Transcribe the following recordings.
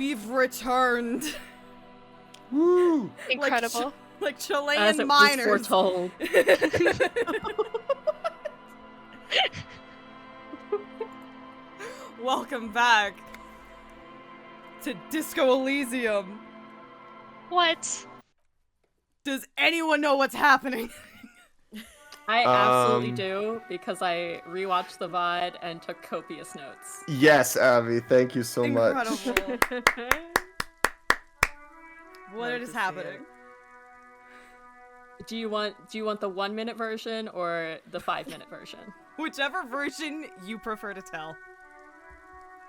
We've returned. Woo! Incredible. Like Chilean As it miners. was foretold. Welcome back to Disco Elysium. What? Does anyone know what's happening? I absolutely do, because I rewatched the VOD and took copious notes. Yes, Abby, thank you so much. Incredible. What is happening? Do you want the 1 minute version or the 5 minute version? Whichever version you prefer to tell.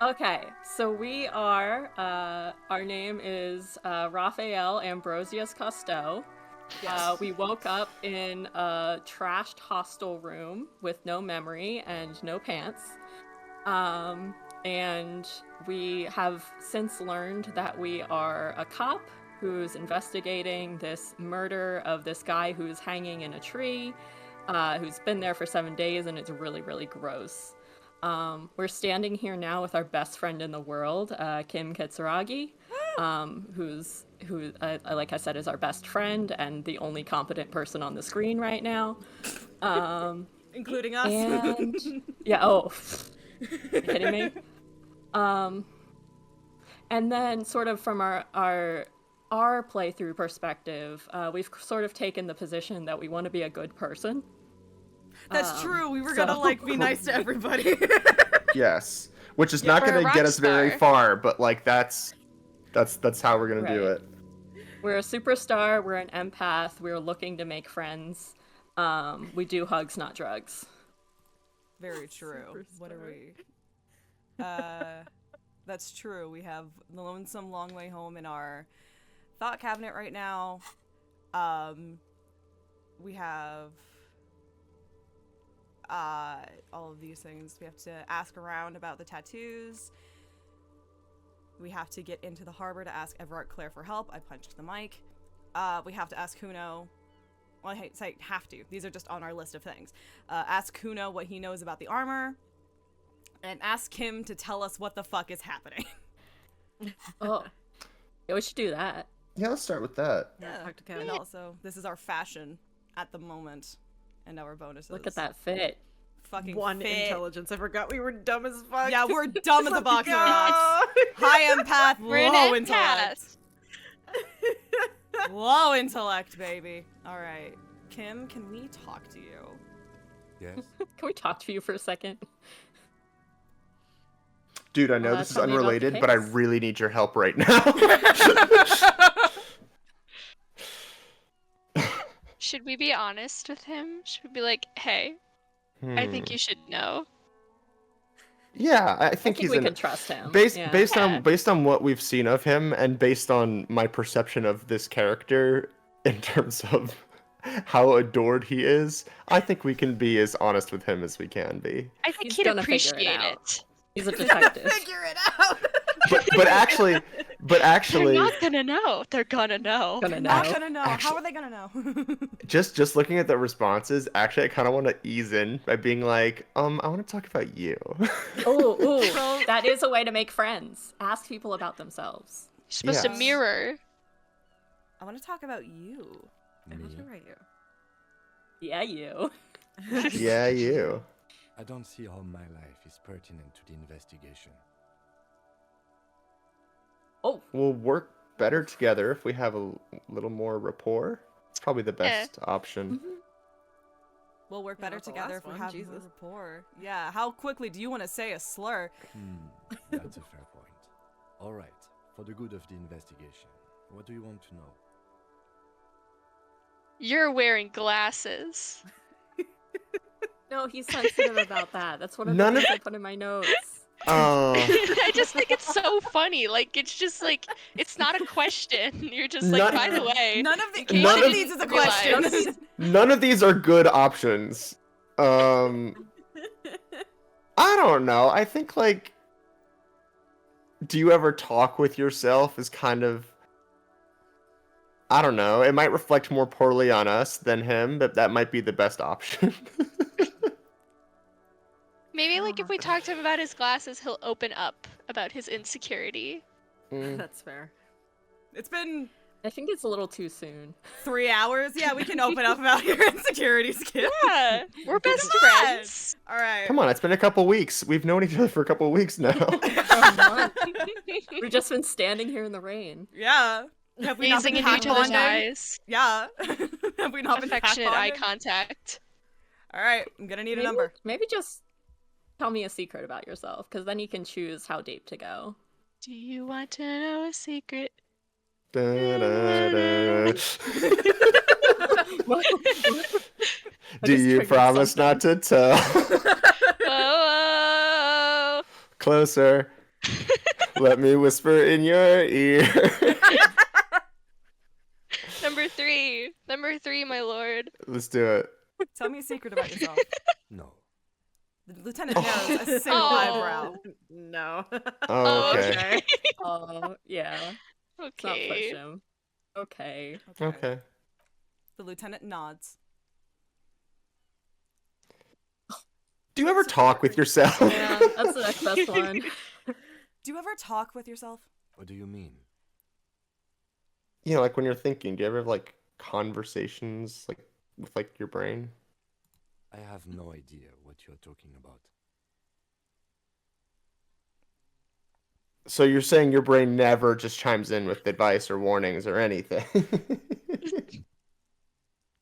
Okay, so we are, our name is Raphael Ambrosius Costeau. Yes. We woke up in a trashed hostel room with no memory and no pants. And we have since learned that we are a cop who's investigating this murder of this guy who's hanging in a tree, who's been there for 7 days, and it's really, really gross. We're standing here now with our best friend in the world, Kim Kitsuragi, who, like I said, is our best friend and the only competent person on the screen right now. Including us. And yeah, Are you kidding me? And then sort of from our playthrough perspective, we've sort of taken the position that we want to be a good person. That's true. We were gonna like be nice to everybody. Yes, which is not going to get us very far, but like that's how we're going to do it. We're a superstar. We're an empath. We're looking to make friends. We do hugs, not drugs. Very true. Superstar. What are we? That's true. We have the Lonesome Long Way Home in our thought cabinet right now. We have all of these things. We have to ask around about the tattoos. We have to get into the harbor to ask Everard Claire for help. I punched the mic. We have to ask Kuno. Well, I say have to. These are just on our list of things. Ask Kuno what he knows about the armor. And ask him to tell us what the fuck is happening. Oh. Yeah, we should do that. Yeah, let's start with that. Yeah. And also, this is our fashion at the moment. And our bonuses. Look at that fit. Fucking One fit. intelligence. I forgot we were dumb as fuck. Yeah, we're dumb as a box of rocks. High empath, low intellect. Low intellect, baby. All right. Kim, can we talk to you? Yes? Can we talk to you for a second? Dude, I know this is tell me about the unrelated, but I case. really need your help right now. Should we be honest with him? Should we be like, hey, I think you should know? Yeah, I think we he's can trust him. Based on what we've seen of him and based on my perception of this character in terms of how adored he is, I think we can be as honest with him as we can be. I think He's he'd gonna figure it appreciate out. it. He's a detective. Figure it out. But actually, They're not gonna know. They're gonna know. Not gonna know. Actually- How are they gonna know? just looking at the responses, actually I kind of want to ease in by being like, I want to talk about you. Ooh, that is a way to make friends. Ask people about themselves. You're supposed to Yes. mirror. I want to talk about you. I Me? want to write you. Yeah, you. Yeah, you. I don't see how my life is pertinent to the investigation. Oh, We'll work better together if we have a little more rapport. It's probably the best option. We'll work Yeah, better that's the together last if we one, have Jesus. more rapport. Yeah, how quickly do you want to say a slur? That's a fair point. All right, for the good of the investigation, what do you want to know? You're wearing glasses. no, he's sensitive about that. That's one of None the of- things I put in my notes. Oh, I just think it's so funny. Like, it's just like, it's not a question. You're just like, None- by the way. None of in case none you of these is a didn't realize- question. none of these are good options. I don't know. I think like, do you ever talk with yourself is kind of, I don't know. It might reflect more poorly on us than him, but that might be the best option. Maybe like if we talk to him about his glasses, he'll open up about his insecurity. That's fair. It's been I think it's a little too soon. 3 hours. Yeah, we can open up about your insecurities, kid. Yeah, we're best Come on. friends. All right. Come on, it's been a couple weeks. We've known each other for a couple weeks now. We've just been standing here in the rain. Yeah. Have we not Gazing been into pack each other's bonding? eyes. Yeah. Have we not been pack Affectionate eye bonding? contact. All right, I'm gonna need a number. Maybe just tell me a secret about yourself, because then you can choose how deep to go. Do you want to know a secret? Da-da-da. What? Do just you triggered promise something. not to tell? Oh, Closer. Let me whisper in your ear. number three, my lord. Let's do it. Tell me a secret about yourself. No. The lieutenant narrows a single Oh. eyebrow. No. Oh, okay. Oh, yeah. Let's not push Okay. him. Okay. Okay. The lieutenant nods. Do you ever talk with yourself? Yeah, that's the next best one. Do you ever talk with yourself? What do you mean? You know, like when you're thinking, do you ever have like conversations like with like your brain? I have no idea what you're talking about. So you're saying your brain never just chimes in with advice or warnings or anything?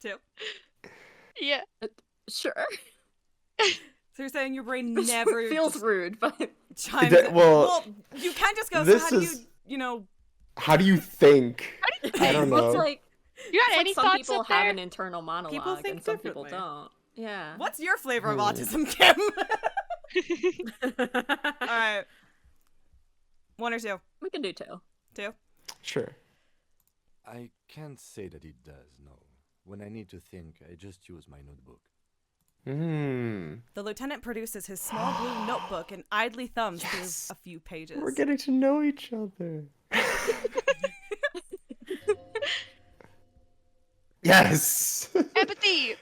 Two. Yeah. Sure. So you're saying your brain never Feels just rude, but chimes That- in. well, You can just go, so this how do is- you know... How do you think? I don't it's know. like, You got it's like any some thoughts people up have there? an internal monologue People think and some people differently. don't. Yeah. What's your flavor of Hmm. autism, Kim? All right. One or two? We can do two. Two? Sure. I can't say that it does, no. When I need to think, I just use my notebook. The lieutenant produces his small blue notebook and idly thumbs Yes. through a few pages. We're getting to know each other. Yes. Empathy.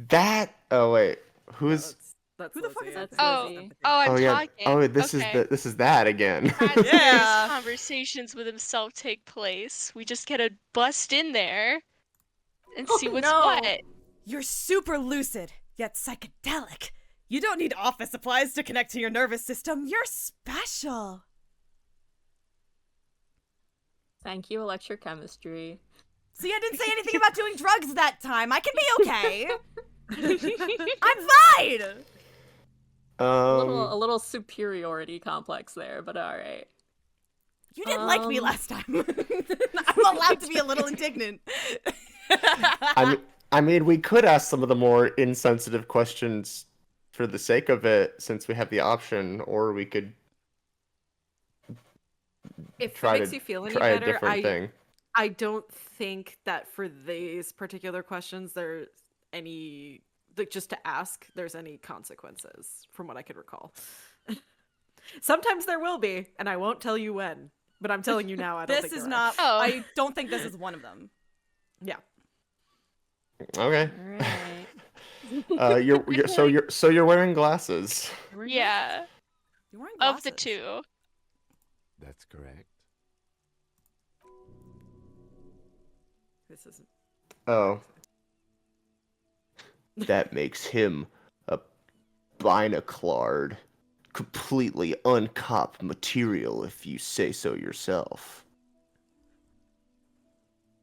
That. Oh wait. Who's? That's Who the fuck Lizzie. is That's Oh, Lizzie. I'm Oh yeah. talking. Oh, this Okay. is that again. As Yeah. these conversations with himself take place, we just gotta bust in there and see what's no. what. You're super lucid, yet psychedelic. You don't need office supplies to connect to your nervous system. You're special. Thank you, electrochemistry. See, I didn't say anything about doing drugs that time. I can be okay. I'm fine. A little superiority complex there, but all right. You didn't like me last time. I'm allowed to be a little indignant. I mean, we could ask some of the more insensitive questions for the sake of it, since we have the option, or we could If it try makes to you feel any try a better, different thing. I don't think that for these particular questions there's any, like, just to ask, there's any consequences from what I could recall. Sometimes there will be, and I won't tell you when. But I'm telling you now, I don't This think is there not. Oh. I don't think this is one of them. Yeah. Okay. All right. You're wearing glasses. Yeah, You're wearing of the glasses. two. That's correct. This isn't. Oh. That makes him a binoclard. Completely uncopped material, if you say so yourself.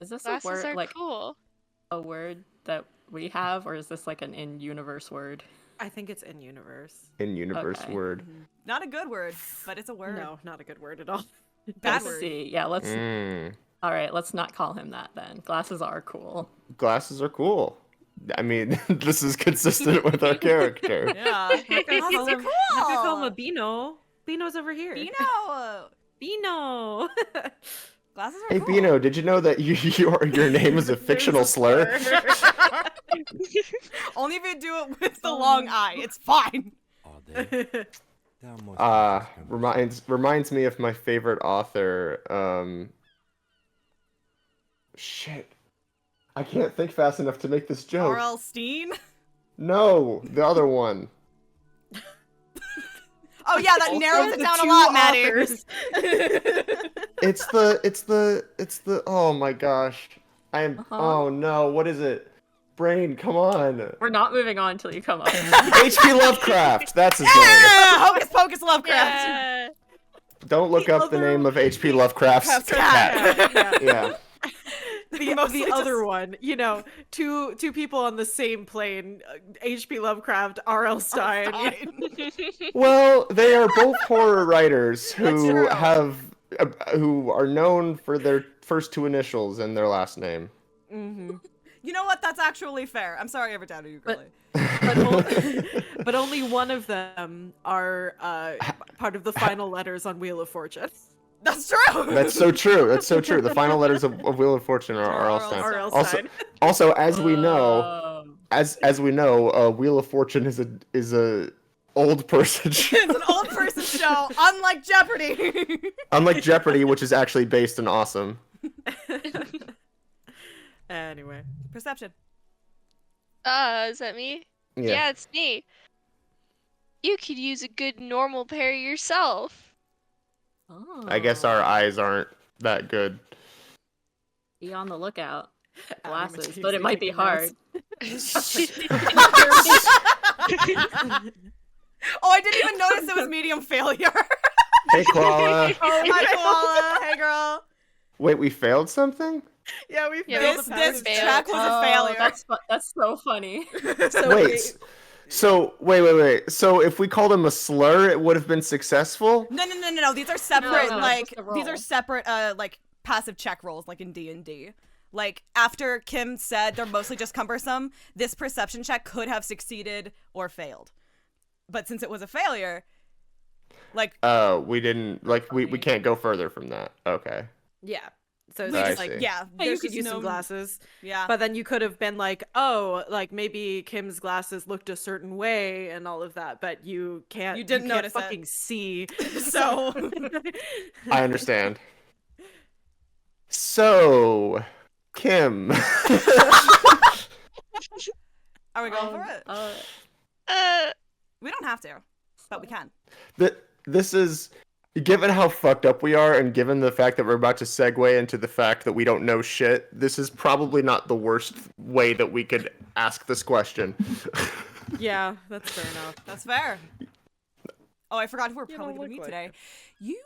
Is this Glasses a word are like cool. a word that we have, or is this like an in-universe word? I think it's in universe. In-universe Okay. word. Not a good word, but it's a word. No, not a good word at all. Bad Let's word. see. Yeah, let's. Mm. All right, let's not call him that then. Glasses are cool. Glasses are cool. I mean, this is consistent with our character. Yeah. Not gonna Glasses call are him, not gonna call him a cool. Beano. Beano's over here. Bino. Beano. Glasses are Hey cool. Bino, did you know that your name is a fictional slur? Only if you do it with the long eye. It's fine. Are they? They are most Reminds me of my favorite author. Shit, I can't think fast enough to make this joke. R.L. Steen. No, the other one. Oh, Oh yeah, that narrows it down a lot, Maddie. It's the. Oh my gosh. Oh no. What is it? Brain, come on. We're not moving on until you come up. H.P. Lovecraft. That's his name. Yeah, Hocus Pocus Lovecraft. Yeah. Don't look up the name of H.P. Lovecraft's cat. Yeah. The other one, you know, two people on the same plane, H.P. Lovecraft, R.L. Stein. Well, they are both horror writers who true. who are known for their first two initials and their last name. Mm-hmm. You know what? That's actually fair. I'm sorry I ever doubted you, girly. But only one of them are part of the final letters on Wheel of Fortune. That's true. That's so true. That's so true. The final letters of Wheel of Fortune are R.L. Stein. R.L. Stein. Also, as we know, Wheel of Fortune is a old person show. It's an old person show, unlike Jeopardy. Unlike Jeopardy, which is actually based in Awesome. Anyway. Perception. Is that me? Yeah, it's me. You could use a good normal pair yourself. Oh. I guess our eyes aren't that good. Be on the lookout. Glasses, Meticulously but it might be taking hard. Oh, I didn't even notice it was medium failure. Hey, Koala. Hi, Koala. Hey, girl. Wait, we failed something? Yeah, we Yeah, failed This the power check. track was a failure. That's so funny. Wait. So wait. So if we called him a slur, it would have been successful? No. These are separate. No, like just a these are roll. separate. Like passive check rolls, like in D&D. Like after Kim said they're mostly just cumbersome, this perception check could have succeeded or failed. But since it was a failure, like We didn't we can't go further from that. Okay. Yeah. So it's I just like, see. yeah, you there's could just use no- some glasses. Yeah. But then you could have been like, oh, like maybe Kim's glasses looked a certain way and all of that, but you can't. You didn't can't notice it. fucking see. So I understand. So, Kim. are we going for it? We don't have to, but we can. This is, given how fucked up we are, and given the fact that we're about to segue into the fact that we don't know shit, this is probably not the worst way that we could ask this question. Yeah, that's fair enough. That's fair. Oh, I forgot who we're You probably don't gonna look meet like today. You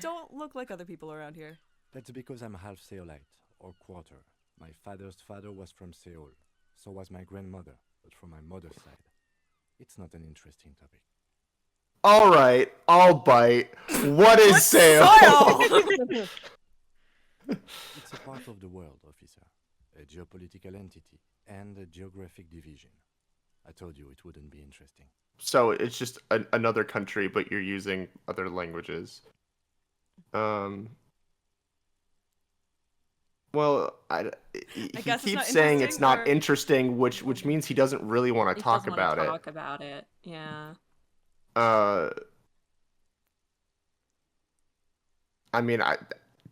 don't look like other people around here. That's because I'm half Seolite, or quarter. My father's father was from Seoul. So was my grandmother, but from my mother's side. It's not an interesting topic. All right, I'll bite. What is Seoul? It's a part of the world, officer. A geopolitical entity and a geographic division. I told you it wouldn't be interesting. So it's just another country, but you're using other languages. Well, he guess it's keeps not saying it's interesting, not or- interesting, which means he doesn't really want He to talk doesn't wanna about it. Talk about it. Yeah. I mean,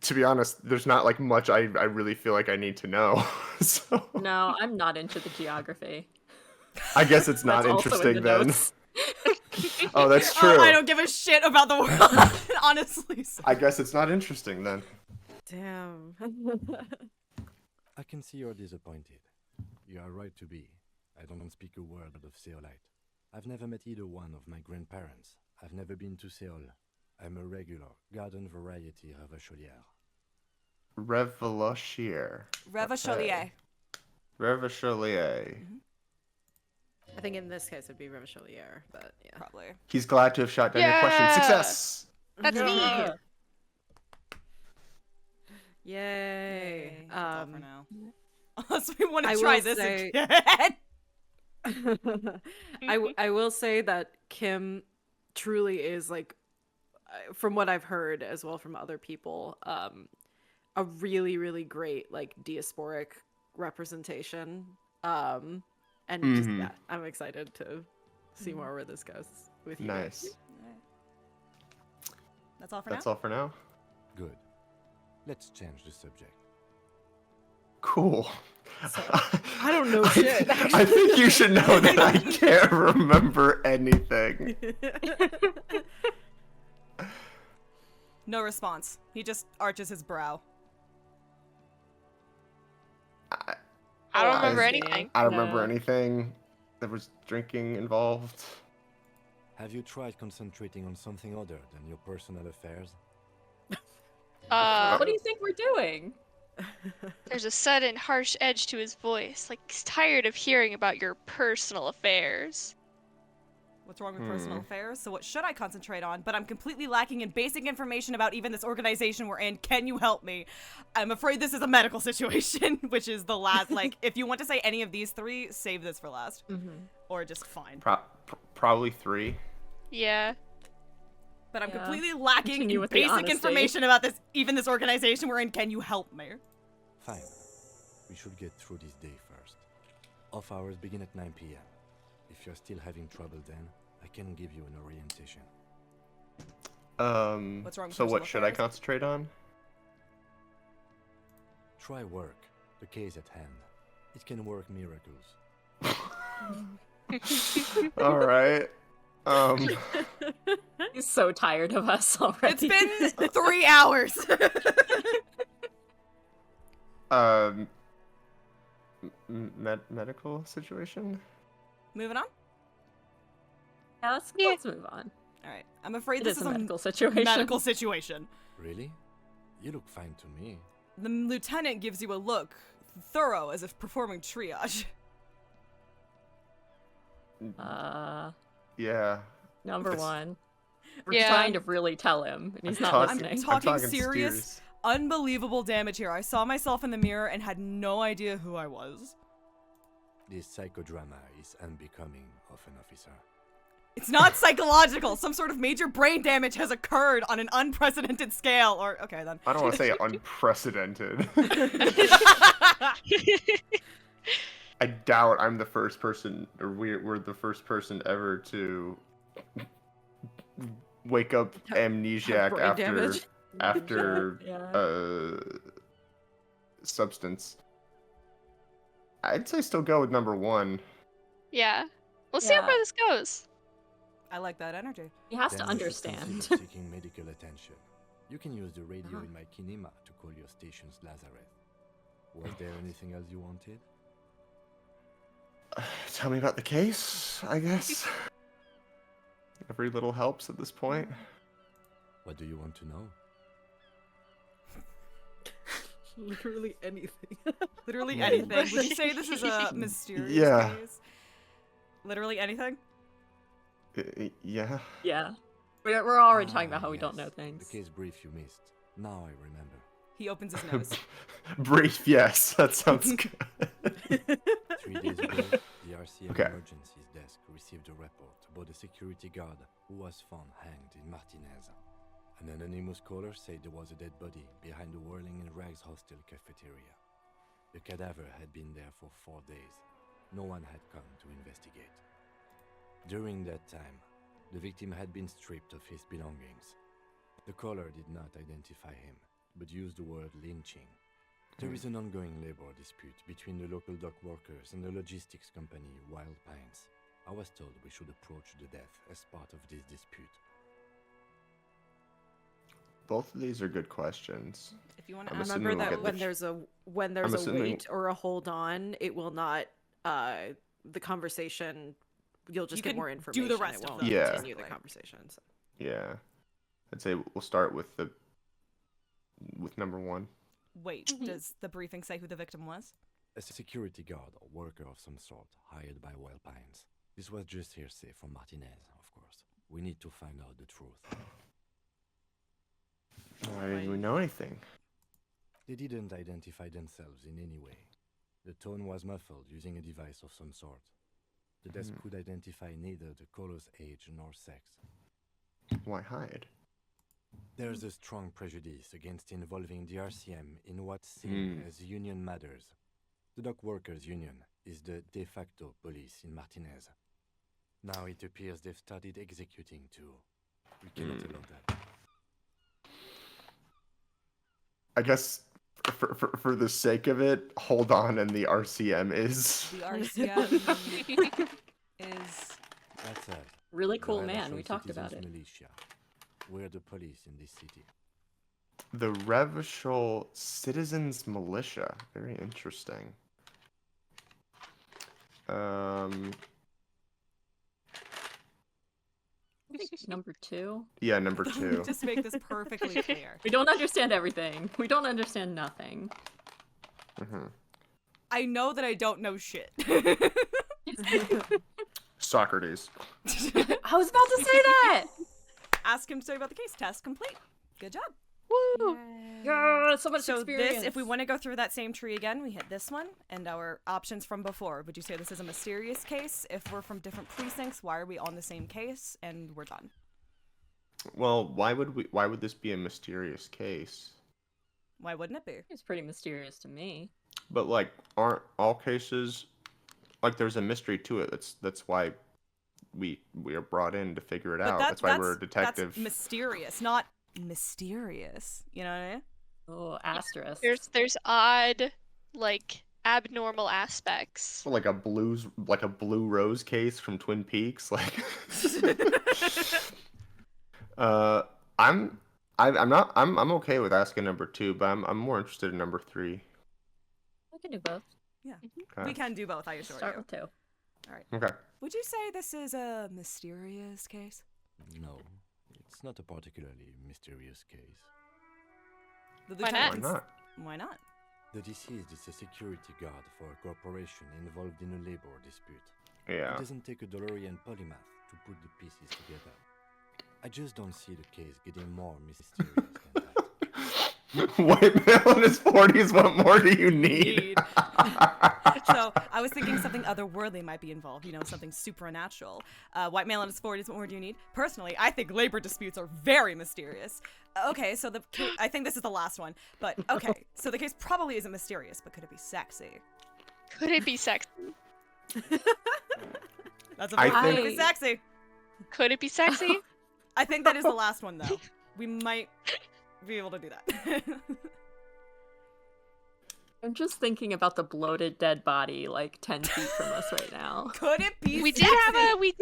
to be honest, there's not like much I really feel like I need to know. So No, I'm not into the geography. I guess it's not That's also in interesting the then. notes. Oh, that's true. Oh, I don't give a shit about the world, honestly. So. I guess it's not interesting then. Damn. I can see you're disappointed. You are right to be. I don't speak a word of Seolite. I've never met either one of my grandparents. I've never been to Seoul. I'm a regular garden variety Revacholier. Revacholier. Revacholier. I think in this case it'd be Revacholier, but yeah. Probably. He's glad to have shot down your question. Yeah. Success! That's me. Yay. That's all for now. Unless we want I to try will this say- again. I will say that Kim truly is like, from what I've heard as well from other people, a really, really great like diasporic representation. And just, Mhm. yeah, I'm excited to see more where this goes with you. Nice. That's all for That's now. all for now. Good. Let's change the subject. Cool. So, I don't know shit. I think you should know that I can't remember anything. No response. He just arches his brow. I don't remember I- anything. I don't remember No. anything. There was drinking involved. Have you tried concentrating on something other than your personal affairs? What do you think we're doing? There's a sudden, harsh edge to his voice, like he's tired of hearing about your personal affairs. What's wrong with personal affairs? So what should I concentrate on? But I'm completely lacking in basic information about even this organization we're in. Can you help me? I'm afraid this is a medical situation, which is the last, like, if you want to say any of these three, save this for last. Or just fine. Probably 3. Yeah. But I'm Yeah. completely lacking Continue in with the basic honesty. information about this, even this organization we're in. Can you help me? Fine. We should get through this day first. Off hours begin at 9 p.m. If you're still having trouble then, I can give you an orientation. What's wrong with So what personal should I affairs? concentrate on? Try work. The case at hand. It can work miracles. All right. He's so tired of us already. It's been 3 hours. Medical situation? Moving on. Yeah, let's move on. All right. I'm afraid It this is is a a medical situation. medical situation. Really? You look fine to me. The lieutenant gives you a look, thorough as if performing triage. Yeah. Number It's- one. We're Yeah. trying to really tell him, and he's not talking- listening. I'm talking talking serious, unbelievable damage here. I saw myself in the mirror and had no idea who I was. This psychodrama is unbecoming of an officer. It's not psychological. Some sort of major brain damage has occurred on an unprecedented scale. Or, okay, then. I don't want to say unprecedented. I doubt I'm the first person, or we're the first person ever to wake up amnesiac brain after damage. Yeah. substance. I'd say still go with number 1. Yeah. We'll see how Yeah. far this goes. I like that energy. He has to Then you should understand. consider seeking medical attention. You can use the radio in my kinema to call your station's Lazareth. Was there anything else you wanted? Tell me about the case, I guess. Every little helps at this point. What do you want to know? Literally anything. Literally Yeah. anything. Would you say this is a mysterious Yeah. case? Literally anything? Yeah. Yeah. We're already talking about Ah, how we don't yes, know things. The case brief you missed. Now I remember. He opens his nose. Brief, yes. That sounds good. 3 days ago, the RCM Okay. emergencies desk received a report about a security guard who was found hanged in Martinez. An anonymous caller said there was a dead body behind the Whirling in Rags hostel cafeteria. The cadaver had been there for 4 days. No one had come to investigate. During that time, the victim had been stripped of his belongings. The caller did not identify him, but used the word lynching. There is an ongoing labor dispute between the local dock workers and the logistics company Wild Pines. I was told we should approach the death as part of this dispute. Both of these are good questions. If you want to I'm ask assuming Remember we'll that get when the there's a assuming- wait or a hold on, it will not the conversation. You'll just You get can more do information. the rest it of won't them, Yeah. continue the basically. conversation. So. Yeah. I'd say we'll start with number 1. Wait, does the briefing say who the victim was? A security guard or worker of some sort hired by Wild Pines. This was just hearsay from Martinez, of course. We need to find out the truth. Why didn't we know anything? They didn't identify themselves in any way. The tone was muffled using a device of some sort. The desk could identify neither the caller's age nor sex. Why hide? There's a strong prejudice against involving the RCM in what's seen as union matters. The dock workers' union is the de facto police in Martinez. Now it appears they've started executing too. We cannot allow that. I guess for the sake of it, hold on, and the RCM is. The RCM is. That's it. Really cool The man. We Revachol talked about Citizens it. Militia. We're the police in this city. The Revachol Citizens Militia. Very interesting. Number 2. Yeah, number 2. Just to make this perfectly clear. We don't understand everything. We don't understand nothing. I know that I don't know shit. Socrates. I was about to say that! Ask him to tell you about the case. Test complete. Good job. Woo! Yeah, so much So experience. this, if we want to go through that same tree again, we hit this one and our options from before. Would you say this is a mysterious case? If we're from different precincts, why are we on the same case? And we're done. Well, why would this be a mysterious case? Why wouldn't it be? It's pretty mysterious to me. But like, aren't all cases like there's a mystery to it? That's why we are brought in to figure it out. That's why we're a detective. That's mysterious, not mysterious. You know what I mean? Oh, asterisk. There's odd, like abnormal aspects. Like a blue rose case from Twin Peaks. Like, I'm okay with asking number 2, but I'm more interested in number 3. I can do both. Yeah. Okay. We can do both, I assure Start you. with 2. Okay. Would you say this is a mysterious case? No, it's not a particularly mysterious case. The Why not? Why lieutenant's- not? Why not? The deceased is a security guard for a corporation involved in a labor dispute. Yeah. It doesn't take a DeLorean polymath to put the pieces together. I just don't see the case getting more mysterious than that. White male in his 40s. What more do you need? So I was thinking something otherworldly might be involved, something supernatural. White male in his 40s, what more do you need? Personally, I think labor disputes are very mysterious. Okay, so I think this is the last one, but okay, so the case probably isn't mysterious, but could it be sexy? Could it be sexy? That's a I vote. Could it think- be sexy? Could it be sexy? I think that is the last one, though. We might be able to do that. I'm just thinking about the bloated dead body like 10 feet from us right now. Could it be We sexy? did have an be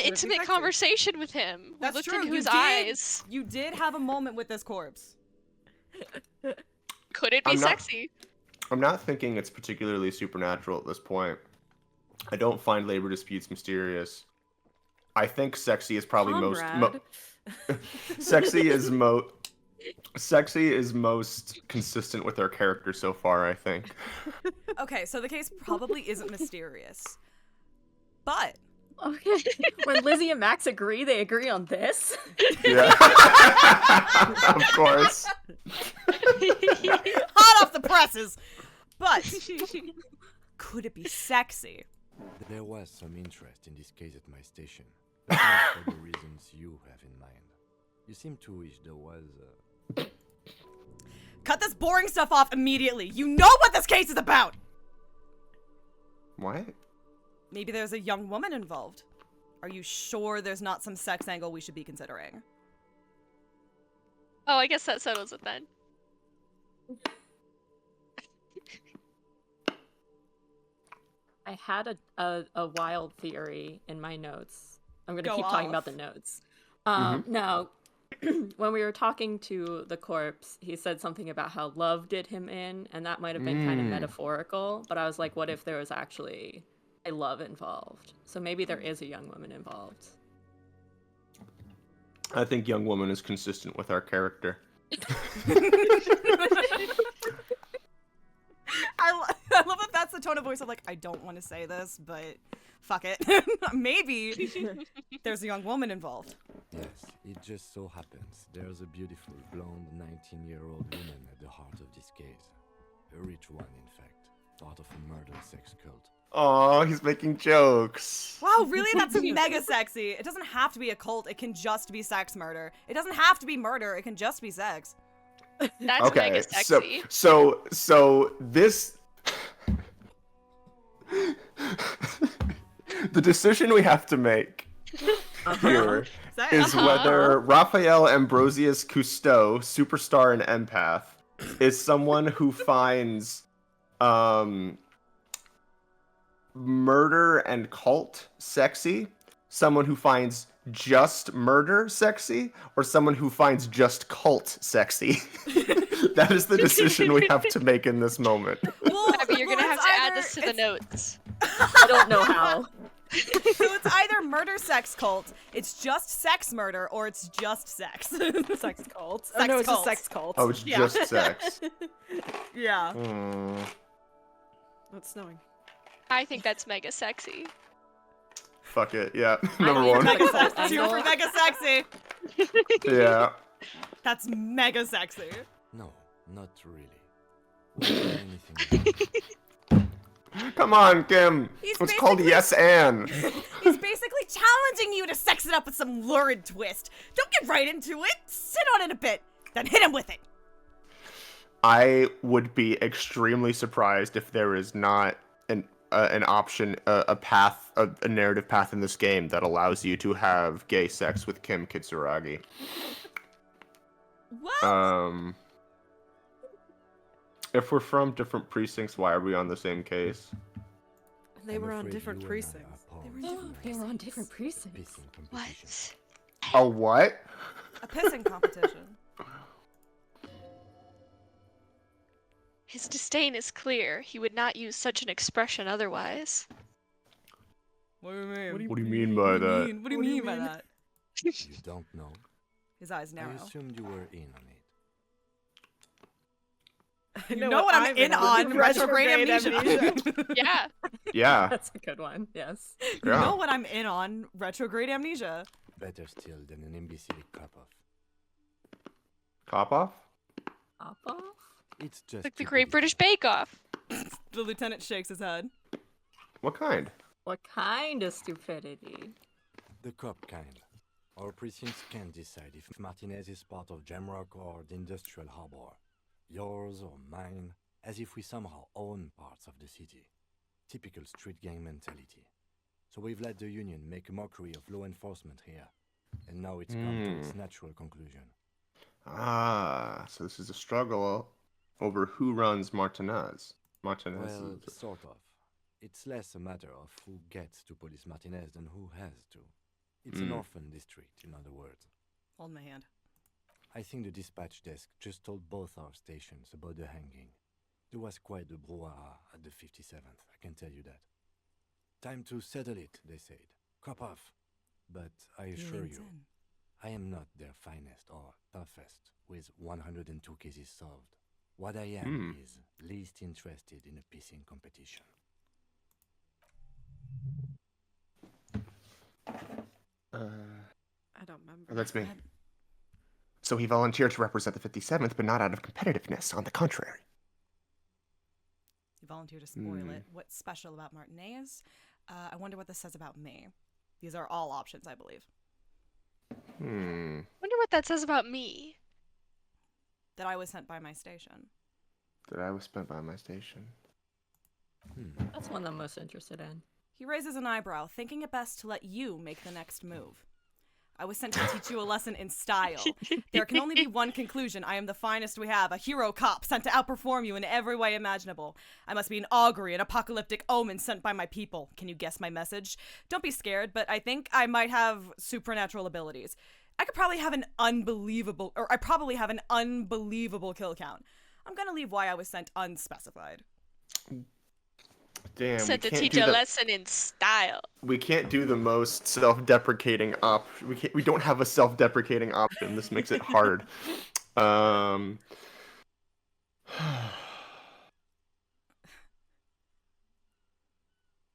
intimate sexy. conversation with him. That's we looked true. into You his did. eyes. You did have a moment with this corpse. Could it be I'm not- sexy? I'm not thinking it's particularly supernatural at this point. I don't find labor disputes mysterious. I think sexy is probably Comrade. sexy is most consistent with our character so far, I think. Okay, so the case probably isn't mysterious. But Okay. When Lizzie and Max agree, they agree on this. Yeah. Of course. hot off the presses. But could it be sexy? There was some interest in this case at my station, but not for the reasons you have in mind. You seem to wish there was Cut this boring stuff off immediately. You know what this case is about. What? Maybe there's a young woman involved. Are you sure there's not some sex angle we should be considering? Oh, I guess that settles it then. I had a wild theory in my notes. I'm going to Go keep talking off. about the notes. Now, when we were talking to the corpse, he said something about how love did him in, and that might have been kind of metaphorical, but I was like, what if there was actually a love involved? So maybe there is a young woman involved. I think young woman is consistent with our character. I love that that's the tone of voice of like, I don't want to say this, but fuck it. Maybe there's a young woman involved. Yes, it just so happens there's a beautiful blonde 19-year-old woman at the heart of this case. A rich one, in fact, part of a murder sex cult. Oh, he's making jokes. Wow, really? That's mega sexy. It doesn't have to be a cult. It can just be sex murder. It doesn't have to be murder. It can just be sex. That's Okay, mega sexy. so this the decision we have to make here is whether Raphael Ambrosius Cousteau, superstar and empath, is someone who finds murder and cult sexy, someone who finds just murder sexy, or someone who finds just cult sexy. That is the decision we have to make in this moment. Well, Abby, you're gonna well, have it's to add either- this to the notes. I don't know how. So it's either murder sex cult, it's just sex murder, or it's just sex. Sex cult. Sex no, it's cult. a sex cult. Oh, it's just sex. Yeah. Oh, it's snowing. I think that's mega sexy. Fuck it, yeah. I Number mean, one. Mega Cult sexy. Two angle. for mega sexy. Yeah. That's mega sexy. No, not really. Wouldn't do anything. Come on, Kim. He's It's called basically- Yes and. He's basically challenging you to sex it up with some lurid twist. Don't get right into it. Sit on it a bit, then hit him with it. I would be extremely surprised if there is not an option, a path, a narrative path in this game that allows you to have gay sex with Kim Kitsuragi. What? If we're from different precincts, why are we on the same case? They I'm were on afraid different you and I are precincts. pawns They were on different precincts. pissing competition. What? A what? A pissing competition. His disdain is clear. He would not use such an expression otherwise. What do you mean? What do you mean by that? What do you mean by that? You don't know? His eyes I narrow. assumed you were in on it. You know what I'm in on, retrograde amnesia. Yeah. Yeah. That's a good one. Yes. You Yeah. know what I'm in on, retrograde amnesia. Better still than an imbecile cup-off. Cop off? Pop off? It's just Like the too Great big. British Bake Off. The lieutenant shakes his head. What kind? What kind of stupidity? The cup kind. Our precincts can't decide if Martinez is part of Jamrock or the Industrial Harbor. Yours or mine, as if we somehow own parts of the city. Typical street gang mentality. So we've let the Union make a mockery of law enforcement here. And now it's come to its natural conclusion. Ah, so this is a struggle over who runs Martinez. Martinez Well, is... sort of. It's less a matter of who gets to police Martinez than who has to. It's an orphan district, in other words. Hold my hand. I think the dispatch desk just told both our stations about the hanging. There was quite the brouhaha at the 57th, I can tell you that. Time to settle it, they said. Cop off. But I assure you, I am not their finest or toughest with 102 cases solved. What I am is least interested in a pissing competition. I don't remember. That's me. So he volunteered to represent the 57th, but not out of competitiveness, on the contrary. You volunteer to spoil it. What's special about Martinez? I wonder what this says about me. These are all options, I believe. Wonder what that says about me. That I was sent by my station. That I was spent by my station. That's one I'm most interested in. He raises an eyebrow, thinking it best to let you make the next move. I was sent to teach you a lesson in style. There can only be one conclusion. I am the finest we have, a hero cop sent to outperform you in every way imaginable. I must be an augury, an apocalyptic omen sent by my people. Can you guess my message? Don't be scared, but I think I might have supernatural abilities. I probably have an unbelievable kill count. I'm gonna leave why I was sent unspecified. Damn, Sent we to can't teach do a the, lesson in style. we can't do the most self-deprecating we don't have a self-deprecating option. This makes it hard.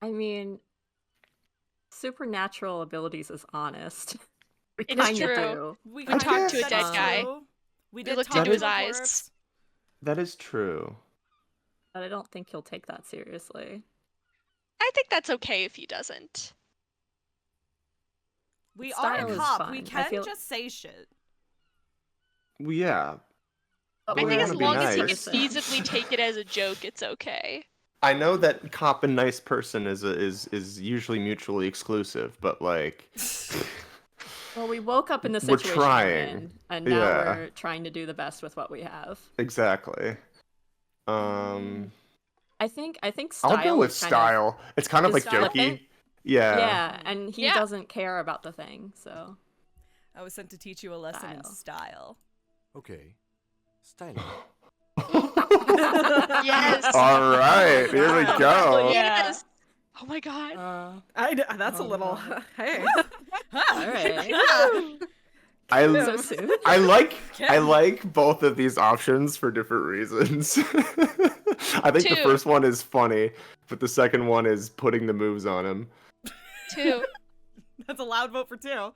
I mean, supernatural abilities is honest. We It is kinda true. do. We I talked to a guess dead so. guy. We looked talk into his to a eyes. corpse. That is true. But I don't think he'll take that seriously. I think that's okay if he doesn't. We But are style a is cop. fine. We I can feel- just say shit. Well, yeah. But I we think wanna as be long as he nice. can feasibly take it as a joke, it's okay. I know that cop and nice person is usually mutually exclusive, but like Well, we woke up in the We're situation we're trying. in, and now Yeah. we're trying to do the best with what we have. Exactly. I think style. I'll go with is kind style. It's kind of is like flippant. jokey. Yeah. Yeah, and he Yeah. doesn't care about the thing, so. I was sent to teach you a lesson in style. Okay. Style. Yes. All right, here we go. Yes. Oh my god. That's a little. Hey. All right. So soon. I like both of these options for different reasons. I think the Two. first one is funny, but the second one is putting the moves on him. 2. That's a loud vote for 2.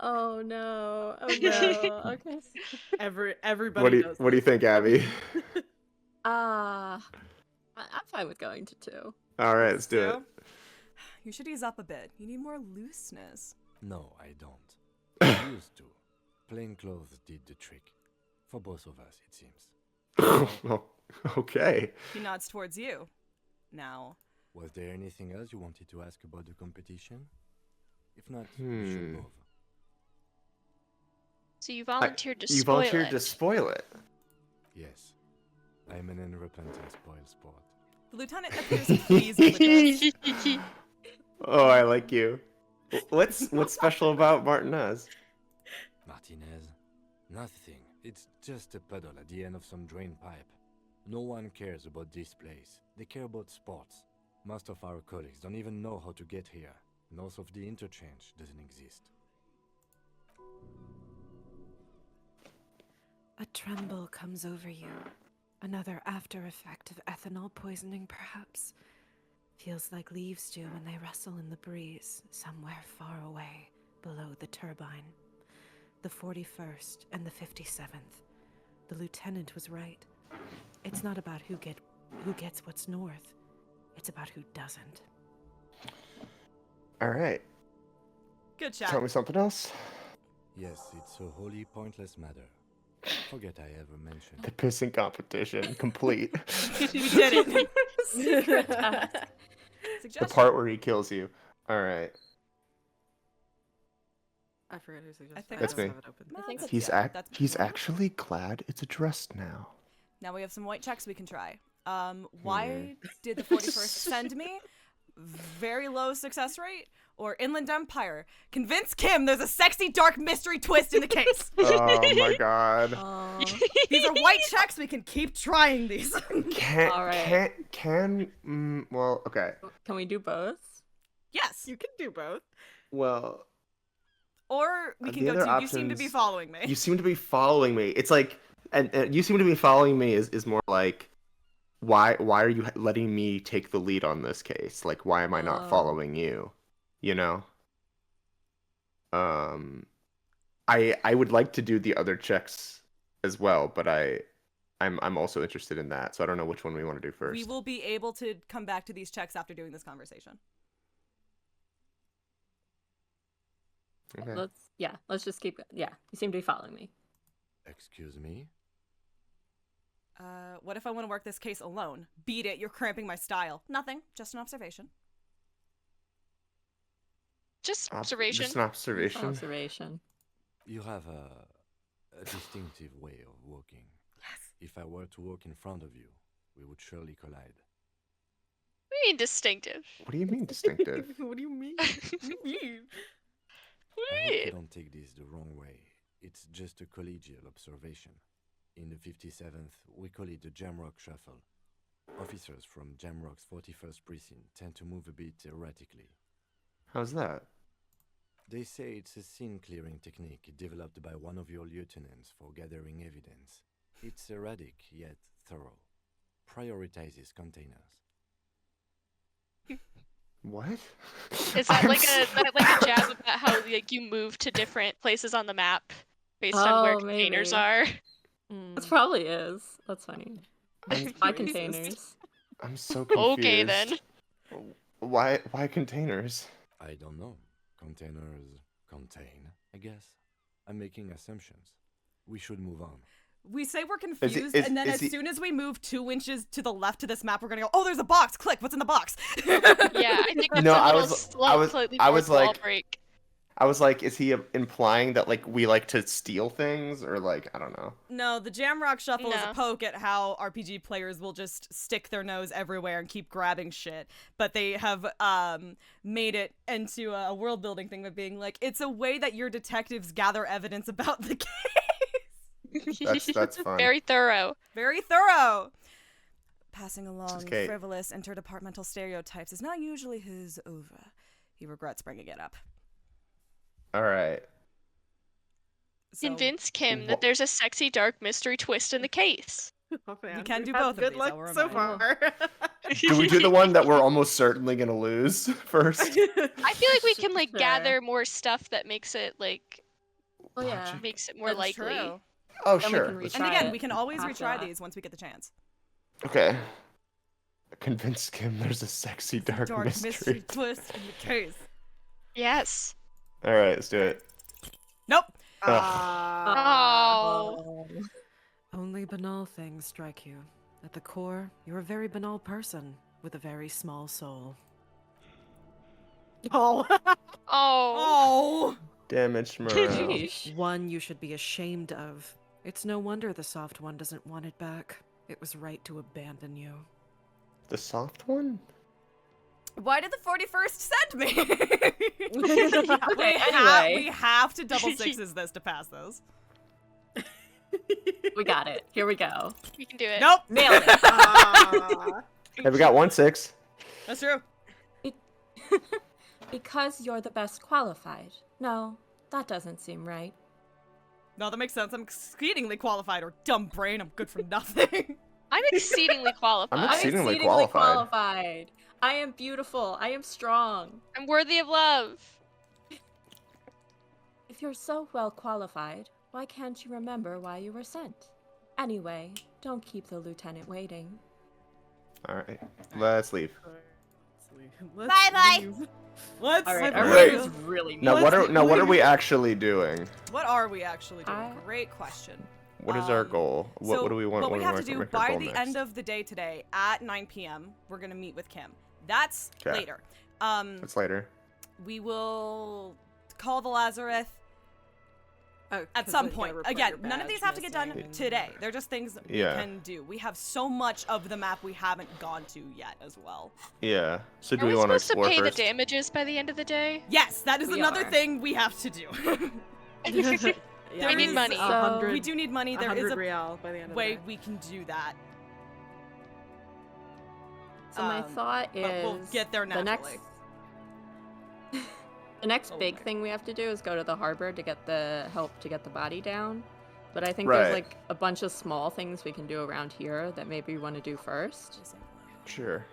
Oh no. Oh no. Okay. Everybody knows. What do you think, Abby? I'm fine with going to 2. All right, let's do it. You should ease up a bit. You need more looseness. No, I don't. I used to. Plain clothes did the trick. For both of us, it seems. Oh, okay. He nods towards you. Now, Was there anything else you wanted to ask about the competition? If not, we should move. So you volunteered to You spoil volunteered it. to spoil it. Yes. I'm an unrepentant spoil sport. the lieutenant appears pleased with this. Oh, I like you. What's special about Martinez? Martinez? Nothing. It's just a puddle at the end of some drain pipe. No one cares about this place. They care about sports. Most of our colleagues don't even know how to get here. North of the interchange doesn't exist. A tremble comes over you. Another after effect of ethanol poisoning, perhaps. Feels like leaves do when they rustle in the breeze, somewhere far away, below the turbine. The 41st and the 57th. The lieutenant was right. It's not about who gets what's north. It's about who doesn't. All right. Good shot. Tell me something else. Yes, it's a wholly pointless matter. Forget I ever mentioned. The pissing competition complete. We did it. The Suggestion. part where he kills you. All right. I forget who suggested. I think That's don't me. have it open. I think That's- He's yeah, that's he's pretty actually glad it's addressed now. Now we have some white checks we can try. Why did the 41st send me? Very low success rate? Or Inland Empire? Convince Kim there's a sexy dark mystery twist in the case. Oh my god. These are white checks. We can keep trying these. All right. Well, okay. Can we do both? Yes. You can do both. Well, Or we can the go other to you seem to be options- following me. you seem to be following me. It's like, and you seem to be following me is more like, why are you letting me take the lead on this case? Like, why am I not following you? You know? I would like to do the other checks as well, but I'm also interested in that. So I don't know which one we want to do first. We will be able to come back to these checks after doing this conversation. Okay. Let's just keep. Yeah, you seem to be following me. Excuse me? What if I want to work this case alone? Beat it, you're cramping my style. Nothing, just an observation. Just observation. Just an observation. Observation. You have a distinctive way of walking. Yes. If I were to walk in front of you, we would surely collide. What do you mean distinctive? What do you mean distinctive? What do you mean? What do you mean? I hope you don't take this the wrong way. It's just a collegial observation. In the 57th, we call it the Jamrock Shuffle. Officers from Jamrock's 41st Precinct tend to move a bit erratically. How's that? They say it's a scene-clearing technique developed by one of your lieutenants for gathering evidence. It's erratic, yet thorough. Prioritizes containers. What? Is that like a jab about how like you move to different places on the map based on where containers maybe. are? That probably is. That's funny. My containers. I'm so confused. Okay then. Why containers? I don't know. Containers contain, I guess. I'm making assumptions. We should move on. We say we're confused, is- and then is as he- soon as we move 2 inches to the left to this map, we're gonna go, oh, there's a box. Click, what's in the box? Yeah, I think that's No, a I little was- slightly I was fourth wall like- break. I was like, is he implying that like we like to steal things or like I don't know? No, the Jamrock Shuffle is No. a poke at how RPG players will just stick their nose everywhere and keep grabbing shit. But they have made it into a world building thing of being like, it's a way that your detectives gather evidence about the case. That's fun. Very thorough. Very thorough. Passing along Kate. frivolous interdepartmental stereotypes is not usually his oeuvre. He regrets bringing it up. All right. So, Convince Kim that there's a sexy dark mystery twist in the case. Oh, man. We can do We've had both of good these, luck I'll so remind far. Do we do the one that we're almost certainly gonna lose first? I feel like we can like Sure. gather more stuff that makes it like Oh yeah. makes it more that's likely. true. Oh Then we sure. can Let's- And Try again, it we can always after retry that. these once we get the chance. Okay. Convince Kim there's a sexy dark, mystery. twist in the case. Yes. All right, let's do it. Nope. Oh. Only banal things strike you. At the core, you're a very banal person with a very small soul. Oh. Oh. Oh. Damaged morale. Sheesh. One you should be ashamed of. It's no wonder the soft one doesn't want it back. It was right to abandon you. The soft one? Why did the 41st send me? Okay, anyway. We have to double sixes this to pass those. We got it. Here we go. We can do it. Nope. Nailed it. Hey, we got 1-6. That's true. Because you're the best qualified. No, that doesn't seem right. No, that makes sense. I'm exceedingly qualified, or dumb brain. I'm good for nothing. I'm exceedingly qualified. I'm I'm Exceedingly exceedingly qualified. qualified. I am beautiful. I am strong. I'm worthy of love. If you're so well qualified, why can't you remember why you were sent? Anyway, don't keep the lieutenant waiting. All right, let's leave. Bye-bye. Let's. All right, Wait. everyone is really Now mean. what are we actually doing? What are we actually doing? I- Great question. What is our goal? What do we want? What we have do to do make our by goal the next? end of the day today at 9 p.m. We're gonna meet with Kim. That's 'Kay. later. That's later. We will call the Lazarus Oh, at 'cause some you gotta point. report Again, your none of badge these have to get done missing. today. They're just things that Yeah. we can do. We have so much of the map we haven't gone to yet as well. Yeah. So do Are we we want to supposed to explore pay first? the damages by the end of the day? Yes, that is We another are. thing we have to do. Yeah, We need it's money. 100 we do need money. There is 100 a real by the end of way the day. we can do that. So my thought but is we'll get there the next naturally. the next Oh big my. thing we have to do is go to the harbor to get the help to get the body down. But I think Right. there's like a bunch of small things we can do around here that maybe we want to do first. Sure.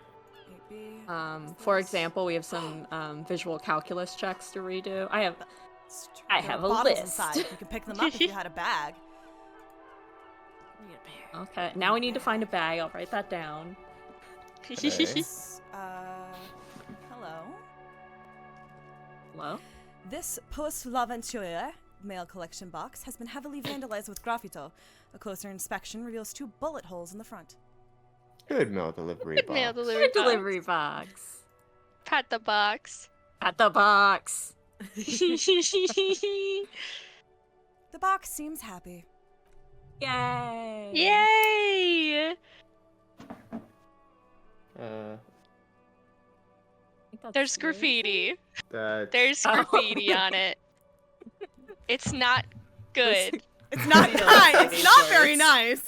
For example, we have some visual calculus checks to redo. I have a bottles list. inside. You can pick them up if you had a bag. Okay, now we need to find a bag. I'll write that down. Okay. Hello. Hello? This Post L'Aventure mail collection box has been heavily vandalized with graffito. A closer inspection reveals 2 bullet holes in the front. Good mail delivery box. Mail Your delivery. delivery box. Pat the box. At the box. The box seems happy. Yay! Yay! There's graffiti. There's Oh. graffiti on it. It's not good. It's not nice. It's not very nice.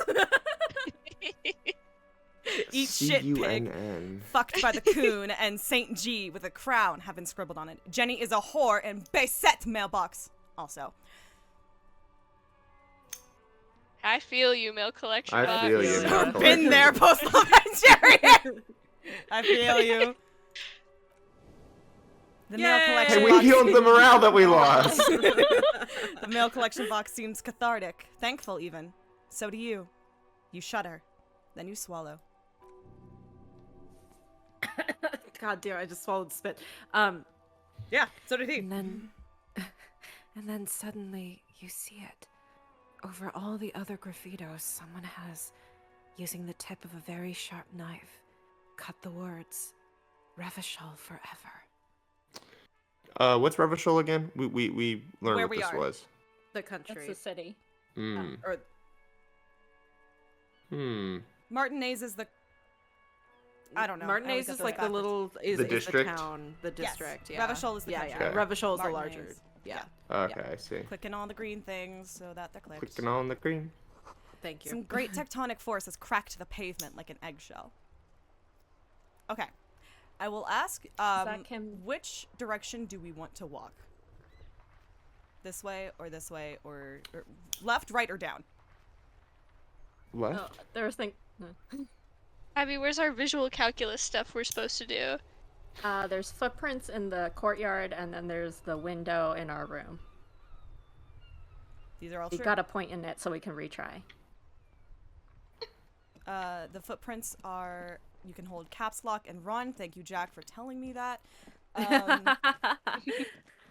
Eat shit, pig. C-U-N-N. Fucked by the coon and Saint G with a crown have been scribbled on it. Jenny is a whore and Bassett mailbox. Also. I feel you, mail collection I box. feel you, mail Been collection. there, Post L'Aventure. I feel you. The mail Yay! collection Hey, we box. healed the morale that we lost. The mail collection box seems cathartic, thankful even. So do you. You shudder, then you swallow. God damn, I just swallowed spit. Yeah, so did he. And then suddenly you see it. Over all the other graffitos, someone has, using the tip of a very sharp knife, cut the words, Revachol forever. What's Revachol again? We learned Where what we this are. was. The That's country. the city. Hmm. Or Martinez is the. I don't know. I always Martinez get is those like the backwards. little The is district? the town, the Yes. district. Yeah. Revachol is the yeah, country. yeah. Okay. Revachol is the Martinez. larger. Yeah. Okay, I see. Clicking on the green things so that they're clicked. Clicking on the green. Thank you. Some great tectonic force has cracked the pavement like an eggshell. Okay. I will ask, that Kim? which direction do we want to walk? This way, or left, right, or down? Left? Oh, there was think. Abby, where's our visual calculus stuff we're supposed to do? There's footprints in the courtyard, and then there's the window in our room. These are all We true. got a point in it, so we can retry. The footprints are. You can hold caps lock and run. Thank you, Jack, for telling me that.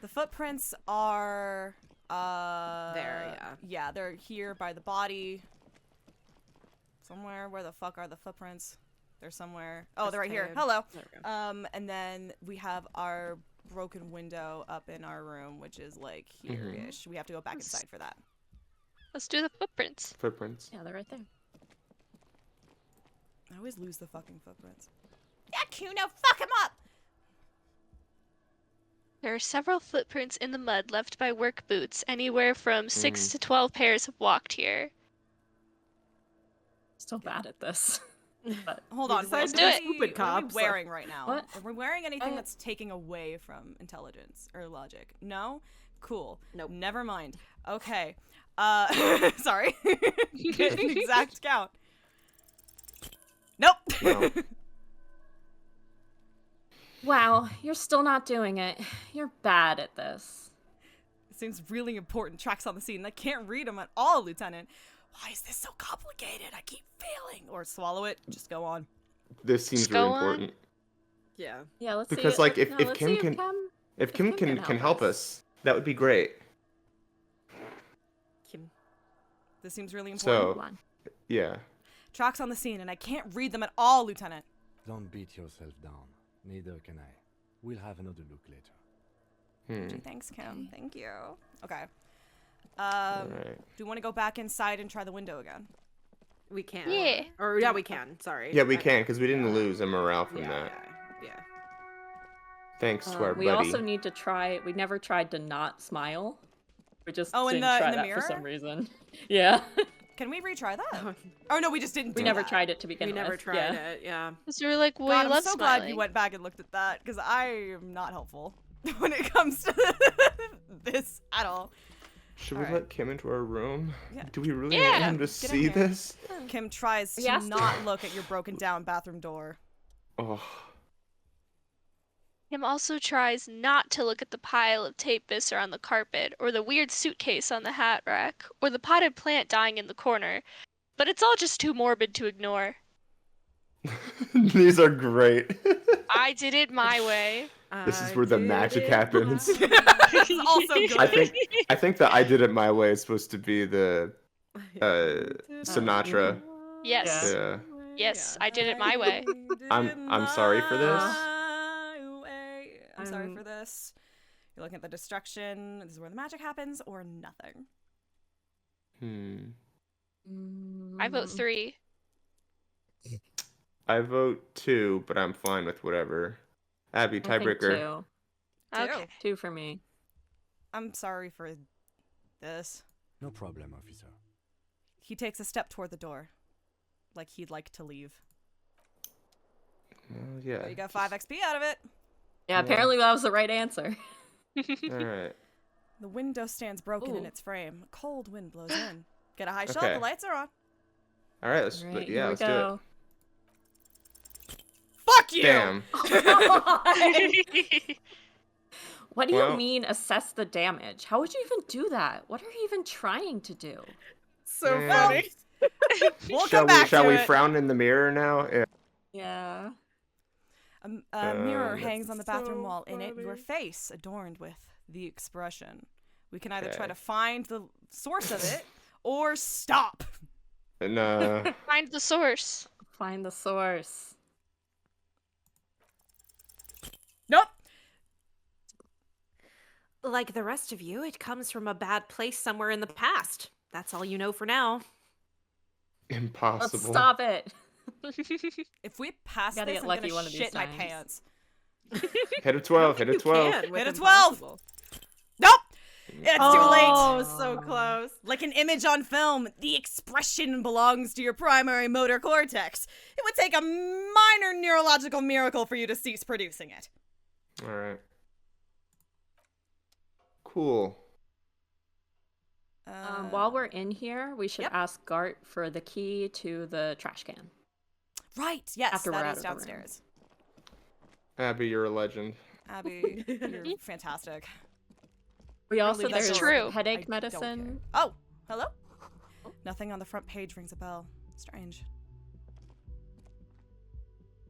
The footprints are. There, yeah. Yeah, they're here by the body. Somewhere. Where the fuck are the footprints? They're somewhere. Oh, they're right here. Escaped. Hello. There we go. And then we have our broken window up in our room, which is like here-ish. We have to go back inside for that. Let's do the footprints. Footprints. Yeah, they're right there. I always lose the fucking footprints. Yeah, Kuno, fuck him up! There are several footprints in the mud left by work boots. Anywhere from 6 to 12 pairs have walked here. Still bad at this. But Hold We on, decided to do what it. are we Stupid cops. wearing right now? What? Are we wearing anything Oh. that's taking away from intelligence or logic? No? Cool. Nope. Never mind. Okay. Sorry. Get an exact count. Nope. No. wow, you're still not doing it. You're bad at this. It seems really important. Tracks on the scene. I can't read them at all, Lieutenant. Why is this so complicated? I keep failing. Or swallow it. Just go on. This seems Just really go on. important. Yeah. Yeah, let's Because, see. like, if let's Kim see can- If Kim can help us, that would be great. Kim. This seems really important. So, Hold on. yeah. Tracks on the scene, and I can't read them at all, Lieutenant. Don't beat yourself down. Neither can I. We'll have another look later. Hmm. Thanks, Kim. Thank you. Okay. Alright. Do you want to go back inside and try the window again? We can. Yeah. Or yeah, we can. Sorry. Yeah, we can, because we didn't lose a morale from Yeah, that. yeah. Thanks to our We buddy. also need to try. We never tried to not smile. We just Oh, in didn't the- try in the that mirror? for some reason. Yeah, Can we retry that? Oh no, we just didn't. we do never that. tried it to begin We with. never tried yeah. it. Yeah. Because we were like, well, God, you I'm love so smiling. glad you went back and looked at that because I am not helpful when it comes to this at all. Should we Alright. let Kim into our room? Yeah. Do we really Yeah. want him to Get in see here. this? Kim tries to Yes. not look at your broken down bathroom door. Oh. Kim also tries not to look at the pile of tape viscera on the carpet, or the weird suitcase on the hat rack, or the potted plant dying in the corner. But it's all just too morbid to ignore. These are great. I did it my way. This is where the magic happens. It's also good. I think that I did it my way is supposed to be the Sinatra. Yes. Yeah. Yes, I did it my way. I'm sorry for this. I'm sorry for this. You're looking at the destruction. This is where the magic happens, or nothing. I vote 3. I vote 2, but I'm fine with whatever. Abby, I think tiebreaker. Okay. 2 for me. I'm sorry for this. No problem, officer. He takes a step toward the door, like he'd like to leave. Well, yeah. But you got 5 XP out of it. Yeah, apparently that was the right answer. All right. The window stands broken in Ooh. its frame. A cold wind blows in. Get a high shot. Okay. The lights are on. All right. Let's Right, yeah. here we Let's do go. Fuck you! Damn. What do Well- you mean assess the damage? How would you even do that? What are you even trying to do? So Yeah. funny. We'll Shall come back we? Shall to we it. frown in the mirror now? Yeah. Yeah. A mirror that's hangs on the bathroom so wall. In it, your funny. face adorned with the expression. We can either try Okay. to find the source of it or stop. And Find the source. Find the source. Nope. Like the rest of you, it comes from a bad place somewhere in the past. That's all you know for now. Impossible. Let's stop it. If we pass Gotta this, get I'm lucky gonna one of these shit my times. pants. Hit a 12. Hit a You 12. can with Hit a 12. impossible. Nope! It's too late! Oh, so close. Like an image on film, the expression belongs to your primary motor cortex. It would take a minor neurological miracle for you to cease producing it. All right. Cool. While we're in here, we should Yep. ask Gart for the key to the trash can. Right, yes, After we're that out is of the room. downstairs. Abby, you're a legend. Abby, you're fantastic. We also Really, that's there's true. I headache don't medicine. care. Oh, hello? Nothing on the front page rings a bell. Strange.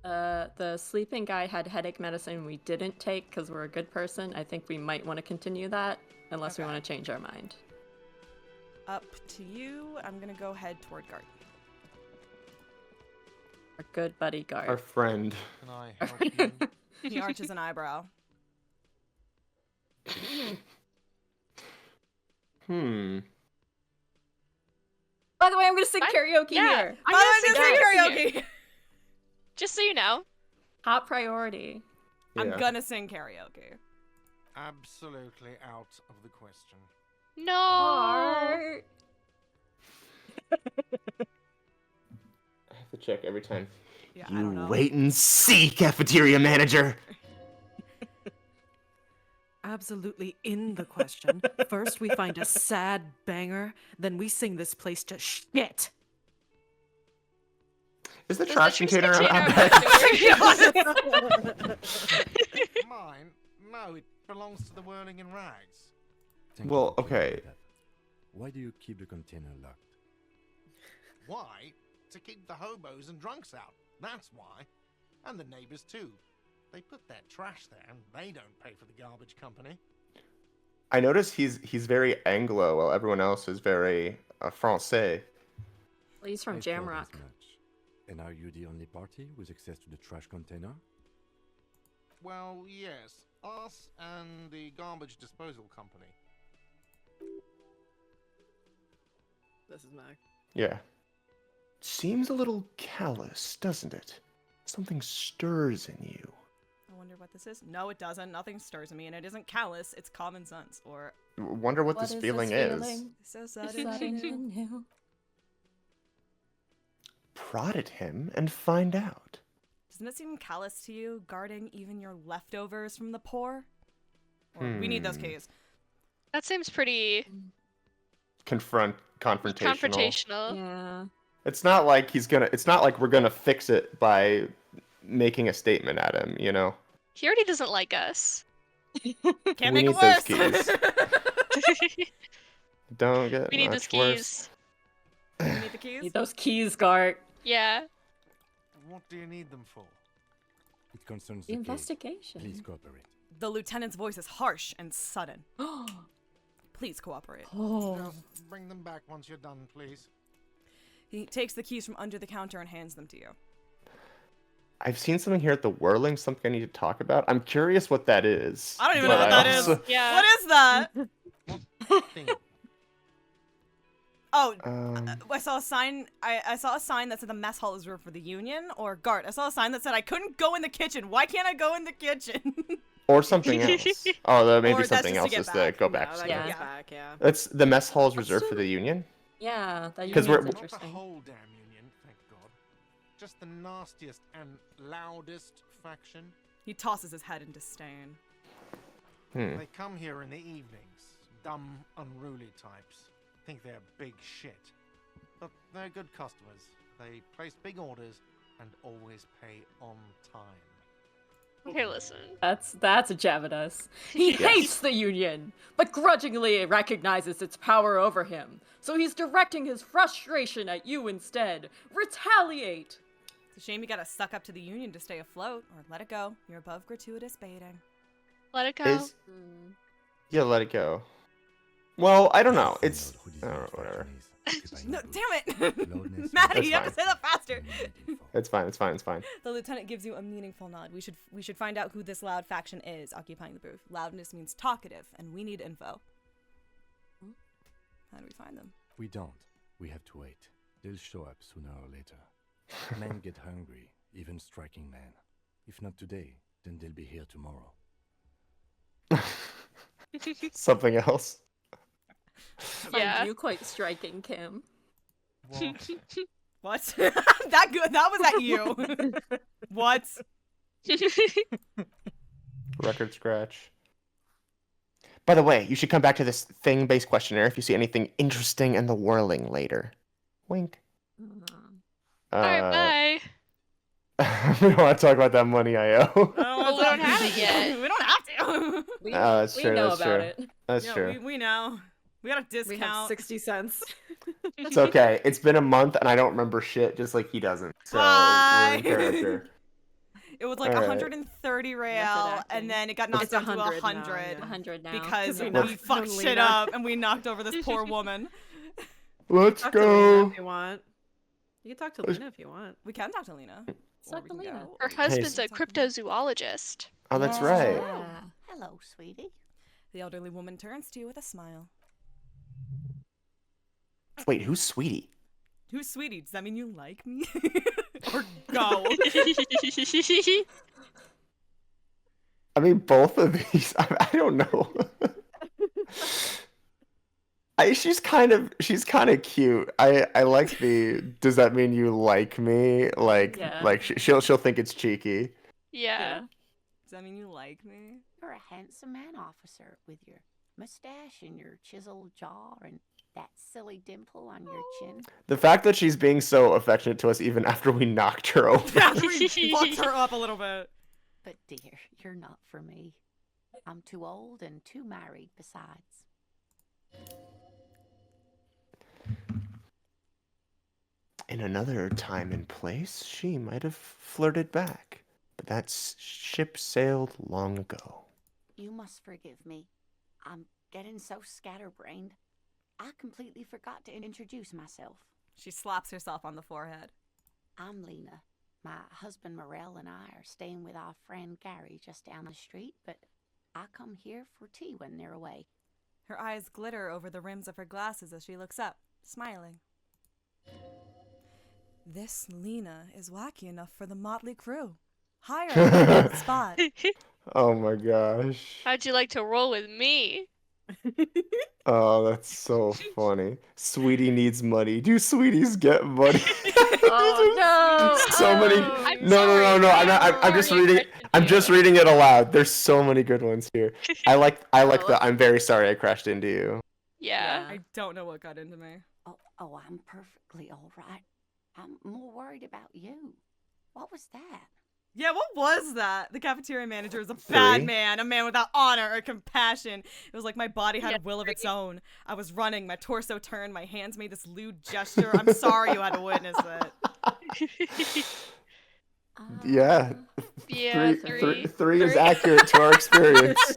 The sleeping guy had headache medicine we didn't take because we're a good person. I think we might want to continue that unless we Okay. want to change our mind. Up to you. I'm gonna go head toward Gart. Our good buddy Gart. Our friend. Can I help you? He arches an eyebrow. Hmm. By the way, I'm gonna sing Fine. karaoke Yeah. here. I'm Bye, gonna sing sing karaoke. karaoke. Just so you know. Top priority. I'm Yeah. gonna sing karaoke. Absolutely out of the question. No. Gart. I have to check every time. Yeah, I don't know. Wait and see, cafeteria manager. Absolutely in the question. First, we find a sad banger, then we sing this place to shit. Is the Does trash the container trash out container back? Mine? No, it belongs to the Whirling in Rags. Thank Well, you for telling me okay. that. Why do you keep the container locked? Why? To keep the hobos and drunks out. That's why. And the neighbors too. They put their trash there and they don't pay for the garbage company. I notice he's very Anglo, while everyone else is very Francais. Well, he's from I thought as Jamrock. much. And are you the only party with access to the trash container? Well, yes. Us and the garbage disposal company. This is Mac. Yeah. Seems a little callous, doesn't it? Something stirs in you. I wonder what this is. No, it doesn't. Nothing stirs in me, and it isn't callous. It's common sense. Or Wonder what this feeling is. so Sudden sudden. and new. Prod at him and find out. Doesn't it seem callous to you, guarding even your leftovers from the poor? Or we need those keys. That seems pretty Confrontational. confrontational. Yeah. It's not like it's not like we're gonna fix it by making a statement at him, you know? He already doesn't like us. Can't We make it need those worse. keys. Don't get We need much those worse. keys. We need the keys. Need those keys, Gart. Yeah. What do you need them for? It concerns The the case. investigation. Please cooperate. The lieutenant's voice is harsh and sudden. Please cooperate. Oh. Just bring them back once you're done, please. He takes the keys from under the counter and hands them to you. I've seen something here at the Whirling, something I need to talk about. I'm curious what that is. I don't even know but what I that is. also- Yeah. What is that? Thing. Oh, Um, I saw a sign. I saw a sign that said the mess hall is reserved for the union. Or Gart, I saw a sign that said I couldn't go in the kitchen. Why can't I go in the kitchen? or something else. Oh, that may Or be that's something just else to get is to back. go back. No, to. that Yeah. goes Yeah. back, yeah. That's the mess hall is reserved for the Union. Yeah, that 'Cause union's we're- Not the interesting. whole damn union, thank God. Just the nastiest and loudest faction. He tosses his head in disdain. Hmm. They come here in the evenings. Dumb, unruly types. Think they're big shit. But they're good customers. They place big orders and always pay on time. Okay, listen. That's a jab at us. He hates the union, but grudgingly recognizes its power over him. So he's directing his frustration at you instead. Retaliate! It's a shame you gotta suck up to the union to stay afloat, or let it go. You're above gratuitous baiting. Let it go. Is yeah, let it go. Well, I don't know. Find It's out who this I don't know, infraction whatever. is. occupying No, the booth. damn it! Loudness Maddie, means you have to fine. say that faster. unneeded info. It's fine. It's fine. It's fine. The lieutenant gives you a meaningful nod. We should find out who this loud faction is occupying the booth. Loudness means talkative, and we need info. How do we find them? We don't. We have to wait. They'll show up sooner or later. Men get hungry, even striking men. If not today, then they'll be here tomorrow. Something else. Yeah. Find you quite striking, Kim. What? What? That was at you. What? Record scratch. By the way, you should come back to this thing-based questionnaire if you see anything interesting in the whirling later. Wink. Alright, bye. We don't want to talk about that money I owe. Well, we don't have it yet. We don't have to. We, That's we true, know that's about true. it. That's Yeah, true. we know. We got a We have discount. 60 cents. It's okay. It's been a month and I don't remember shit, just like he doesn't. So we're Hi. in character. It was like All right. 130 real, acting. and then it got knocked It's down to 100 now, 100 yeah. 100 now. because we we knocked fucked down shit Lena. up and we knocked over this poor woman. Let's Talk to Lena go. if you want. You can talk to Lena if you want. We can talk to Lena. Talk Or we to can Lena. go. Her husband's a cryptozoologist. Oh, that's right. Yeah. Hello, sweetie. The elderly woman turns to you with a smile. Wait, who's Sweetie? Who's Sweetie? Does that mean you like me? Or go. I mean, both of these. I don't know. She's kind of cute. I like the. Does that mean you like me? Like Yeah. like she'll think it's cheeky. Yeah. Does that mean you like me? You're a handsome man, officer, with your mustache and your chiseled jaw and that silly dimple on your chin. The fact that she's being so affectionate to us even after we knocked her over. After we fucked her up a little bit. But dear, you're not for me. I'm too old and too married besides. In another time and place, she might have flirted back, but that ship sailed long ago. You must forgive me. I'm getting so scatterbrained. I completely forgot to introduce myself. She slaps herself on the forehead. I'm Lena. My husband Morel and I are staying with our friend Gary just down the street, but I come here for tea when they're away. Her eyes glitter over the rims of her glasses as she looks up, smiling. This Lena is wacky enough for the motley crew. Hire her on the spot. Oh my gosh. How'd you like to roll with me? Oh, that's so funny. Sweetie needs money. Do sweeties get money? Oh no! So many. I'm No, no, no, no. sorry. I'm just Sorry, reading. question I'm you. just reading it aloud. There's so many good ones here. I like Oh. the. I'm very sorry I crashed into you. Yeah. I don't know what got into me. Oh, I'm perfectly all right. I'm more worried about you. What was that? Yeah, what was that? The cafeteria manager is a bad Three. man, a man without honor or compassion. It was like my body had Yeah, a will of its own. I was running, my torso turned, my hands made this lewd gesture. I'm sorry you had to witness it. Yeah. Yeah, Three is accurate to our experience.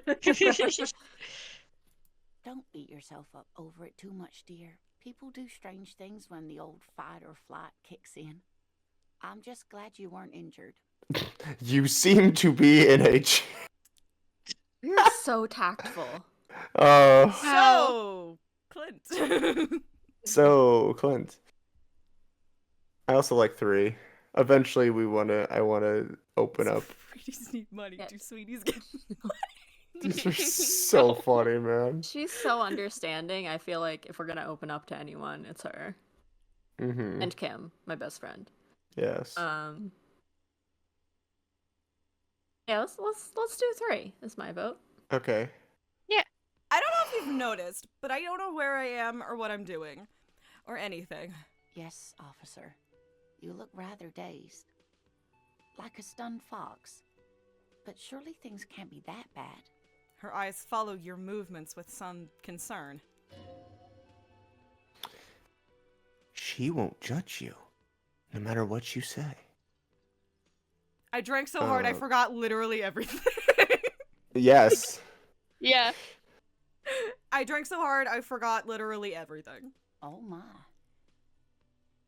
Don't beat yourself up over it too much, dear. People do strange things when the old fight or flight kicks in. I'm just glad you weren't injured. You seem to be in a. You're so tactful. Oh, So, Clint. so Clint. I also like 3. Eventually, I wanna open up. Sweeties need money. Yeah. Do sweeties get These are so funny, man. She's so understanding. I feel like if we're gonna open up to anyone, it's her Mm-hmm. and Kim, my best friend. Yes. Yeah, let's do 3. Is my vote. Okay. I don't know if you've noticed, but I don't know where I am or what I'm doing. Or anything. Yes, officer. You look rather dazed. Like a stunned fox. But surely things can't be that bad. Her eyes follow your movements with some concern. She won't judge you, no matter what you say. I drank so hard I forgot literally everything. Yes. Yeah. I drank so hard I forgot literally everything. Oh my.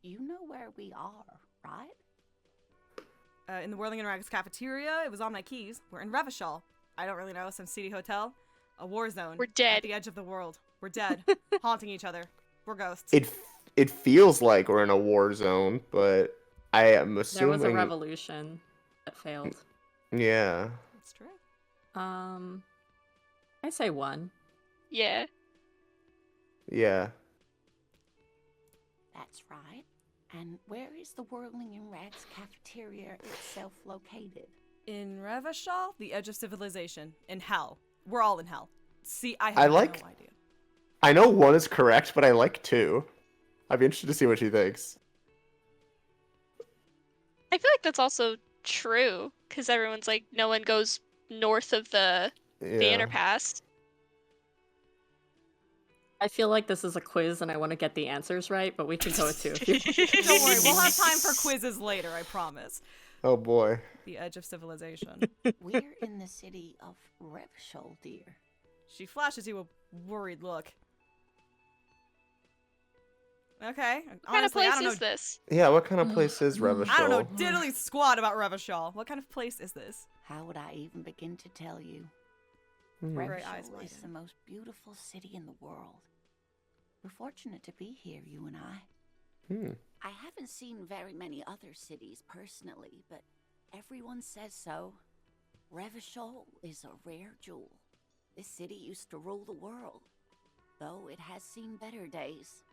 You know where we are, right? In the Whirling and Rags cafeteria. It was on my keys. We're in Revachol. I don't really know. Some seedy hotel. A war zone. We're dead. At the edge of the world. We're dead. Haunting each other. We're ghosts. It feels like we're in a war zone, but I am There assuming. was a revolution that failed. Yeah. That's true. I say 1. Yeah. Yeah. That's right. And where is the Whirling in Rags cafeteria itself located? In Revachol, the edge of civilization. In hell. We're all in hell. See, I I have like- no idea. I know 1 is correct, but I like 2. I'd be interested to see what she thinks. I feel like that's also true because everyone's like, no one goes north of the Yeah. underpass. I feel like this is a quiz and I want to get the answers right, but we can go with 2 if you want. Don't worry, we'll have time for quizzes later, I promise. Oh boy. The edge of civilization. We're in the city of Revachol, dear. She flashes you a worried look. Okay. What kind of Honestly, I place don't know. is this? Yeah, what kind of place is Revachol? I don't know diddly squat about Revachol. What kind of place is this? How would I even begin to tell you? Great eyes Revachol is widen. the most beautiful city in the world. We're fortunate to be here, you and I. Hmm. I haven't seen very many other cities personally, but everyone says so. Revachol is a rare jewel. This city used to rule the world, though it has seen better days.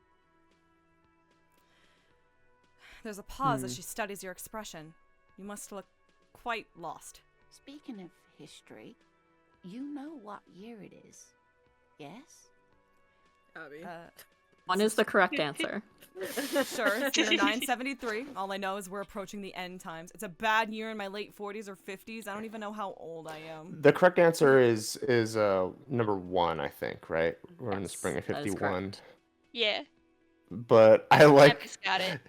There's a pause as she studies your expression. You must look quite lost. Speaking of history, you know what year it is, yes? Abby. 1 is the correct answer. Sure, it's year 973. All I know is we're approaching the end times. It's a bad year in my late 40s or 50s. I don't even know how old I am. The correct answer is number 1, I think, right? We're in the Yes, spring of that is 51. correct. Yeah. But I like Abby's got it.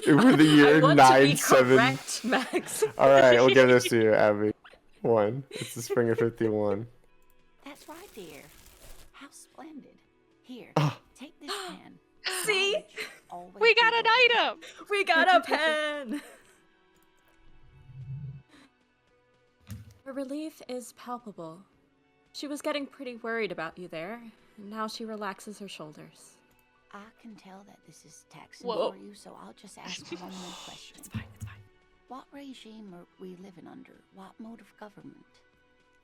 for the year I want to be 97. correct, Max. All right, we'll give this to you, Abby. 1. It's the spring of 51. That's right, dear. How splendid. Here, Ah. take this pen. See? Knowledge always We got be an open. item! We got a pen! Her relief is palpable. She was getting pretty worried about you there, and now she relaxes her shoulders. I can tell that this is taxing Whoa. for you, so I'll just ask one more question. It's fine, it's fine. What regime are we living under? What mode of government?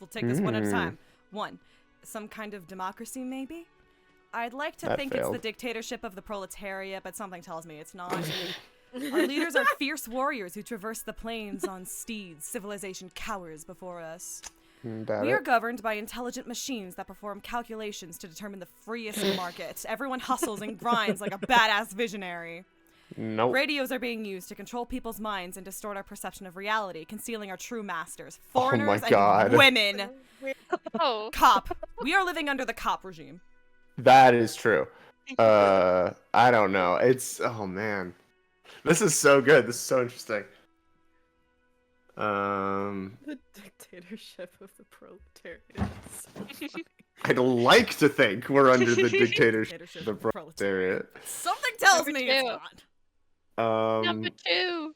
We'll take this one at a time. 1. Some kind of democracy, maybe? I'd like to That think it's the failed. dictatorship of the proletariat, but something tells me it's not. Our leaders are fierce warriors who traverse the plains on steeds. Civilization cowers before us. That We are it? governed by intelligent machines that perform calculations to determine the freest market. Everyone hustles and grinds like a badass visionary. Nope. Radios are being used to control people's minds and distort our perception of reality, concealing our true masters, Oh my foreigners God. and women. Oh. Cop. We are living under the cop regime. That is true. I don't know. Oh man. This is so good. This is so interesting. The dictatorship of the proletariat. is so funny. I'd like to think we're under the dictatorship of the Dictatorship proletariat. Something tells Number me it's two. not. Number 2.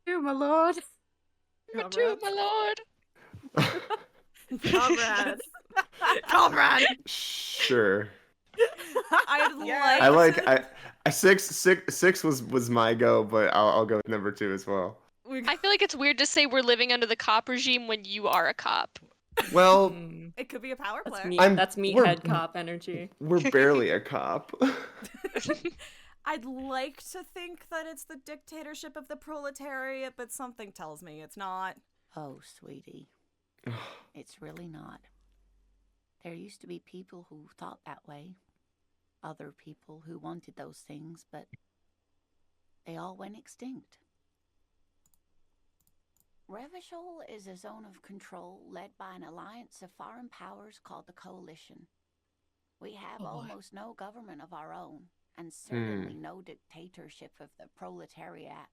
You, my lord. Number 2, my lord. Comrade. Comrade. Sure. I'd I like. like. I 6 was my go, but I'll go with number 2 as well. I feel like it's weird to say we're living under the cop regime when you are a cop. Well, It could be a power That's play. me. I'm- That's we're- meathead cop energy. we're barely a cop. I'd like to think that it's the dictatorship of the proletariat, but something tells me it's not. Oh, sweetie. It's really not. There used to be people who thought that way. Other people who wanted those things, but they all went extinct. Revachol is a zone of control led by an alliance of foreign powers called the Coalition. We have almost no government of our own, and certainly no dictatorship of the proletariat.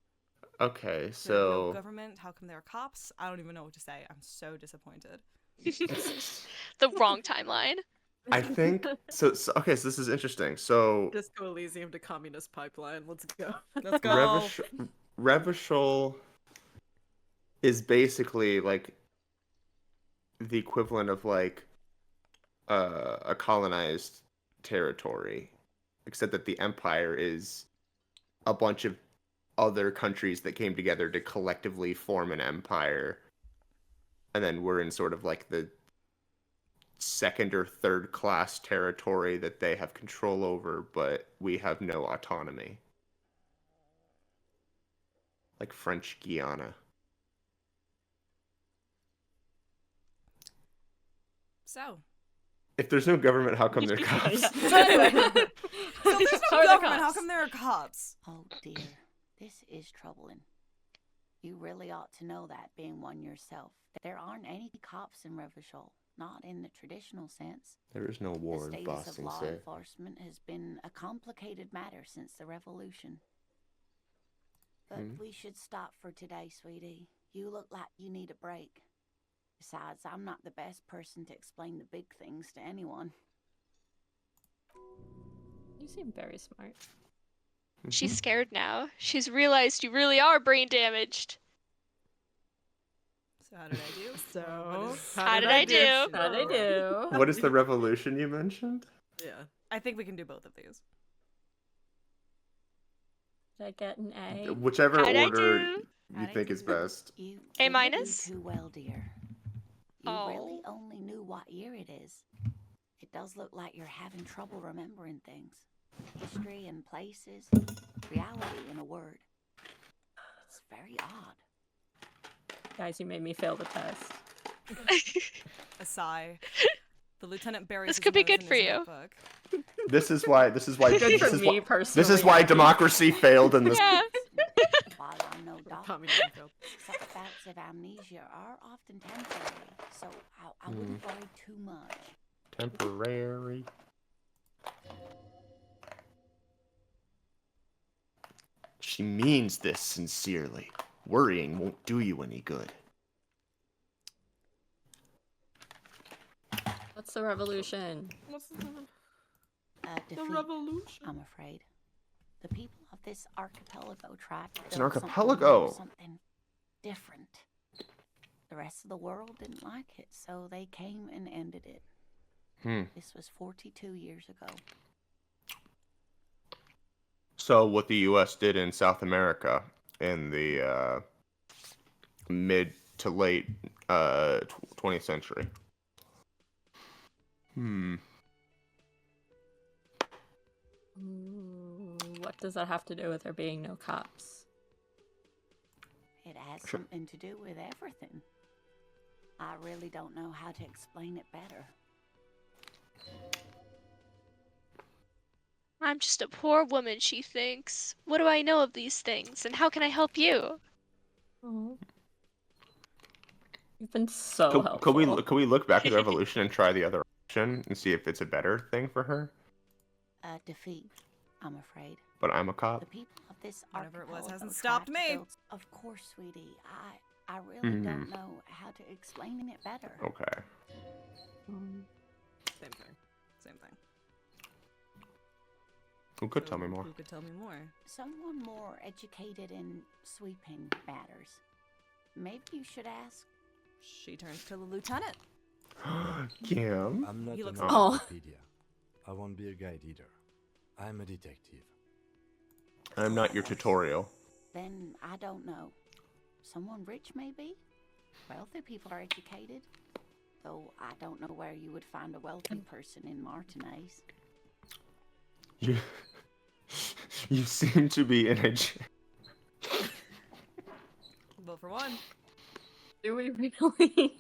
Okay, There's so no government. How come there are cops? I don't even know what to say. I'm so disappointed. The wrong timeline. I think so. Okay, so this is interesting. So Disco Elysium to Communist Pipeline. Let's go. Let's go. Revachol is basically like the equivalent of like a colonized territory, except that the empire is a bunch of other countries that came together to collectively form an empire, and then we're in sort of like the second or third class territory that they have control over, but we have no autonomy. Like French Guiana. So, If there's no government, how come there are cops? so anyway, so there's How no are the government. How cops? come there are cops? Oh dear, this is troubling. You really ought to know that, being one yourself. There aren't any cops in Revachol, not in the traditional sense. There is no war The in status Boston, of law say. enforcement has been a complicated matter since the revolution. But we should stop for today, sweetie. You look like you need a break. Besides, I'm not the best person to explain the big things to anyone. You seem very smart. She's scared now. She's realized you really are brain damaged. So how did I do? So, How did I do? How they do? What is the revolution you mentioned? Yeah. I think we can do both of these. Did I get an A? Whichever How'd I order do? you How'd I think do? is best. You A didn't minus? do too well, dear. You really Oh. only knew what year it is. It does look like you're having trouble remembering things. History and places. Reality, in a word. It's very odd. Guys, you made me fail the test. A sigh. The lieutenant buries This his could be nose good in for his you. notebook. This is why Good for this me is personally. this is why democracy failed in this. Yeah. While I'm no doctor, Communism failed. such bouts of amnesia are often temporary, so I wouldn't worry too much. Temporary. She means this sincerely. Worrying won't do you any good. What's the revolution? What's the Defeat, revolution? I'm afraid. The people of this archipelago tried to It's an build something archipelago. new, something different. The rest of the world didn't like it, so they came and ended it. This was 42 years ago. So what the U.S. did in South America in the mid to late 20th century. What does that have to do with there being no cops? It has Sure. something to do with everything. I really don't know how to explain it better. I'm just a poor woman, she thinks. What do I know of these things, and how can I help you? You've been so helpful. Could we look back at the revolution and try the other option and see if it's a better thing for her? Defeat, I'm afraid. But I'm a The cop. people of this Whatever it was archipelago hasn't tried stopped to me. build- Of course, sweetie. I really don't know how to explain it better. Okay. Same thing. Same thing. Who could tell me more? Who could tell me more? Someone more educated in sweeping matters. Maybe you should ask. She turns to the lieutenant. Kim? I'm not He an looks- Oh. encyclopedia. I won't be a guide either. I'm a detective. I'm not your tutorial. Then I don't know. Someone rich, maybe? Wealthy people are educated. Though I don't know where you would find a wealthy person in Martinez. You, you seem to be in a. Vote for one. Do we really?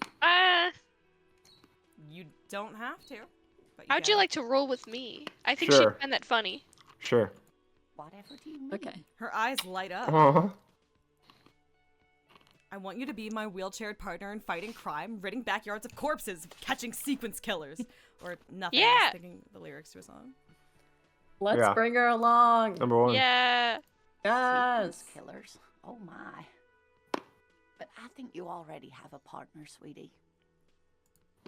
You don't have to. But How'd you can. like to roll with me? I think Sure. she'd find that funny. Sure. Whatever do you mean? Okay. Her eyes light up. Uh-huh. I want you to be my wheelchaired partner in fighting crime, ridding backyards of corpses, catching sequence killers. Or nothing. I Yeah. was thinking the lyrics to a song. Let's Yeah. bring her along. Number one. Yeah. Sequence Yes. killers. Oh my. But I think you already have a partner, sweetie.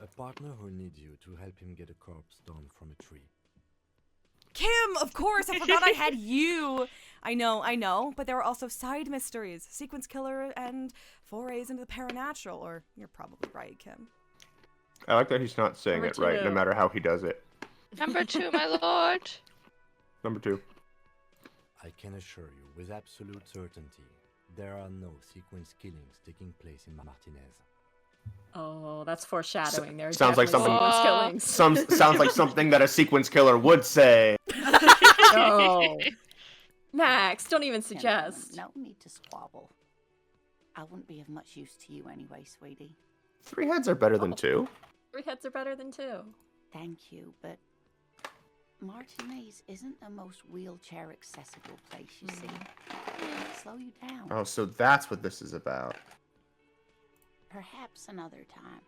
A partner who needs you to help him get a corpse down from a tree. Kim, of course, I forgot I had you. I know, but there are also side mysteries, sequence killer, and forays into the paranatural, or you're probably right, Kim. I like that he's not saying Number it right, no two. matter how he does it. Number 2, my lord. Number 2. I can assure you with absolute certainty, there are no sequence killings taking place in Martinez. Oh, that's foreshadowing. There's sounds like definitely something- sequence killings. Sounds like something that a sequence killer would say. No. Max, don't even Gentlemen, suggest. no need to squabble. I wouldn't be of much use to you anyway, sweetie. 3 heads are better than 2. 3 heads are better than 2. Thank you, but Martinez isn't the most wheelchair accessible place, you see. Slow you down. Oh, so that's what this is about. Perhaps another time.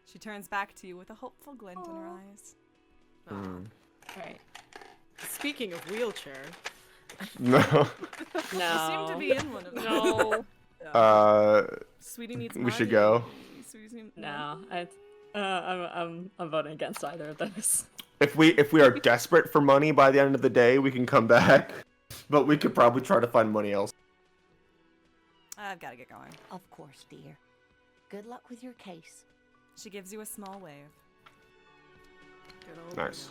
She turns back to you with a hopeful glint in her eyes. Right. Speaking of wheelchair, No. No. You seem to be in one of them. No. Sweetie needs We should money. go. Sweetie needs No. I'm voting against either of those. If we are desperate for money by the end of the day, we can come back. But we could probably try to find money else. I've got to get going. Of course, dear. Good luck with your case. She gives you a small wave. good old Nice.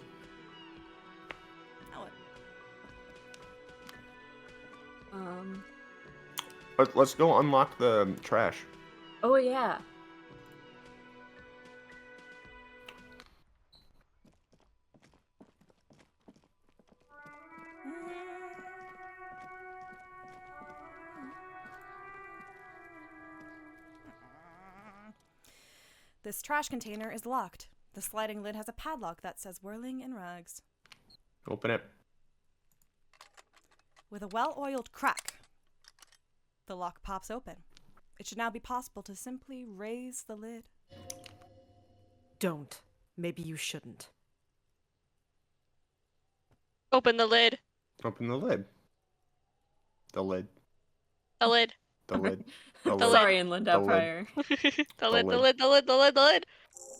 Oh, Let's go unlock the trash. Oh yeah. This trash container is locked. The sliding lid has a padlock that says whirling in rags. Open it. With a well-oiled crack, the lock pops open. It should now be possible to simply raise the lid. Don't. Maybe you shouldn't. Open the lid. Open the lid. The lid. The lid. The lid. The The lid. Sorry, Inland The lid. Empire. The lid, the lid. lid, the lid, the lid, the lid.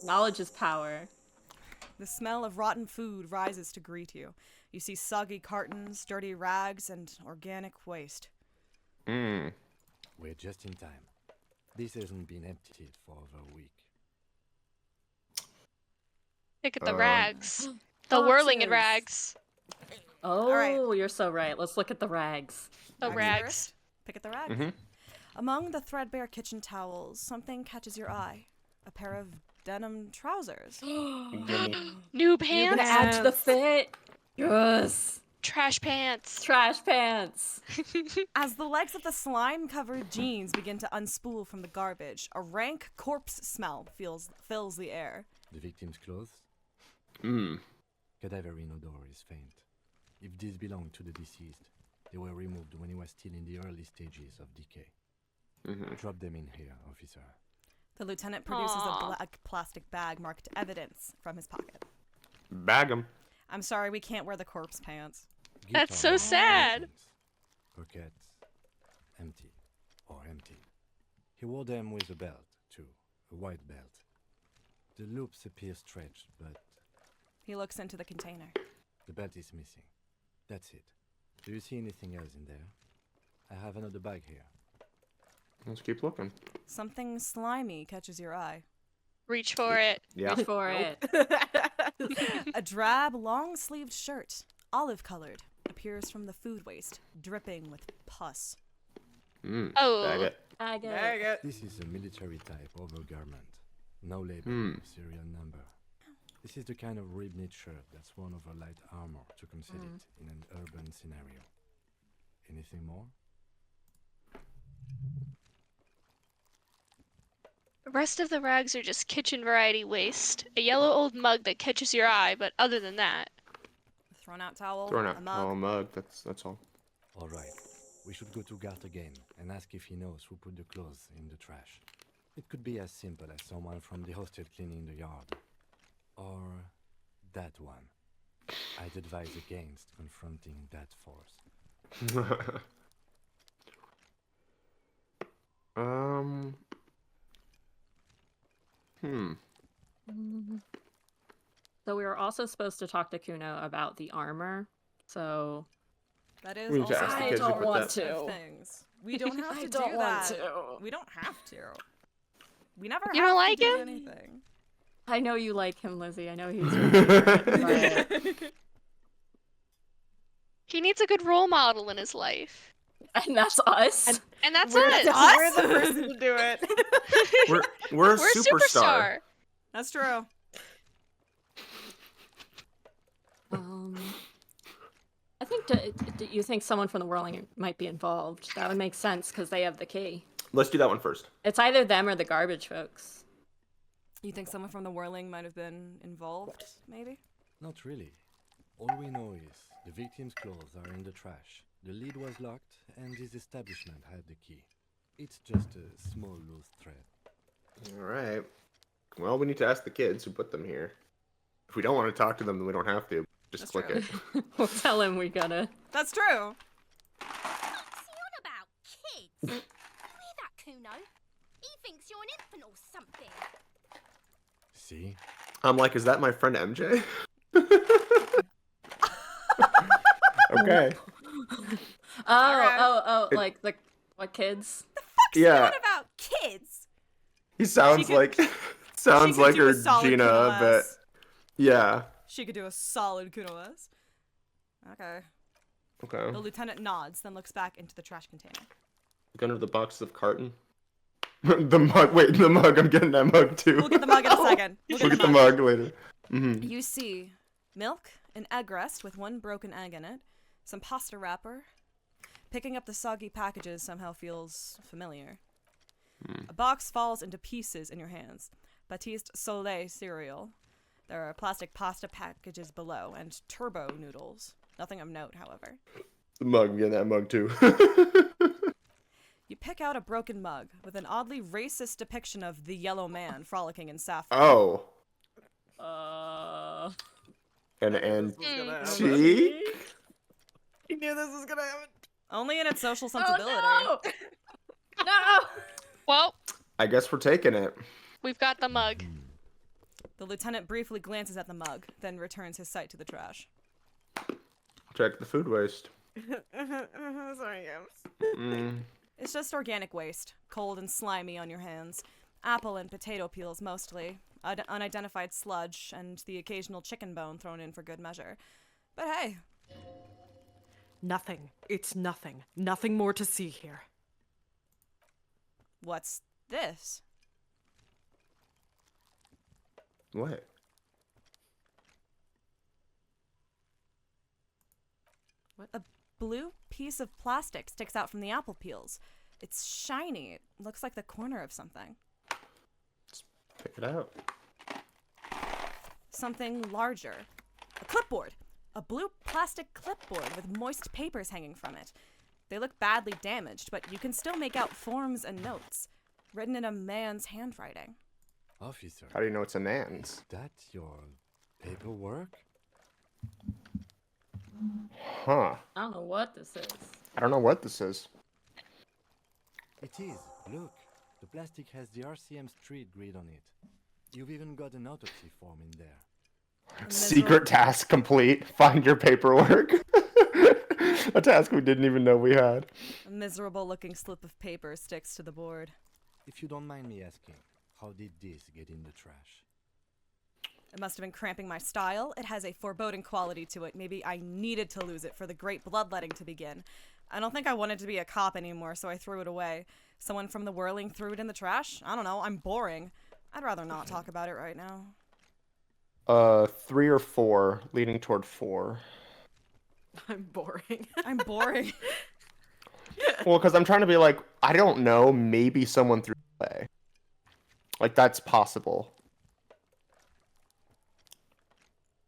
Knowledge is power. The smell of rotten food rises to greet you. You see soggy cartons, dirty rags, and organic waste. Mmm. We're just in time. This hasn't been emptied for over a week. Look at the Um, rags. The whirling in Boxes. rags. Oh, right. you're so right. Let's look at the rags. The Rags rags. first. Pick at the rags. Mm-hmm. Among the threadbare kitchen towels, something catches your eye. A pair of denim trousers. Gimme. New You're pants. gonna add to the fit. Yes. Trash pants. Trash pants. As the legs of the slime-covered jeans begin to unspool from the garbage, a rank corpse smell fills the air. The victim's clothes? Mmm. Cadaverine odor is faint. If these belong to the deceased, they were removed when he was still in the early stages of decay. Mm-hmm. Drop them in here, officer. The lieutenant produces Aw. a black plastic bag marked evidence from his pocket. Bag 'em. I'm sorry, we can't wear the corpse pants. That's so Guitar, sad. weapons, Pockets. Empty. Or empty. He wore them with a belt, too. A white belt. The loops appear stretched, but He looks into the container. the belt is missing. That's it. Do you see anything else in there? I have another bag here. Let's keep looking. Something slimy catches your eye. Reach for it. Yeah. Reach for it. A drab, long-sleeved shirt, olive-colored, appears from the food waste, dripping with pus. Mmm. Oh. Bag it. Bag it. This is a military type overgarment. No label, Hmm. serial number. This is the kind of rib-knit shirt that's worn over light armor to conceal it in an urban scenario. Anything more? The rest of the rags are just kitchen variety waste. A yellow old mug that catches your eye, but other than that. A thrown-out towel, Thrown a out. mug. Oh, a mug. That's all. All right. We should go to Gart again and ask if he knows who put the clothes in the trash. It could be as simple as someone from the hostel cleaning the yard. Or that one. I'd advise against confronting that force. Hmm. So we were also supposed to talk to Kuno about the armor. So That is We need to also ask the I kids who don't put want that- of to. things. We don't have I to don't do want that. to. We don't have to. We never You have don't to like do him? anything. I know you like him, Lizzie. I know he's your favorite, but... He needs a good role model in his life. And that's us. And that's We're us. We're the person to do it. We're a We're a superstar. That's true. I think you think someone from the whirling might be involved. That would make sense because they have the key. Let's do that one first. It's either them or the garbage folks. You think someone from the whirling might have been involved, maybe? Not really. All we know is the victim's clothes are in the trash. The lid was locked, and this establishment had the key. It's just a small loose thread. All right. Well, we need to ask the kids who put them here. If we don't want to talk to them, then we don't have to. Just That's click true. it. We'll tell him we gotta. That's true. What's he on about? Kids? You hear that, Kuno? He thinks you're an infant or something. See? I'm like, is that my friend MJ? Okay. Like the what kids? Yeah. What about kids? He sounds She like could like do a her solid Gina, Kuno but S. yeah. She could do a solid Kuno S. Okay. Okay. The lieutenant nods, then looks back into the trash container. Look under the box of carton. The mug. Wait, the mug. I'm getting that mug too. We'll get the mug in a second. We'll get the mug later. Mm-hmm. You see milk, an egg rest with one broken egg in it, some pasta wrapper. Picking up the soggy packages somehow feels familiar. A box falls into pieces in your hands. Baptiste Soleil cereal. There are plastic pasta packages below, and turbo noodles. Nothing of note, however. The mug. I'm getting that mug too. You pick out a broken mug with an oddly racist depiction of the yellow man frolicking in saffron. Oh. An Mm. antique. You knew this was gonna happen. Only in its social sensibility. Oh, no! No! Well, I guess we're taking it. we've got the mug. The lieutenant briefly glances at the mug, then returns his sight to the trash. Check the food waste. Sorry, guys. Mm. It's just organic waste, cold and slimy on your hands. Apple and potato peels mostly, unidentified sludge, and the occasional chicken bone thrown in for good measure. But hey. Nothing. It's nothing. Nothing more to see here. What's this? What? A blue piece of plastic sticks out from the apple peels. It's shiny. It looks like the corner of something. Pick it out. Something larger. A clipboard. A blue plastic clipboard with moist papers hanging from it. They look badly damaged, but you can still make out forms and notes, written in a man's handwriting. Officer, How do you know it's a man's? is that your paperwork? Huh. I don't know what this is. I don't know what this is. It is. Look, the plastic has the RCM street grid on it. You've even got an autopsy form in there. Secret task complete. Find your paperwork. A task we didn't even know we had. A miserable looking slip of paper sticks to the board. If you don't mind me asking, how did this get in the trash? It must have been cramping my style. It has a foreboding quality to it. Maybe I needed to lose it for the great bloodletting to begin. I don't think I wanted to be a cop anymore, so I threw it away. Someone from the whirling threw it in the trash? I don't know. I'm boring. I'd rather not talk about it right now. 3 or 4, leaning toward 4. I'm boring. I'm boring. Well, because I'm trying to be like, I don't know, maybe someone threw it away. Like, that's possible.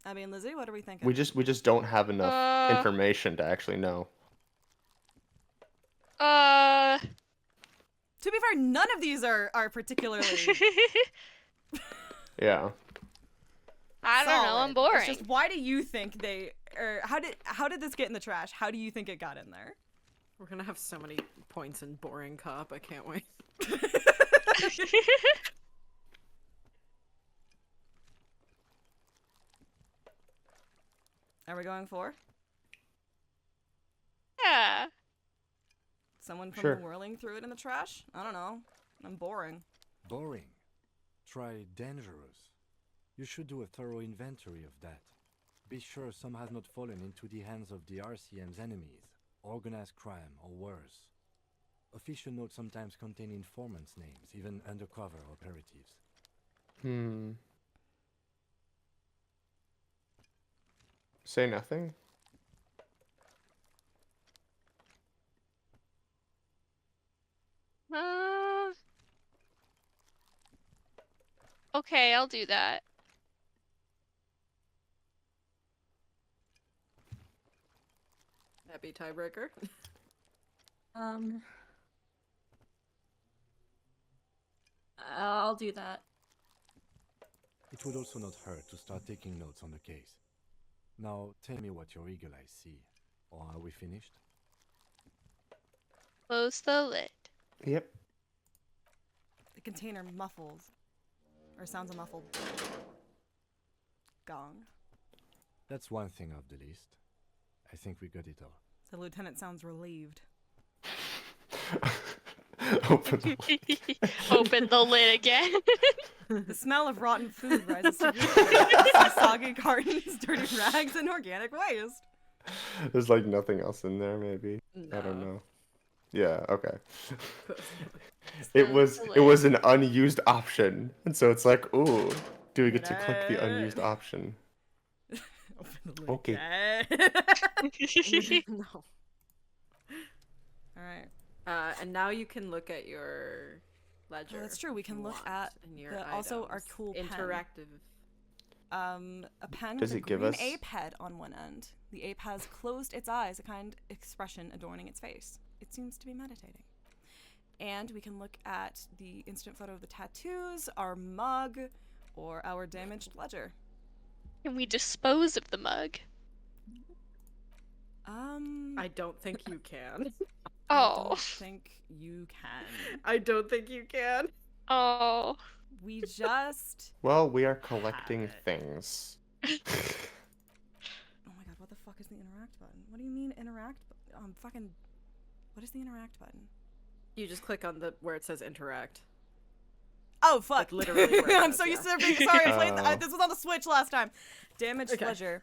I mean, Lizzie, what are we thinking? We just don't have enough information to actually know. To be fair, none of these are particularly Yeah. I don't know, I'm solid. boring. It's just, why do you think they, or how did this get in the trash? How do you think it got in there? We're gonna have so many points in boring cop. I can't wait. Are we going for Yeah. someone from Sure. the whirling through it in the trash? I don't know. I'm boring. Boring. Try dangerous. You should do a thorough inventory of that. Be sure some has not fallen into the hands of the RCM's enemies, organized crime, or worse. Official notes sometimes contain informants' names, even undercover operatives. Say nothing? Okay, I'll do that. Happy tiebreaker. I'll do that. It would also not hurt to start taking notes on the case. Now, tell me what your eagle eyes see. Or are we finished? Close the lid. Yep. The container muffles. Or sounds a muffled gong. That's one thing off the list. I think we got it all. The lieutenant sounds relieved. Open the Open the lid again. The smell of rotten food rises to your soggy cartons, dirty rags, and organic waste. There's like nothing else in there, maybe. I don't No. know. Yeah, okay. It was an unused option. And so it's like, ooh, do we get to click the unused option? Open the lid Okay. again. No. Alright. And now you can look at your ledger. Oh, that's true. We if can you look want, at and your also our items. cool pen. interactive. A pen Does with a it give green us- ape head on one end. The ape has closed its eyes, a kind expression adorning its face. It seems to be meditating. And we can look at the instant photo of the tattoos, our mug, or our damaged ledger. Can we dispose of the mug? I don't think you can. I Oh. don't think you can. I don't think you can. Oh. We just... Well, we are collecting it. things. Oh my god, what the fuck is the interact button? What do you mean interact? Fucking... What is the interact button? You just click on the where it says interact. Oh, fuck. Like, literally where it I'm says, so yeah. used to being... Sorry, I played Oh. this was on the Switch last time. Damaged Okay. ledger.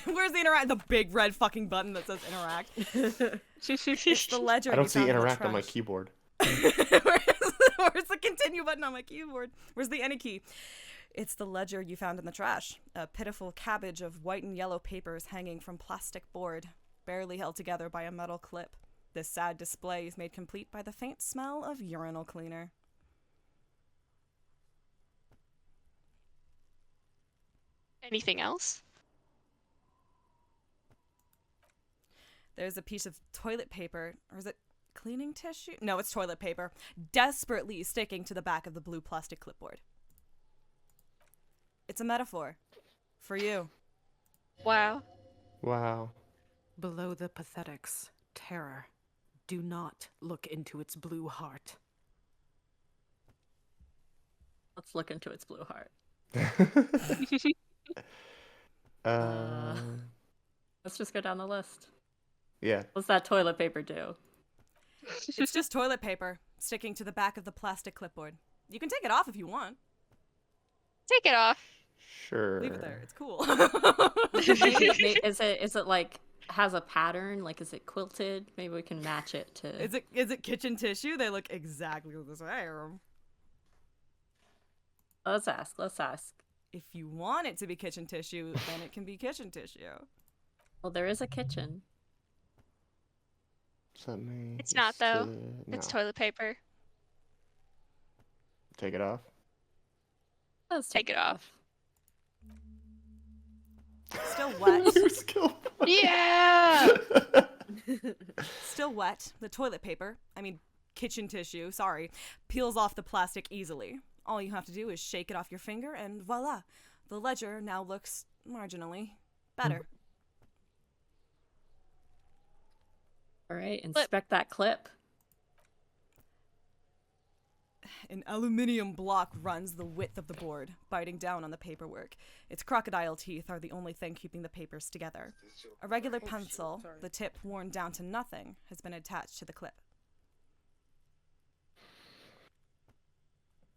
Where's the interact? The big red fucking button that says interact. It's the ledger I don't you see found in the interact on my trash. keyboard. Where's the continue button on my keyboard? Where's the any key? It's the ledger you found in the trash. A pitiful cabbage of white and yellow papers hanging from plastic board, barely held together by a metal clip. This sad display is made complete by the faint smell of urinal cleaner. Anything else? There's a piece of toilet paper, or is it cleaning tissue? No, it's toilet paper, desperately sticking to the back of the blue plastic clipboard. It's a metaphor. For you. Wow. Wow. Below the pathetics, terror. Do not look into its blue heart. Let's look into its blue heart. Let's just go down the list. Yeah. What's that toilet paper do? It's just toilet paper sticking to the back of the plastic clipboard. You can take it off if you want. Take it off. Sure. Leave it there. It's cool. Is it like has a pattern? Like, is it quilted? Maybe we can match it to. Is it kitchen tissue? They look exactly the same. Let's ask. Let's ask. If you want it to be kitchen tissue, then it can be kitchen tissue. Well, there is a kitchen. Does that mean It's not, though. no. It's toilet paper. Take it off. Let's Take it off. Still wet. Skill. Yeah! Still wet. The toilet paper, kitchen tissue, sorry, peels off the plastic easily. All you have to do is shake it off your finger and voila. The ledger now looks marginally better. All right, inspect that clip. An aluminium block runs the width of the board, biting down on the paperwork. Its crocodile teeth are the only thing keeping the papers together. A regular pencil, the tip worn down to nothing, has been attached to the clip.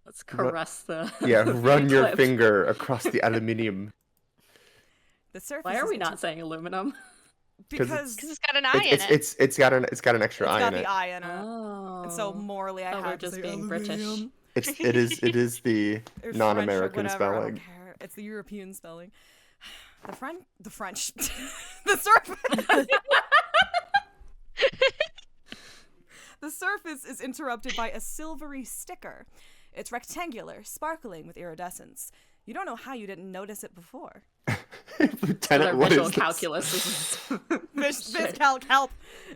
Let's caress the. Yeah, the run your clip. finger across the aluminium. The surface Why are is we not saying aluminum? Because Because it's got an eye in it. It's got an extra eye got in the it. eye in it. Oh. And so morally I Oh, we're have to just say being British. aluminium. It is the Or French or non-American whatever, I don't spelling. care. It's the European spelling. The French. The surface. The surface is interrupted by a silvery sticker. It's rectangular, sparkling with iridescence. You don't know how you didn't notice it before. Lieutenant, what visual is this? calculus is This calc help.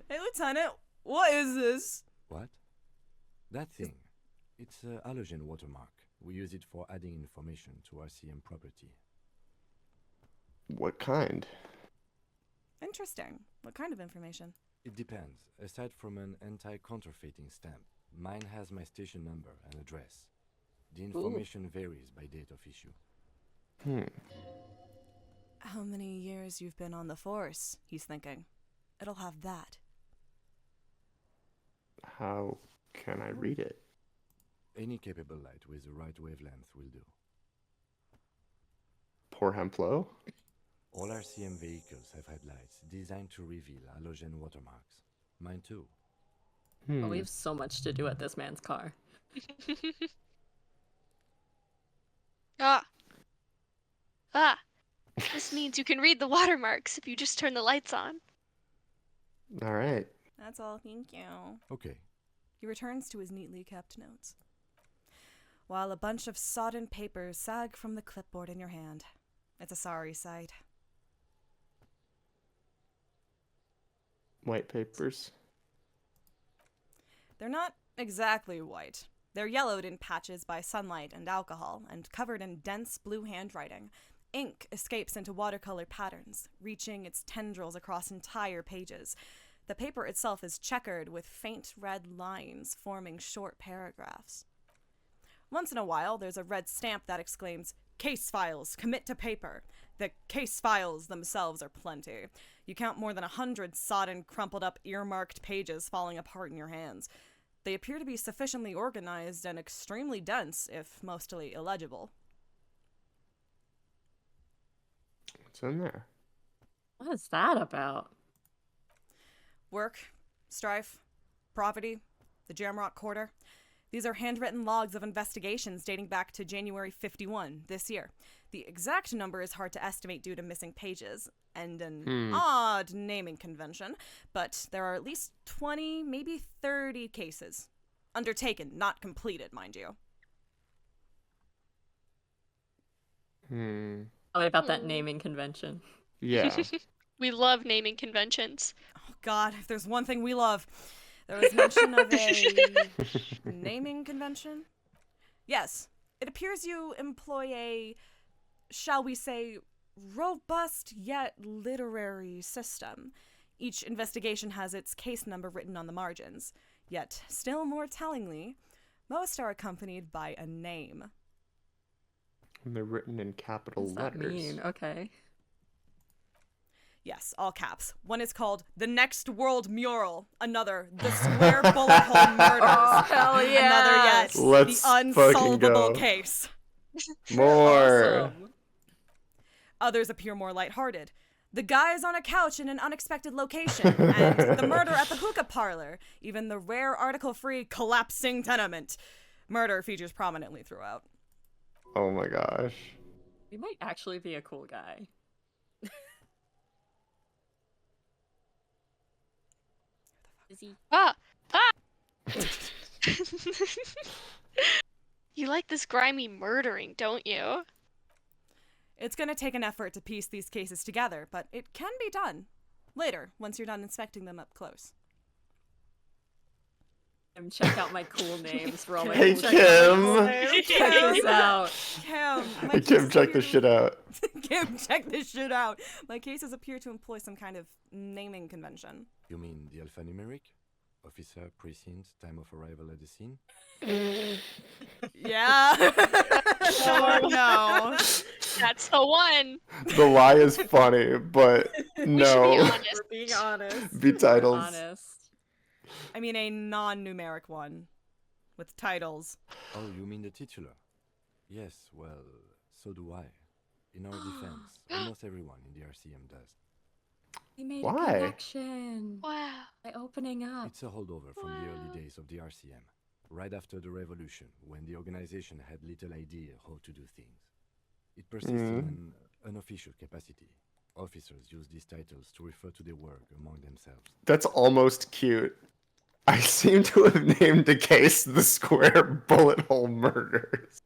Hey, Lieutenant, what is this? What? That thing. It's a halogen watermark. We use it for adding information to RCM property. What kind? Interesting. What kind of information? It depends. Aside from an anti-counterfeiting stamp, mine has my station number and address. The information varies by date of issue. How many years you've been on the force, he's thinking. It'll have that. How can I read it? Any capable light with the right wavelength will do. Poor Hemplo? All RCM vehicles have headlights designed to reveal halogen watermarks. Mine too. Oh, we have so much to do at this man's car. Ah. This means you can read the watermarks if you just turn the lights on. All right. That's all, thank you. Okay. He returns to his neatly kept notes. While a bunch of sodden papers sag from the clipboard in your hand. It's a sorry sight. White papers. They're not exactly white. They're yellowed in patches by sunlight and alcohol, and covered in dense blue handwriting. Ink escapes into watercolor patterns, reaching its tendrils across entire pages. The paper itself is checkered with faint red lines forming short paragraphs. Once in a while, there's a red stamp that exclaims, "Case files, commit to paper." The case files themselves are plenty. You count more than 100 sodden, crumpled up, earmarked pages falling apart in your hands. They appear to be sufficiently organized and extremely dense, if mostly illegible. What's in there? What is that about? Work, strife, property, the Jamrock Quarter. These are handwritten logs of investigations dating back to January 51, this year. The exact number is hard to estimate due to missing pages and an odd naming convention, but there are at least 20, maybe 30 cases. Undertaken, not completed, mind you. Tell me about that naming convention. Yeah. We love naming conventions. Oh God, if there's one thing we love. There was mention of a naming convention? Yes, it appears you employ a, shall we say, robust yet literary system. Each investigation has its case number written on the margins. Yet, still more tellingly, most are accompanied by a name. And they're written in capital What does that letters. mean? Okay. Yes, all caps. One is called The Next World Mural. Another, The Square Bullet Hole Murders. Oh, hell yeah! Another yet, Let's The fucking Unsolvable go. Case. More. Awesome. Others appear more lighthearted. The guys on a couch in an unexpected location, and the murder at the hookah parlor. Even the rare article-free collapsing tenement. Murder features prominently throughout. Oh my gosh. He might actually be a cool guy. Is he? Ah! You like this grimy murdering, don't you? It's gonna take an effort to piece these cases together, but it can be done. Later, once you're done inspecting them up close. And check out my cool names for all my Hey, cool Kim. Check this out. Kim, my Kim, cases check appear this to- shit out. Kim, check this shit out. My cases appear to employ some kind of naming convention. You mean the alphanumeric? Officer, precinct, time of arrival at the scene. Yeah. Oh, no. That's the one. The lie is funny, but We should be no. honest. We're being honest. Be We're titles. honest. I mean, a non-numeric one with titles. Oh, you mean the titular? Yes, well, so do I. In our defense, almost everyone in the RCM does. We made Why? a connection Wow. by opening up. It's a holdover from the early days of the RCM, right after the revolution, when the organization had little idea how to do things. It persists in an unofficial capacity. Officers use these titles to refer to their work among themselves. That's almost cute. I seem to have named the case the Square Bullet Hole Murders.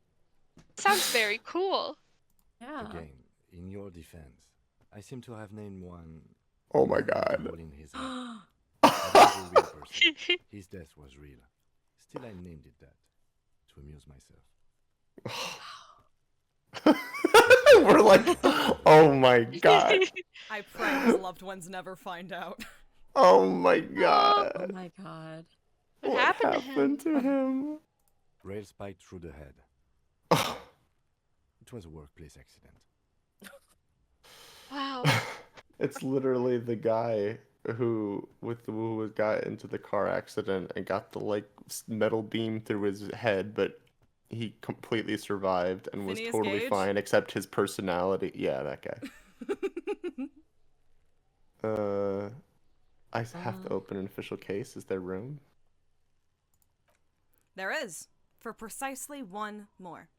Sounds very cool. Yeah. Again, in your defense, I seem to have named one. Oh my man with a god. hole in his head. That was a real person. His death was real. Still, I named it that to amuse myself. We're like, oh my god. I pray his loved ones never find out. Oh my Oh god. my god. What happened to him? to him? Rail spiked through the head. It was a workplace accident. Wow. It's literally the guy who got into the car accident and got the like metal beam through his head, but he completely survived and was Phineas totally Gage? fine except his personality. Yeah, that guy. I have to open an official case. Is there room? There is, for precisely one more.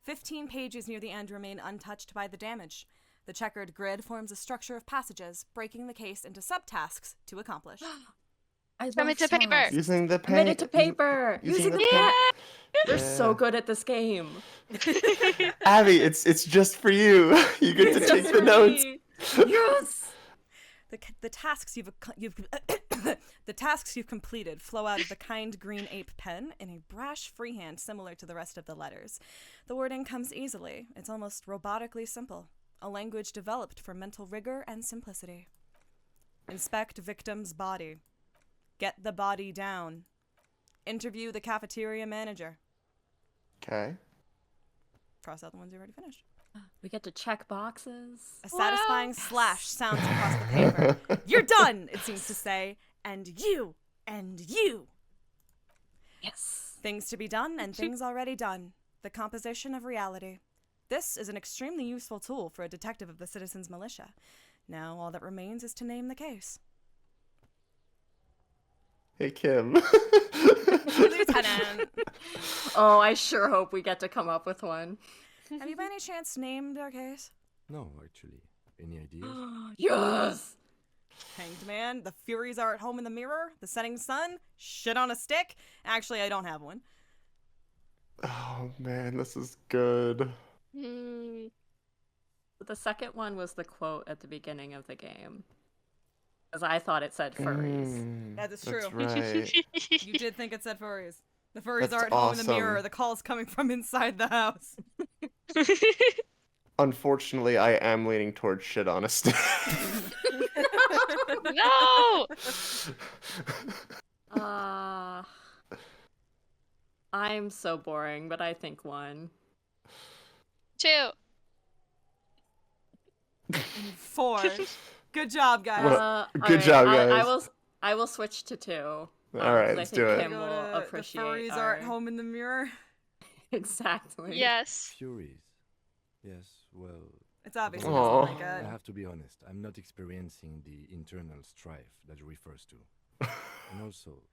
15 pages near the end remain untouched by the damage. The checkered grid forms a structure of passages, breaking the case into subtasks to accomplish. I Commit love to paper. tasks. Using the Commit it to paper. Using the Yeah. We're so good at this game. Abby, it's just for you. You get to take the notes. Yes. The tasks the tasks you've completed flow out of the kind green ape pen in a brash freehand similar to the rest of the letters. The wording comes easily. It's almost robotically simple. A language developed for mental rigor and simplicity. Inspect victim's body. Get the body down. Interview the cafeteria manager. Okay. Cross out the ones you already finished. We get to check boxes. A satisfying slash sounds across the paper. You're done, it seems to say. And you. Yes. Things to be done and things already done. The composition of reality. This is an extremely useful tool for a detective of the Citizens Militia. Now all that remains is to name the case. Hey, Kim. Lieutenant, Oh, I sure hope we get to come up with one. have you by any chance named our case? No, actually. Any ideas? Yes. Hanged Man, The Furies Are at Home in the Mirror, The Setting Sun, Shit on a Stick. Actually, I don't have one. Oh man, this is good. Hmm. The second one was the quote at the beginning of the game. Because I thought it said furries. That is true. That's right. You did think it said furries. The furries That's are at home in the mirror. awesome. The call's coming from inside the house. Unfortunately, I am leaning towards shit on a stick. No! I'm so boring, but I think one. 2. 4. Good job, guys. Well, good alright, job, I guys. will. I will switch to 2. All right, 'cause let's I do think it. Kim Go will to appreciate. The furries are at home in the mirror. Exactly. Yes. Furies. Yes, well, It's obviously Aw. not like I it. have to be honest. I'm not experiencing the internal strife that it refers to. And also,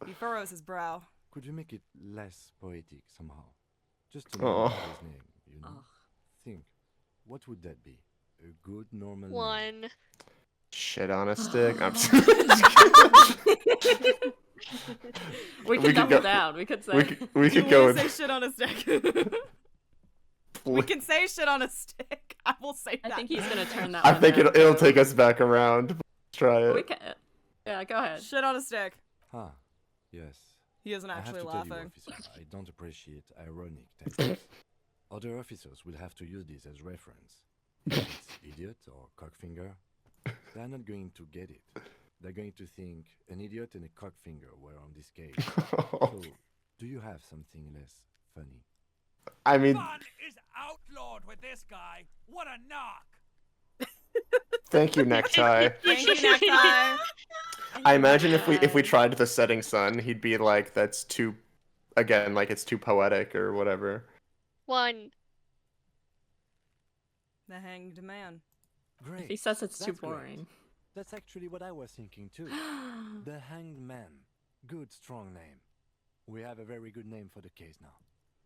He furrows his brow. could you make it less poetic somehow? Just to know Aw. his name, you know? Ugh. Think, what would that be? A good normal name? 1. Shit on a stick. I'm We We could could double go- down. We could say. we You could go wanna say with. shit on a stick. We can say shit on a stick. I will say I that. think he's gonna turn that. I one think down, it'll too. take us back around. Let's try We it. can. Yeah, go ahead. Shit on a stick. Huh. Yes. He isn't I have actually to tell you, laughing. officer, I don't appreciate ironic tactics. Other officers will have to use this as reference. If it's idiot or cockfinger, they are not going to get it. they're going to think an idiot and a cockfinger were on this case. So, do you have something less funny? I mean, Fun is outlawed with this guy. What a knock! thank you, Necktie. Thank you, Necktie. I imagine if we tried the setting sun, he'd be like, "That's too," again, like it's too poetic or whatever. 1. The Hanged Man. Great. He says it's too That's great. boring. That's actually what I was thinking too. The Hanged Man. Good, strong name. We have a very good name for the case now.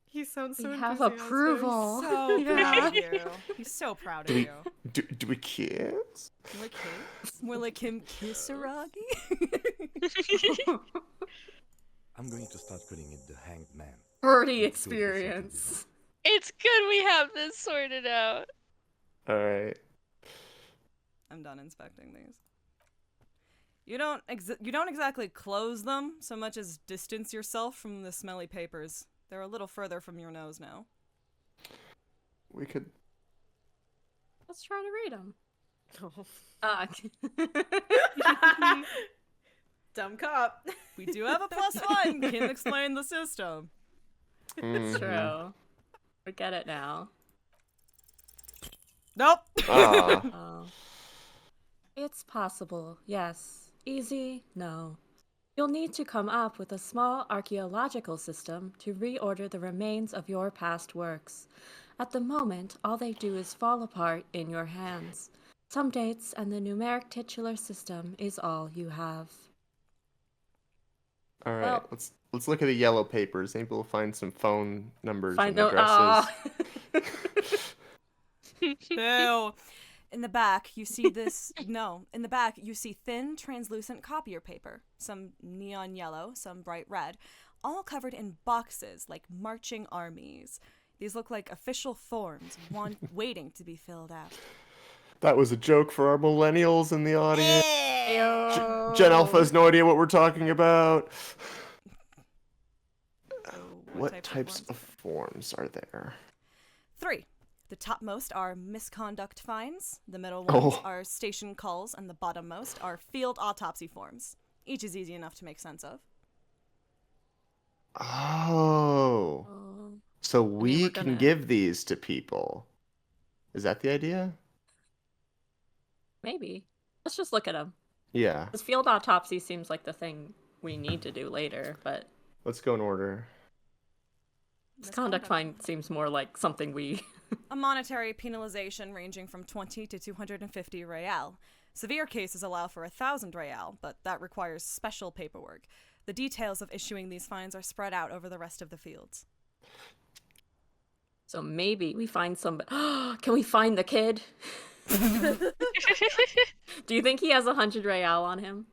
He sounds so We have enthusiastic. approval. So Yeah. proud of you. He's so proud of you. Do we kiss? Like him? More like him Kisaragi? I'm going to start calling it the Hanged Man. Birdie It's good for experience. It's good we have this sorted out. All right. I'm done inspecting these. You don't exactly close them so much as distance yourself from the smelly papers. They're a little further from your nose now. We could. Let's try to read them. Dumb cop. We do have a +1. Can explain the system. It's true. Forget it now. Nope. Ah. Oh. It's possible, yes. Easy, no. You'll need to come up with a small archaeological system to reorder the remains of your past works. At the moment, all they do is fall apart in your hands. Some dates and the numeric titular system is all you have. All right. Well- Let's look at the yellow papers. Maybe we'll find some phone numbers Find and out. addresses. Boo. In the back, you see this. No, in the back, you see thin, translucent copier paper. Some neon yellow, some bright red, all covered in boxes like marching armies. These look like official forms, waiting to be filled out. That was a joke for our millennials in the audience. Ayo. Gen Alpha has no idea what we're talking about. So, What types of forms are there? 3. The topmost are misconduct fines, the middle ones are station calls, and the bottommost are field autopsy forms. Each is easy enough to make sense of. Oh. Oh. So we're we gonna- can give these to people. Is that the idea? Maybe. Let's just look at them. Yeah. This field autopsy seems like the thing we need to do later, but Let's go in order. misconduct fine seems more like something we... A monetary penalization ranging from 20 to 250 real. Severe cases allow for 1,000 real, but that requires special paperwork. The details of issuing these fines are spread out over the rest of the fields. So maybe we find somebody... Can we find the kid? Do you think he has 100 real on him?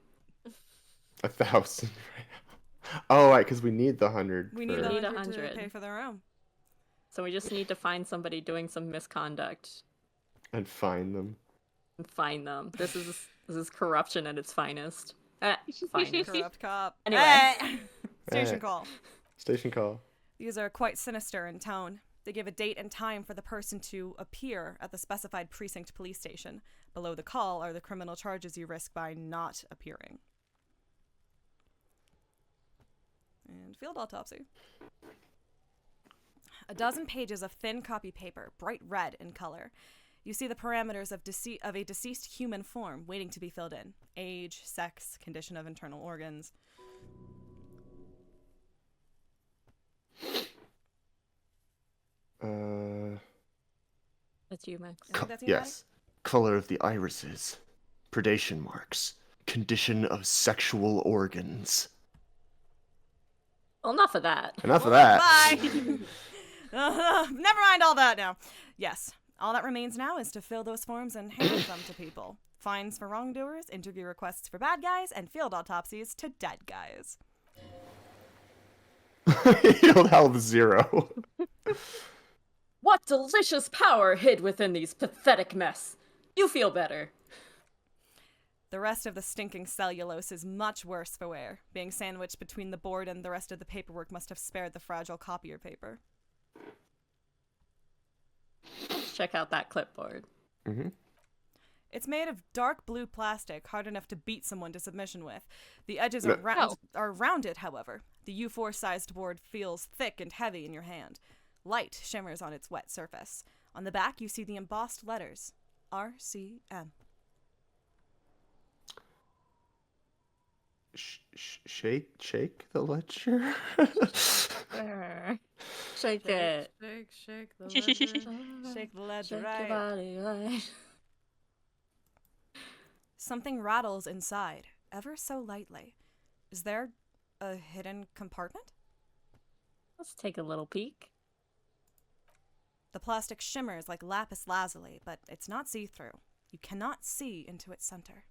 1,000. Oh, right, because we need the 100. We need for- Need 100 to 100. pay for their own. So we just need to find somebody doing some misconduct and find them. and find them. This is corruption at its finest. Finest. Corrupt cop. Anyway. Hey! Station Hey. call. Station call. These are quite sinister in tone. They give a date and time for the person to appear at the specified precinct police station. Below the call are the criminal charges you risk by not appearing. And field autopsy. A dozen pages of thin copy paper, bright red in color. You see the parameters of a deceased human form waiting to be filled in. Age, sex, condition of internal organs. That's you, Max. I think that's you, Yes. Color of the irises. Predation marks. Condition of sexual organs. Well, enough of that. Enough of that. Bye! Never mind all that now. Yes, all that remains now is to fill those forms and hand them to people. Fines for wrongdoers, interview requests for bad guys, and field autopsies to dead guys. Healed health 0. What delicious power hid within these pathetic mess. You feel better. The rest of the stinking cellulose is much worse for wear. Being sandwiched between the board and the rest of the paperwork must have spared the fragile copier paper. Let's check out that clipboard. Mm-hmm. It's made of dark blue plastic, hard enough to beat someone to submission with. The edges are rounded, however. The U4-sized board feels thick and heavy in your hand. Light shimmers on its wet surface. On the back, you see the embossed letters, RCM. Shake the ledger. Shake it. Shake the ledger. Shake the ledger, Shake right. your body, right. Something rattles inside, ever so lightly. Is there a hidden compartment? Let's take a little peek. The plastic shimmers like lapis lazuli, but it's not see-through. You cannot see into its center.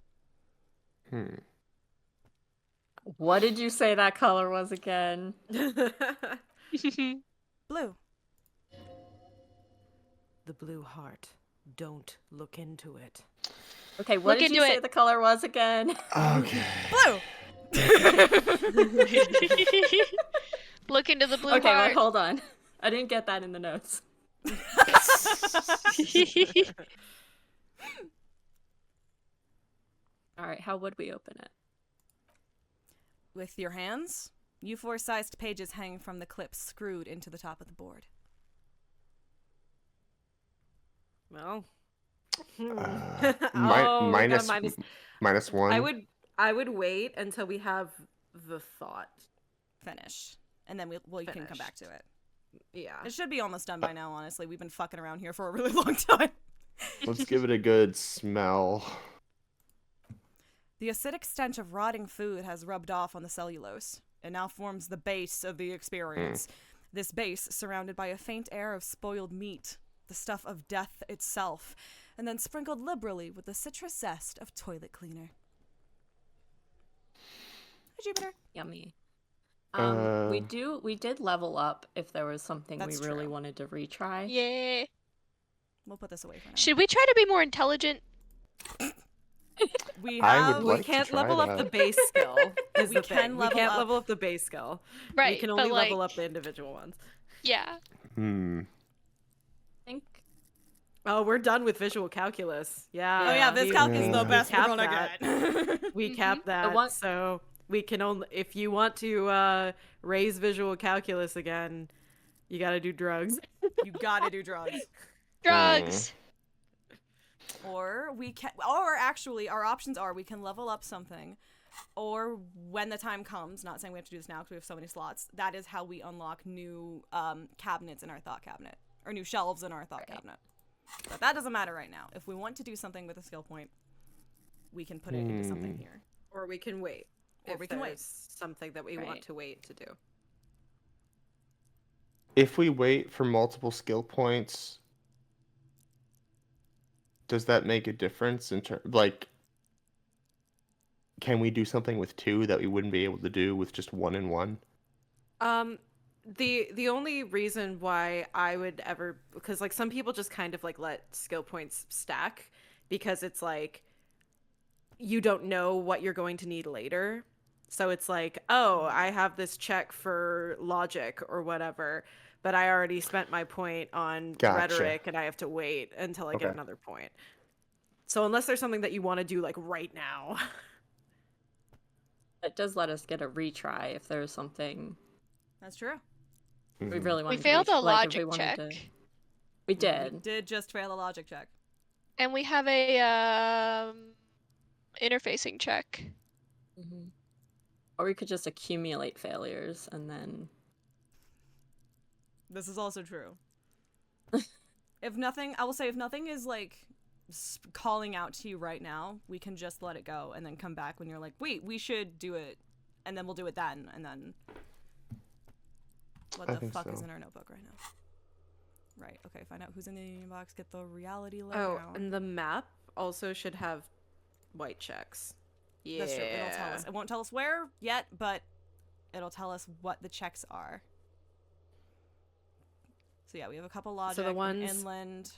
What did you say that color was again? Blue. The blue heart. Don't look into it. Okay, what did you say the color was again? Okay. Blue! Look into the blue Okay, heart. wait, hold on. I didn't get that in the notes. Alright, how would we open it? With your hands, U4-sized pages hang from the clips screwed into the top of the board. Well. Minus one. I would wait until we have the thought Finish. And then you can come back to it. Yeah. It should be almost done by now, honestly. We've been fucking around here for a really long time. Let's give it a good smell. The acidic stench of rotting food has rubbed off on the cellulose. It now forms the base of the experience. This base surrounded by a faint air of spoiled meat, the stuff of death itself, and then sprinkled liberally with the citrus zest of toilet cleaner. Hi, Jupiter. Yummy. We did level up if there was something we really wanted to retry. Yeah. We'll put this away for now. Should we try to be more intelligent? We can't level up the base skill. We can't level up the base skill. Right. We can only level up the individual ones. Yeah. I think. Oh, we're done with visual calculus. Yeah. Oh yeah, this calc is the best we're gonna get. We capped that. So we can only, if you want to raise visual calculus again, you gotta do drugs. You gotta do drugs. Drugs. Or actually, our options are we can level up something, or when the time comes, not saying we have to do this now because we have so many slots, that is how we unlock new cabinets in our thought cabinet, or new shelves in our thought cabinet. But that doesn't matter right now. If we want to do something with a skill point, we can put it into something here. Or we can wait. Or we can wait. Something that we want to wait to do. If we wait for multiple skill points, does that make a difference in terms, like, can we do something with two that we wouldn't be able to do with just one and one? The only reason why I would ever, because like some people just kind of like let skill points stack because it's like you don't know what you're going to need later. So it's like, oh, I have this check for logic or whatever, but I already spent my point on rhetoric and I have to wait until I get another point. So unless there's something that you want to do like right now. It does let us get a retry if there's something. That's true. We really want. We failed a logic check. We did. We did just fail a logic check. And we have a interfacing check. Or we could just accumulate failures and then. This is also true. If nothing, I will say, if nothing is like calling out to you right now, we can just let it go and then come back when you're like, wait, we should do it, and then we'll do it then, and then. What the fuck is in our notebook right now? Right. Okay. Find out who's in the Union box. Get the reality layer. Oh, and the map also should have white checks. Yeah. That's true. It'll tell us. It won't tell us where yet, but it'll tell us what the checks are. So yeah, we have a couple logic, so the ones, inland,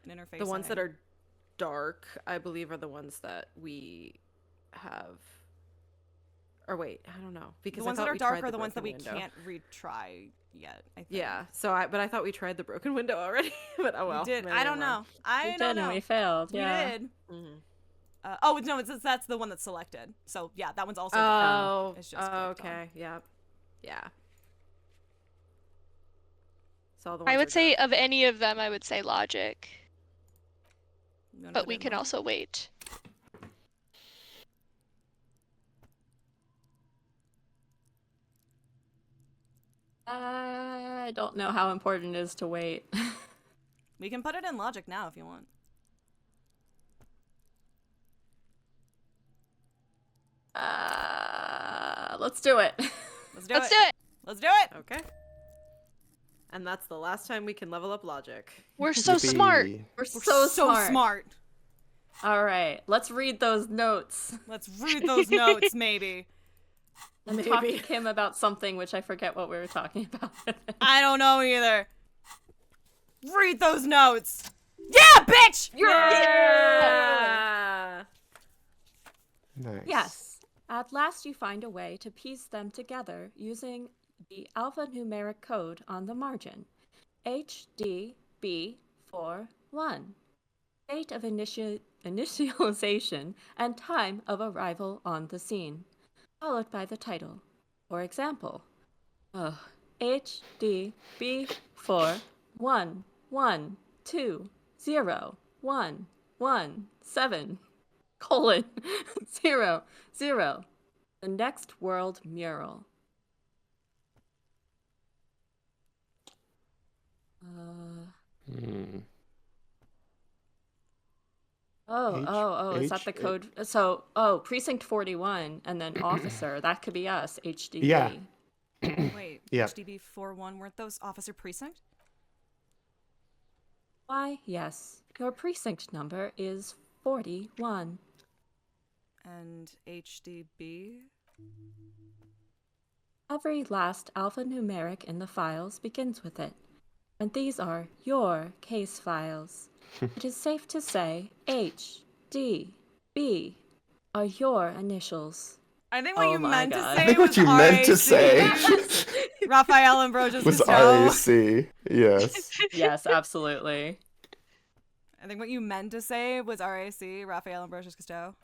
and interface. The ones that are dark, I believe, are the ones that we have. Or wait, I don't know, because the ones that are dark are the ones that we can't retry yet. I think. Yeah. So but I thought we tried the broken window already. But oh well. We did. I don't know. We did and we failed. Yeah. We did. Oh no, that's the one that's selected. So yeah, that one's also done. Oh, It's just clicked on. okay. Yep. Yeah. So all the I ones would are say done. of any of them, I would say logic. You wanna But put we it in can logic? also wait. I don't know how important it is to wait. We can put it in logic now if you want. Let's do it. Let's do Let's it. do it! Let's do it. Okay. And that's the last time we can level up logic. We're so smart! Yippee. We're We're so smart. All right, let's read those notes. Let's read those notes, maybe. And talk to Kim about something, which I forget what we were talking about. I don't know either. Read those notes. Yeah, bitch! Yeah! Nice. Yes. At last you find a way to piece them together using the alphanumeric code on the margin. HDB41. Date of initialization and time of arrival on the scene, followed by the title. For example, HDB41120117 colon 00, the next world mural. Hmm. Is that the code? So, precinct 41 and then officer, that could be us, HDB. Yeah. Wait, Yeah. HDB 41, weren't those officer precinct? Why, yes. Your precinct number is 41. And HDB? Every last alphanumeric in the files begins with it. And these are your case files. It is safe to say H, D, B are your initials. I think what Oh you my meant God. to I say think was what you meant to RAC. say Raphael Ambrosius was Cousteau. RAC. Yes. Yes, absolutely. I think what you meant to say was RAC, Raphael Ambrosius Cousteau.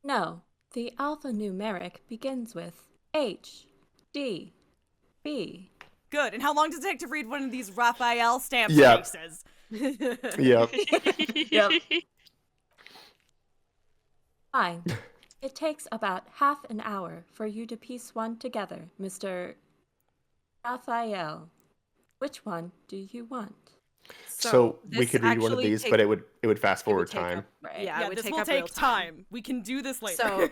No, the alphanumeric begins with H, D, B. Good. And how long does it take to read one of these Raphael stamp Yeah. cases? Yep. Yep. Fine. It takes about half an hour for you to piece one together, Mr. Raphael. Which one do you want? So we this could read one of actually these, take- but it would fast it would forward take time. up- Right. Yeah, Yeah, it would this take will up real take time. We can do this later. So,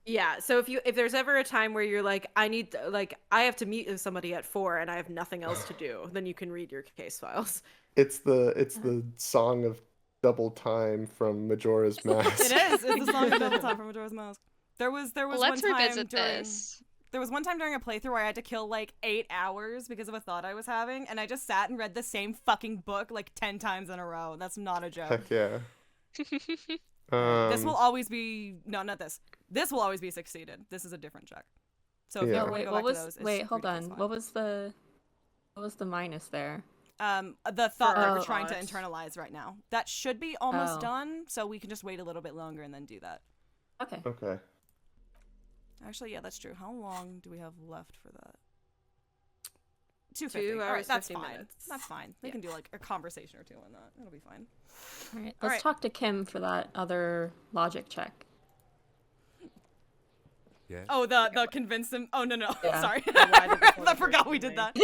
yeah, so if there's ever a time where you're like, I have to meet with somebody at 4 and I have nothing else to do, then you can read your case files. It's the song of double time from Majora's Mask. It is. It's the song of Double Time from Majora's Mask. There was Let's one time revisit during this. there was one time during a playthrough where I had to kill like 8 hours because of a thought I was having, and I just sat and read the same fucking book like 10 times in a row. That's not a joke. Heck yeah. This will always be not this. This will always be succeeded. This is a different check. So if Yeah. you Oh, ever wait, go what back was? to those, it's Wait, hold pretty on. fine. What was the minus there? The thought that we're our trying to thoughts. internalize right now. That should be almost Oh. done, so we can just wait a little bit longer and then do that. Okay. Okay. Actually, yeah, that's true. How long do we have left for that? 250. 2 All hours, right, that's 50 fine. minutes. That's fine. We Yeah. can do like a conversation or two on that. It'll be fine. All right. All Let's right. talk to Kim for that other logic check. Yes. Oh, the convince them. Oh no. Yeah. Sorry, why did the I forgot we did that.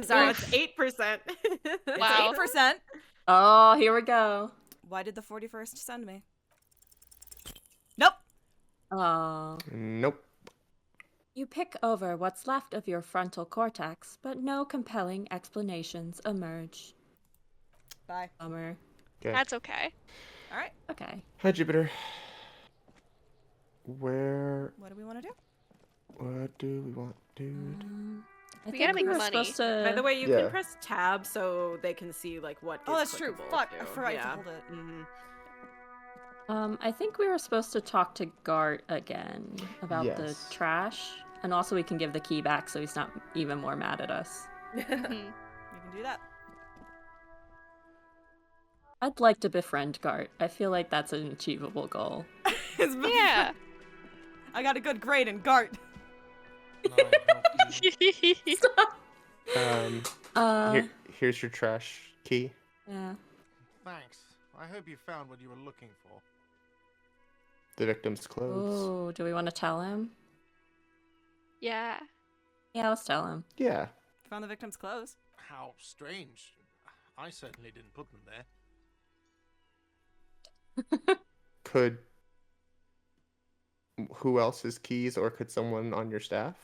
Sorry, it's 8%. Wow. 8%. Oh, here we go. Why did the 41st send me? Nope. Oh. Nope. You pick over what's left of your frontal cortex, but no compelling explanations emerge. Bye. Bummer. Okay. That's okay. All right. Okay. Hi, Jupiter. Where? What do we want to do? What do we want, dude? I We gotta think make were money. supposed to... By the way, you Yeah. can press tab so they can see like what Oh, is that's true. clickable, Fuck, I too. forgot you Yeah. hold it. Mhm. I think we were supposed to talk to Gart again about the Yes. trash, and also we can give the key back so he's not even more mad at us. Mhm. You can do that. I'd like to befriend Gart. I feel like that's an achievable goal. Yeah. I got a good grade in Gart. Here's your trash key. Yeah. Thanks. I hope you found what you were looking for. The victim's clothes. Oh, do we want to tell him? Yeah. Yeah, let's tell him. Yeah. Found the victim's clothes. How strange. I certainly didn't put them there. Could who else's keys, or could someone on your staff?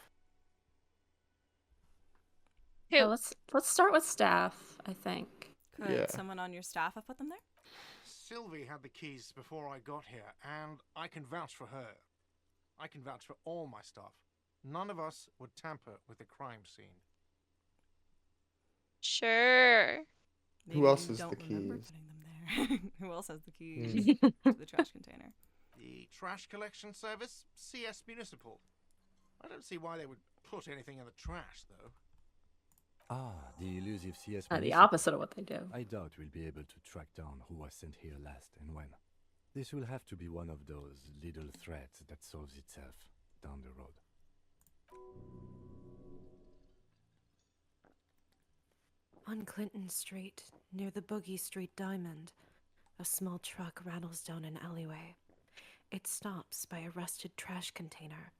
Who? Yeah, let's start with staff, I think. Could Yeah. someone on your staff have put them there? Sylvie had the keys before I got here, and I can vouch for her. I can vouch for all my staff. None of us would tamper with the crime scene. Sure. Who else you has the don't remember keys? putting them there. Who else has the keys to the trash container? The trash collection service, CS Municipal. I don't see why they would put anything in the trash, though. Ah, the elusive CS. The Municipal. opposite of what they do. I doubt we'll be able to track down who was sent here last and when. This will have to be one of those little threats that solves itself down the road. On Clinton Street, near the Boogie Street Diamond, a small truck rattles down an alleyway. It stops by a rusted trash container.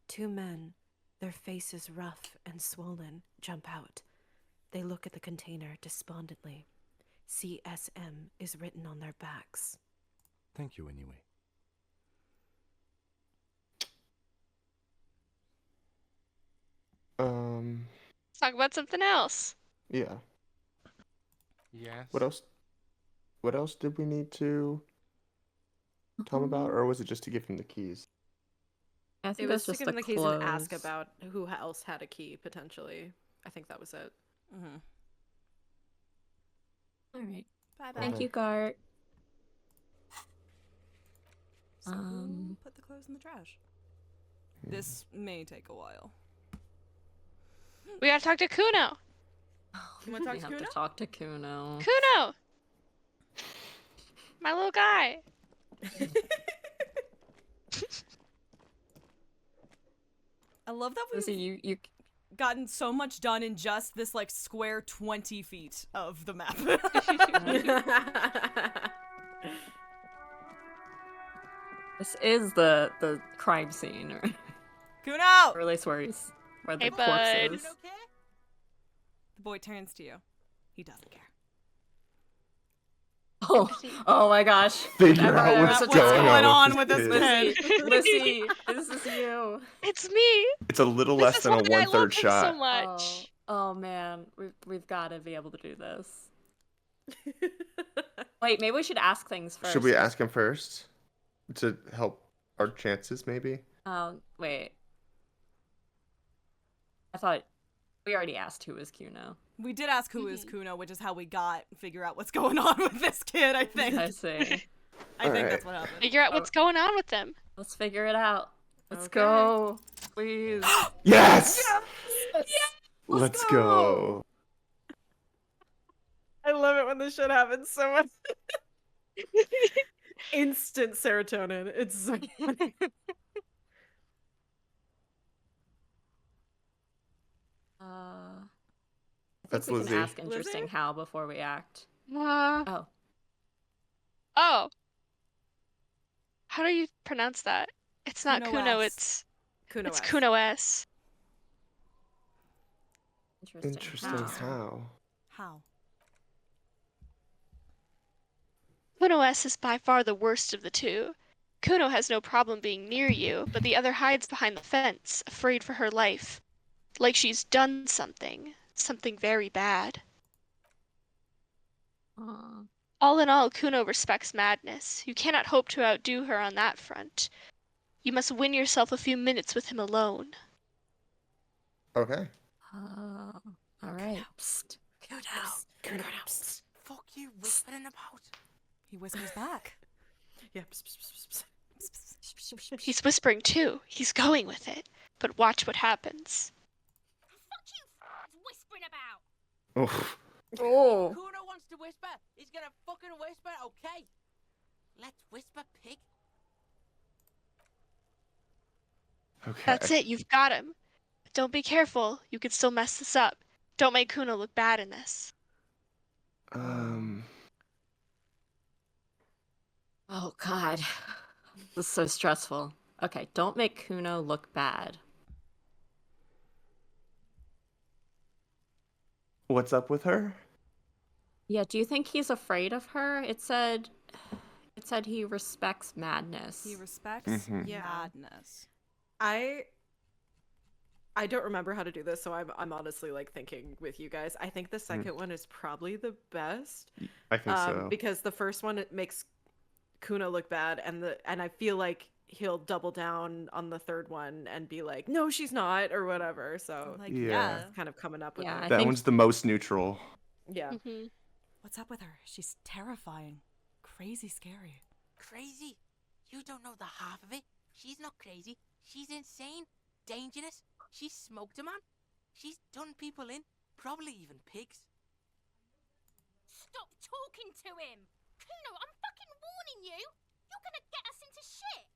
Two men, their faces rough and swollen, jump out. They look at the container despondently. CSM is written on their backs. Thank you anyway. Let's talk about something else. Yeah. Yes. What else? What else did we need to tell him about, or was it just to give him the keys? I think It was that's to just give him the the keys and ask clothes. about who else had a key, potentially. I think that was it. Mm-hmm. All right. Bye-bye. Thank you, Gart. So who put the clothes in the trash? This may take a while. We gotta talk to Kuno. You want to talk We to have Kuno? to talk to Kuno. Kuno! My little guy. I love that we've Lizzie, you gotten so much done in just this like square 20 feet of the map. This is the crime scene, or Kuno! at least where the Hey, corpse bud. is. The boy turns to you. He doesn't care. Oh my gosh. Figure out Whatever. what's What's going on with this is. kid? Lizzie, this is you. It's me. It's a little This less is than a why I love 1/3 him shot. so much. Oh man, we've got to be able to do this. Wait, maybe we should ask things first. Should we ask him first to help our chances, maybe? Wait. I thought we already asked who was Kuno. We did ask who is Kuno, which is how we figure out what's going on with this kid, I think. I see. I think Alright. that's what happened. Figure out what's going on with them. Let's figure it out. Let's Okay. go, please. Yes! Yes! Let's go. I love it when this shit happens so much. Instant serotonin. It's so funny. I That's think we Lizzie. can ask interesting Lizzie? how before we act. Oh. How do you pronounce that? It's not Kuno Kuno, S. it's Kuno S. Interesting how. How? Kuno S is by far the worst of the two. Kuno has no problem being near you, but the other hides behind the fence, afraid for her life. Like she's done something very bad. All in all, Kuno respects madness. You cannot hope to outdo her on that front. You must win yourself a few minutes with him alone. Okay. All right. Kuno. Fuck you whispering about? He whispers back. Yeah. He's whispering too. He's going with it. But watch what happens. Fuck you whispering about. Oof. Oh. Kuno wants to whisper. He's gonna fucking whisper, okay? Let's whisper, pig. Okay. That's it, you've got him. But don't be careful, you could still mess this up. Don't make Kuno look bad in this. Oh god. This is so stressful. Okay, don't make Kuno look bad. What's up with her? Yeah, do you think he's afraid of her? It said he respects madness. He respects Yeah. madness. I don't remember how to do this, so I'm honestly like thinking with you guys. I think the second one is probably the best. I think so. Because the first one, it makes Kuno look bad, and I feel like he'll double down on the third one and be like, no, she's not, or whatever. So Like, Yeah. it's kind of coming up with Yeah, it. I That think- one's the most neutral. Yeah. What's up with her? She's terrifying. Crazy scary. Crazy? You don't know the half of it. She's not crazy. She's insane. Dangerous. She's smoked a man. She's done people in. Probably even pigs. Stop talking to him! Kuno, I'm fucking warning you! You're gonna get us into shit!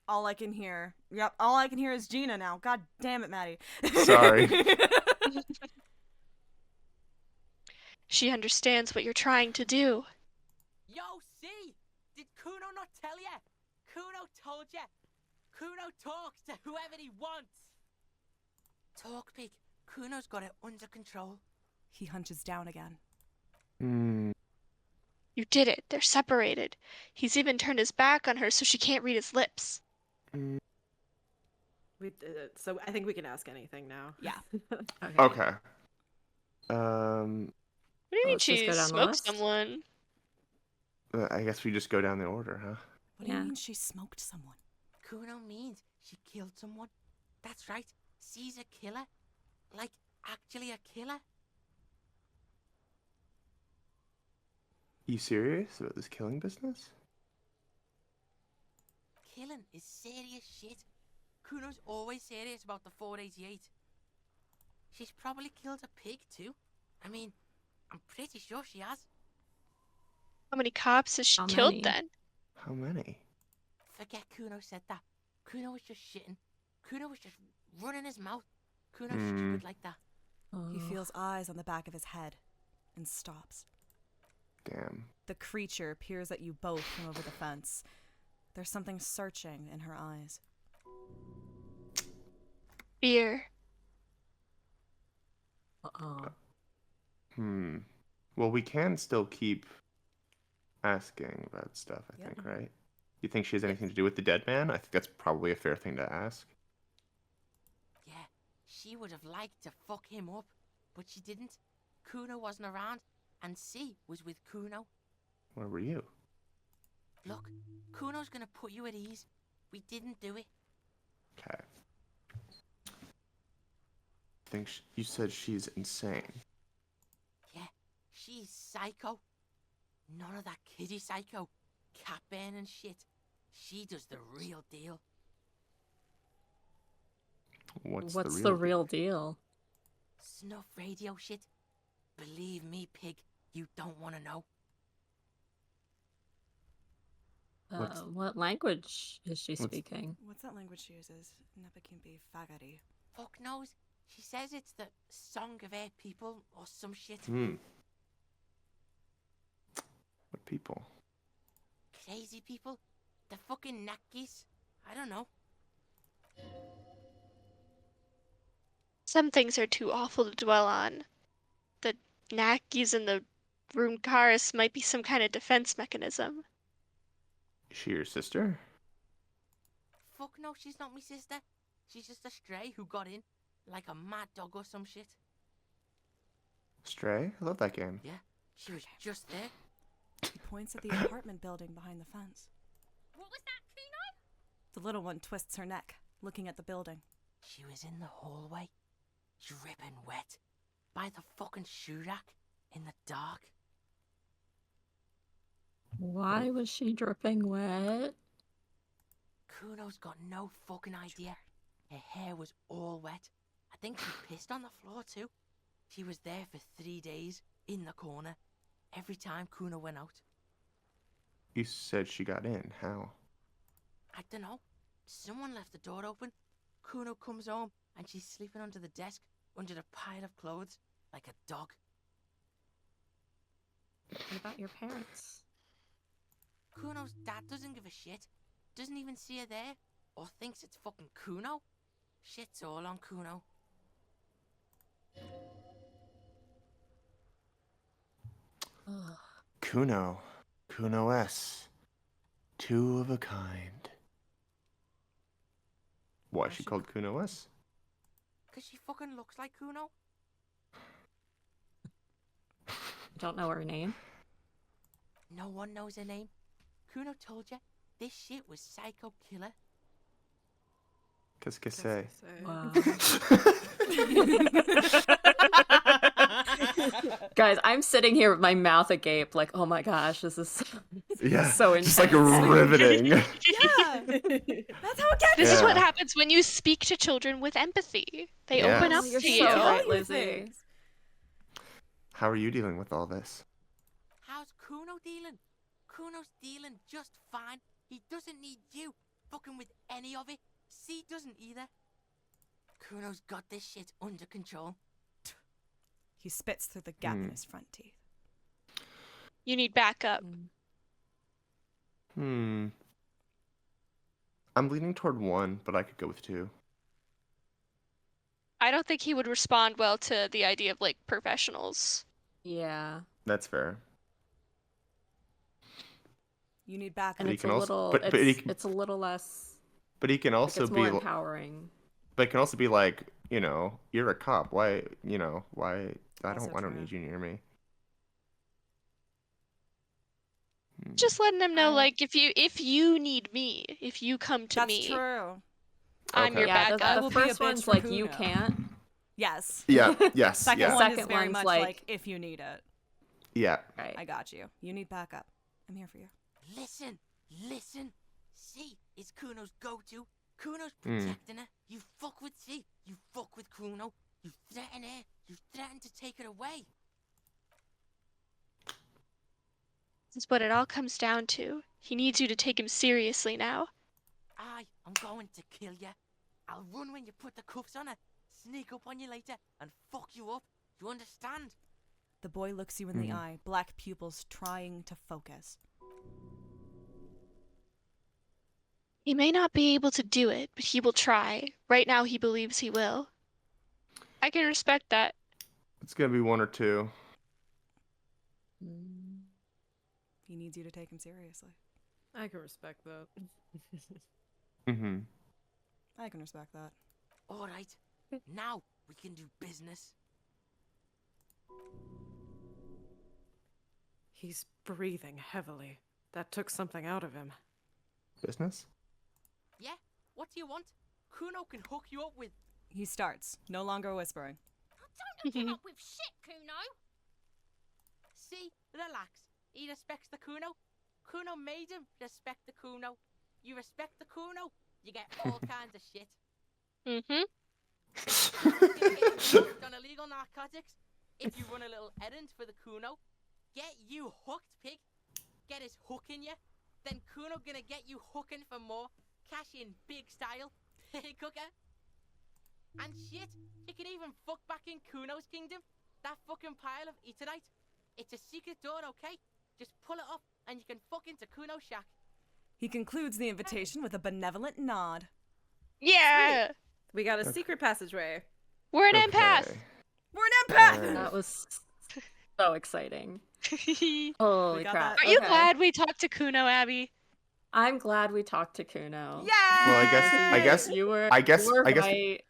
All I can hear. Yep, all I can hear is Gina now. God damn it, Maddie. Sorry. She understands what you're trying to do. Yo, see? Did Kuno not tell ya? Kuno told ya. Kuno talks to whoever he wants. Talk, pig. Kuno's got it under control. He hunches down again. You did it. They're separated. He's even turned his back on her so she can't read his lips. We did it. So I think we can ask anything now. Yeah. Okay. What do you mean let's just she go down the smoked list. someone? I guess we just go down the order, huh? What do you mean she smoked someone? Kuno means she killed someone. That's right. She's a killer. Like, actually a killer. You serious about this killing business? Killing is serious shit. Kuno's always serious about the 488. She's probably killed a pig too. I mean, I'm pretty sure she has. How many cops has she How killed many? then? How many? Forget Kuno said that. Kuno was just shitting. Kuno was just running his mouth. Kuno's stupid like that. He feels eyes on the back of his head and stops. Damn. The creature peers at you both from over the fence. There's something searching in her eyes. Fear. Uh-oh. Well, we can still keep asking about stuff, I think, right? You think she has anything to do with the dead man? I think that's probably a fair thing to ask. Yeah, she would have liked to fuck him up, but she didn't. Kuno wasn't around, and C was with Kuno. Where were you? Look, Kuno's gonna put you at ease. We didn't do it. Okay. I think you said she's insane. Yeah, she's psycho. None of that kiddie psycho. Cat burning shit. She does the real deal. What's the real deal? Snuff radio shit. Believe me, pig, you don't want to know. What language is she speaking? What's that language she uses? Nepakimpi Fagari. Fuck knows. She says it's the song of her people or some shit. What people? Crazy people. The fucking Nakis. I don't know. Some things are too awful to dwell on. The Nakis and the Rumkaris might be some kind of defense mechanism. Is she your sister? Fuck no, she's not my sister. She's just a stray who got in. Like a mad dog or some shit. Stray? I love that game. Yeah, she was just there. He points at the apartment building behind the fence. What was that, Kuno? The little one twists her neck, looking at the building. She was in the hallway, dripping wet, by the fucking shoe rack, in the dark. Why was she dripping wet? Kuno's got no fucking idea. Her hair was all wet. I think she pissed on the floor too. She was there for 3 days, in the corner, every time Kuno went out. You said she got in. How? I don't know. Someone left the door open. Kuno comes home and she's sleeping under the desk, under the pile of clothes, like a dog. What about your parents? Kuno's dad doesn't give a shit. Doesn't even see her there, or thinks it's fucking Kuno. Shit's all on Kuno. Kuno. Kuno S. Two of a kind. Why is she called Kuno S? Cause she fucking looks like Kuno. Don't know her name. No one knows her name. Kuno told you this shit was Psycho Killer. Qu'est-ce que c'est? Wow. Guys, I'm sitting here with my mouth agape, like, oh my gosh, this is Yeah, so intense. just like riveting. Yeah, that's how it gets. This is what Yeah. happens when you speak to children with empathy. They Yeah. open up You're to so you. right, you Lizzie. things. How are you dealing with all this? How's Kuno dealing? Kuno's dealing just fine. He doesn't need you fucking with any of it. C doesn't either. Kuno's got this shit under control. He spits through the gap in his front teeth. You need backup. I'm leaning toward 1, but I could go with 2. I don't think he would respond well to the idea of like professionals. Yeah. That's fair. You need backup. And But he it's can a also- little but he can- it's a little less But he can like, also it's be more empowering. But it can also be like, you're a cop. Why, why I Also don't true. need you near me. Just letting them know, like, if you need me, if you come to That's me, true. I'm Okay. your Yeah, backup. I the will be a first bitch one's for like you Kuno. can't. Yes. Yeah, yes, Second yeah. one is Second very one's much like- like, if you need it. Yeah. Right. I got you. You need backup. I'm here for you. Listen. C is Kuno's go-to. Kuno's Mm. protecting her. You fuck with C. You fuck with Kuno. You threaten her. You threaten to take it away. This is what it all comes down to. He needs you to take him seriously now. I'm going to kill you. I'll run when you put the cuffs on her. Sneak up on you later and fuck you up. You understand? The boy looks you in the eye, black pupils trying to focus. He may not be able to do it, but he will try. Right now, he believes he will. I can respect that. It's gonna be 1 or 2. He needs you to take him seriously. I can respect that. Mm-hmm. I can respect that. All right. Now we can do business. He's breathing heavily. That took something out of him. Business? Yeah? What do you want? Kuno can hook you up with... He starts, no longer whispering. Don't hook him up with shit, Kuno. See? Relax. He respects the Kuno. Kuno made him respect the Kuno. You respect the Kuno, you get all kinds of shit. Mm-hmm. Hooked on illegal narcotics. If you run a little errand for the Kuno, get you hooked, pig. Get his hook in you. Then Kuno gonna get you hooking for more. Cash in big style. Pig hooker. And shit, you can even fuck back in Kuno's kingdom. That fucking pile of eternite. It's a secret door, okay? Just pull it up and you can fuck into Kuno's shack. He concludes the invitation with a benevolent nod. Yeah! We got a secret passageway. We're an empath! We're an empath! That was so exciting. We Holy got crap. that. Are you Okay. glad we talked to Kuno, Abby? I'm glad we talked to Kuno. Yeah! Well, I guess You were I guess right.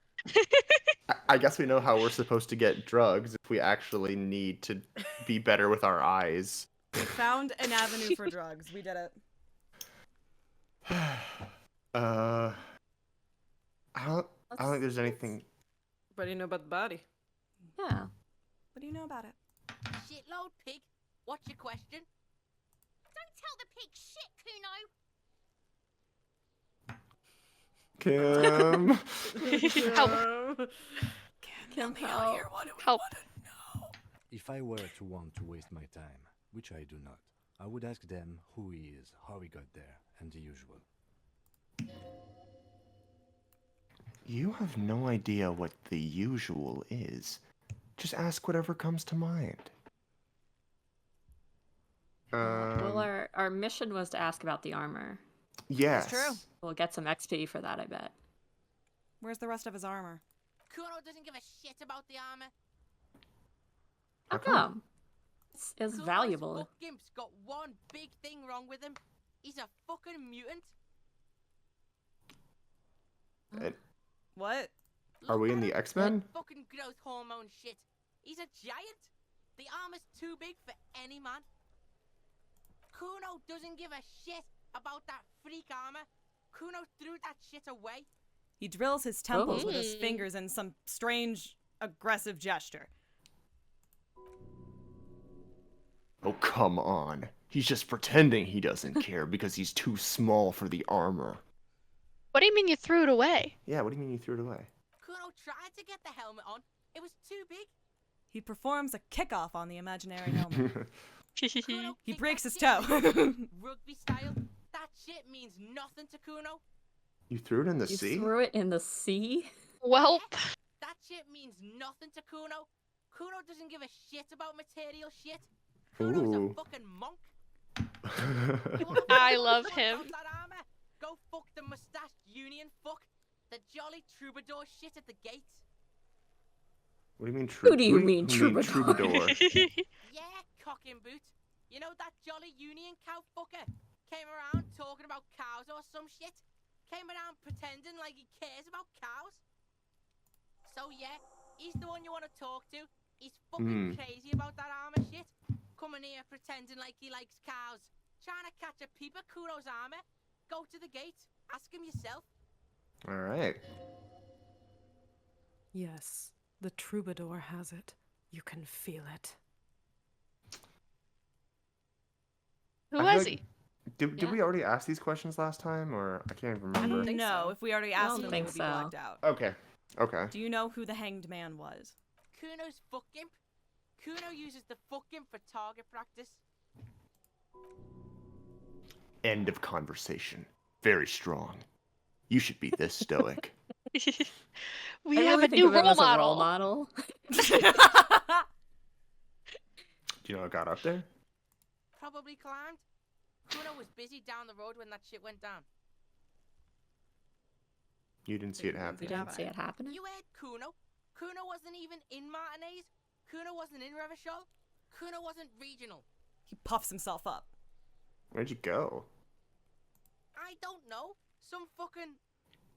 I guess we know how we're supposed to get drugs if we actually need to be better with our eyes. We found an avenue for drugs. We did it. I don't think there's anything. What do you know about the body? Yeah. What do you know about it? Shitload, pig. What's your question? Don't tell the pig shit, Kuno. Kim. Help. Kim, Help. Help. If I were to want to waste my time, which I do not. I would ask them who he is, how he got there, and the usual. You have no idea what the usual is. Just ask whatever comes to mind. Well, our mission was to ask about the armor. Yes. That's true. We'll get some XP for that, I bet. Where's the rest of his armor? Kuno doesn't give a shit about the armor. How come? It's Kuno's valuable. fuck gimp's got one big thing wrong with him. He's a fucking mutant. What? Are we in the X-Men? Fucking growth hormone shit. He's a giant. The armor's too big for any man. Kuno doesn't give a shit about that freak armor. Kuno threw that shit away. He drills his temples with his fingers in some strange, aggressive gesture. Oh, come on. He's just pretending he doesn't care because he's too small for the armor. What do you mean you threw it away? Yeah, what do you mean you threw it away? Kuno tried to get the helmet on. It was too big. He performs a kickoff on the imaginary helmet. Kuno He kicked breaks that his shit toe. like rugby style. That shit means nothing to Kuno. You threw it in the You sea? threw it in the sea? Welp. That shit means nothing to Kuno. Kuno doesn't give a shit about material shit. Kuno's Ooh. a fucking monk. I love him. That armor? Go fuck the mustached union fuck. The jolly troubadour shit at the gates. What do you mean Who do you mean, troubadour? Yeah, cocking boot. You know that jolly union cow fucker? Came around talking about cows or some shit? Came around pretending like he cares about cows? So yeah, he's the one you want to talk to. He's fucking crazy about that armor shit. Coming here pretending like he likes cows. Trying to catch a peep at Kuno's armor. Go to the gate. Ask him yourself. Alright. Yes, the troubadour has it. You can feel it. Who I feel was like- he? Did we already ask these questions last time, or I can't even remember? No, so. if we already I asked don't him, think he would be so. blacked out. Okay. Okay. Do you know who the hanged man was? Kuno's fuck gimp. Kuno uses the fuck gimp for target practice. End of conversation. Very strong. You should be this stoic. We I have really a think new of him role as a model. role model. Do you know what got up there? Probably climbed. Kuno was busy down the road when that shit went down. You didn't see it We happen. didn't see it happening. You heard Kuno. Kuno wasn't even in Martinez. Kuno wasn't in Revachol. Kuno wasn't regional. He puffs himself up. Where'd you go? I don't know. Some fucking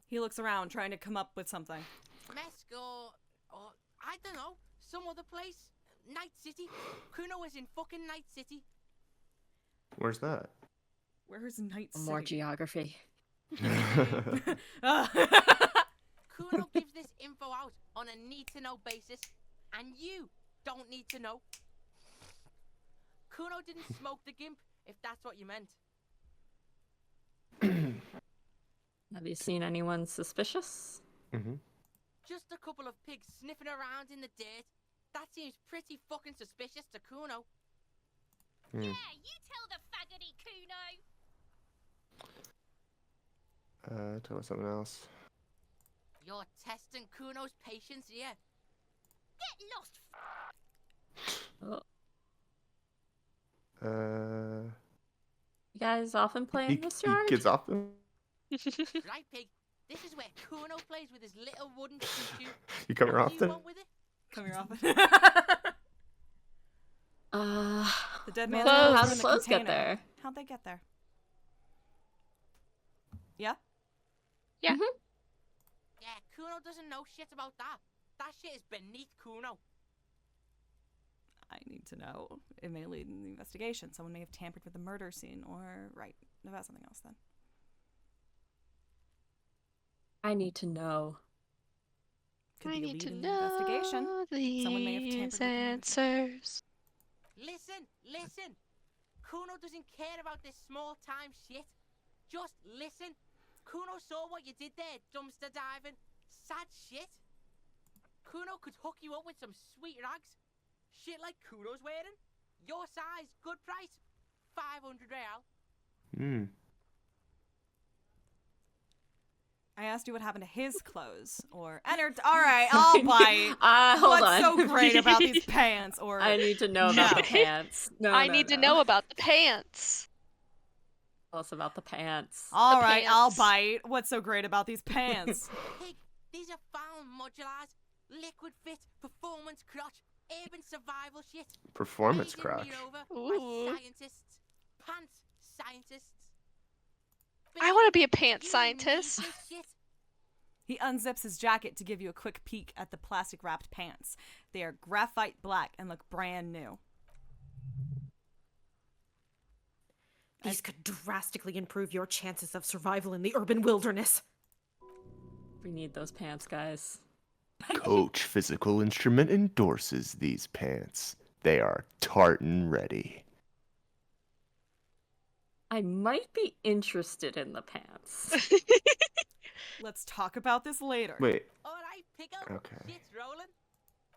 He looks around, trying to come up with something. Mesk or I don't know. Some other place. Night City. Kuno was in fucking Night City. Where's that? Where's Night City? More geography. Kuno gives this info out on a need-to-know basis, and you don't need to know. Kuno didn't smoke the gimp, if that's what you meant. Have you seen anyone suspicious? Mm-hmm. Just a couple of pigs sniffing around in the dirt. That seems pretty fucking suspicious to Kuno. Yeah, you tell the faggoty Kuno. Tell us something else. You're testing Kuno's patience here. Get lost. Oh, you guys often play He in this yard? gets off them. Right, pig? This is where Kuno plays with his little wooden choo-choo. You come here What do you often? want with it? Come here often. The dead man's Clothes. in How the did clothes get container. there? How'd they get there? Yeah? Yeah. Yeah, Kuno doesn't know shit about that. That shit is beneath Kuno. I need to know. It may lead in the investigation. Someone may have tampered with the murder scene, or right about something else. Then I need to know. could I be a need lead to in the investigation. know Someone may have tampered these with the murder scene. answers. Listen. Kuno doesn't care about this small-time shit. Just listen. Kuno saw what you did there, dumpster diving. Sad shit. Kuno could hook you up with some sweet rags. Shit like Kuno's wearing. Your size, good price. 500 real. Hmm. I asked you what happened to his clothes, or Alright, I'll bite. Hold What's on. so great about these pants? Or I need to know about the No. pants. No, I no, need to no. know about the pants. Tell us about the pants. Alright, I'll pants. bite. What's so great about these pants? Pig, these are found modulars. Liquid fit, performance crotch, urban survival shit. Performance Made in crotch. Mirova by Ooh. scientists. Pants scientists. I want to be a Baby, pants you scientist. need this shit. He unzips his jacket to give you a quick peek at the plastic wrapped pants. They are graphite black and look brand new. These could drastically improve your chances of survival in the urban wilderness. We need those pants, guys. Coach Physical Instrument endorses these pants. They are tartan ready. I might be interested in the pants. Let's talk about this later. Wait. Alright, Pickle. Okay. Shit's rolling.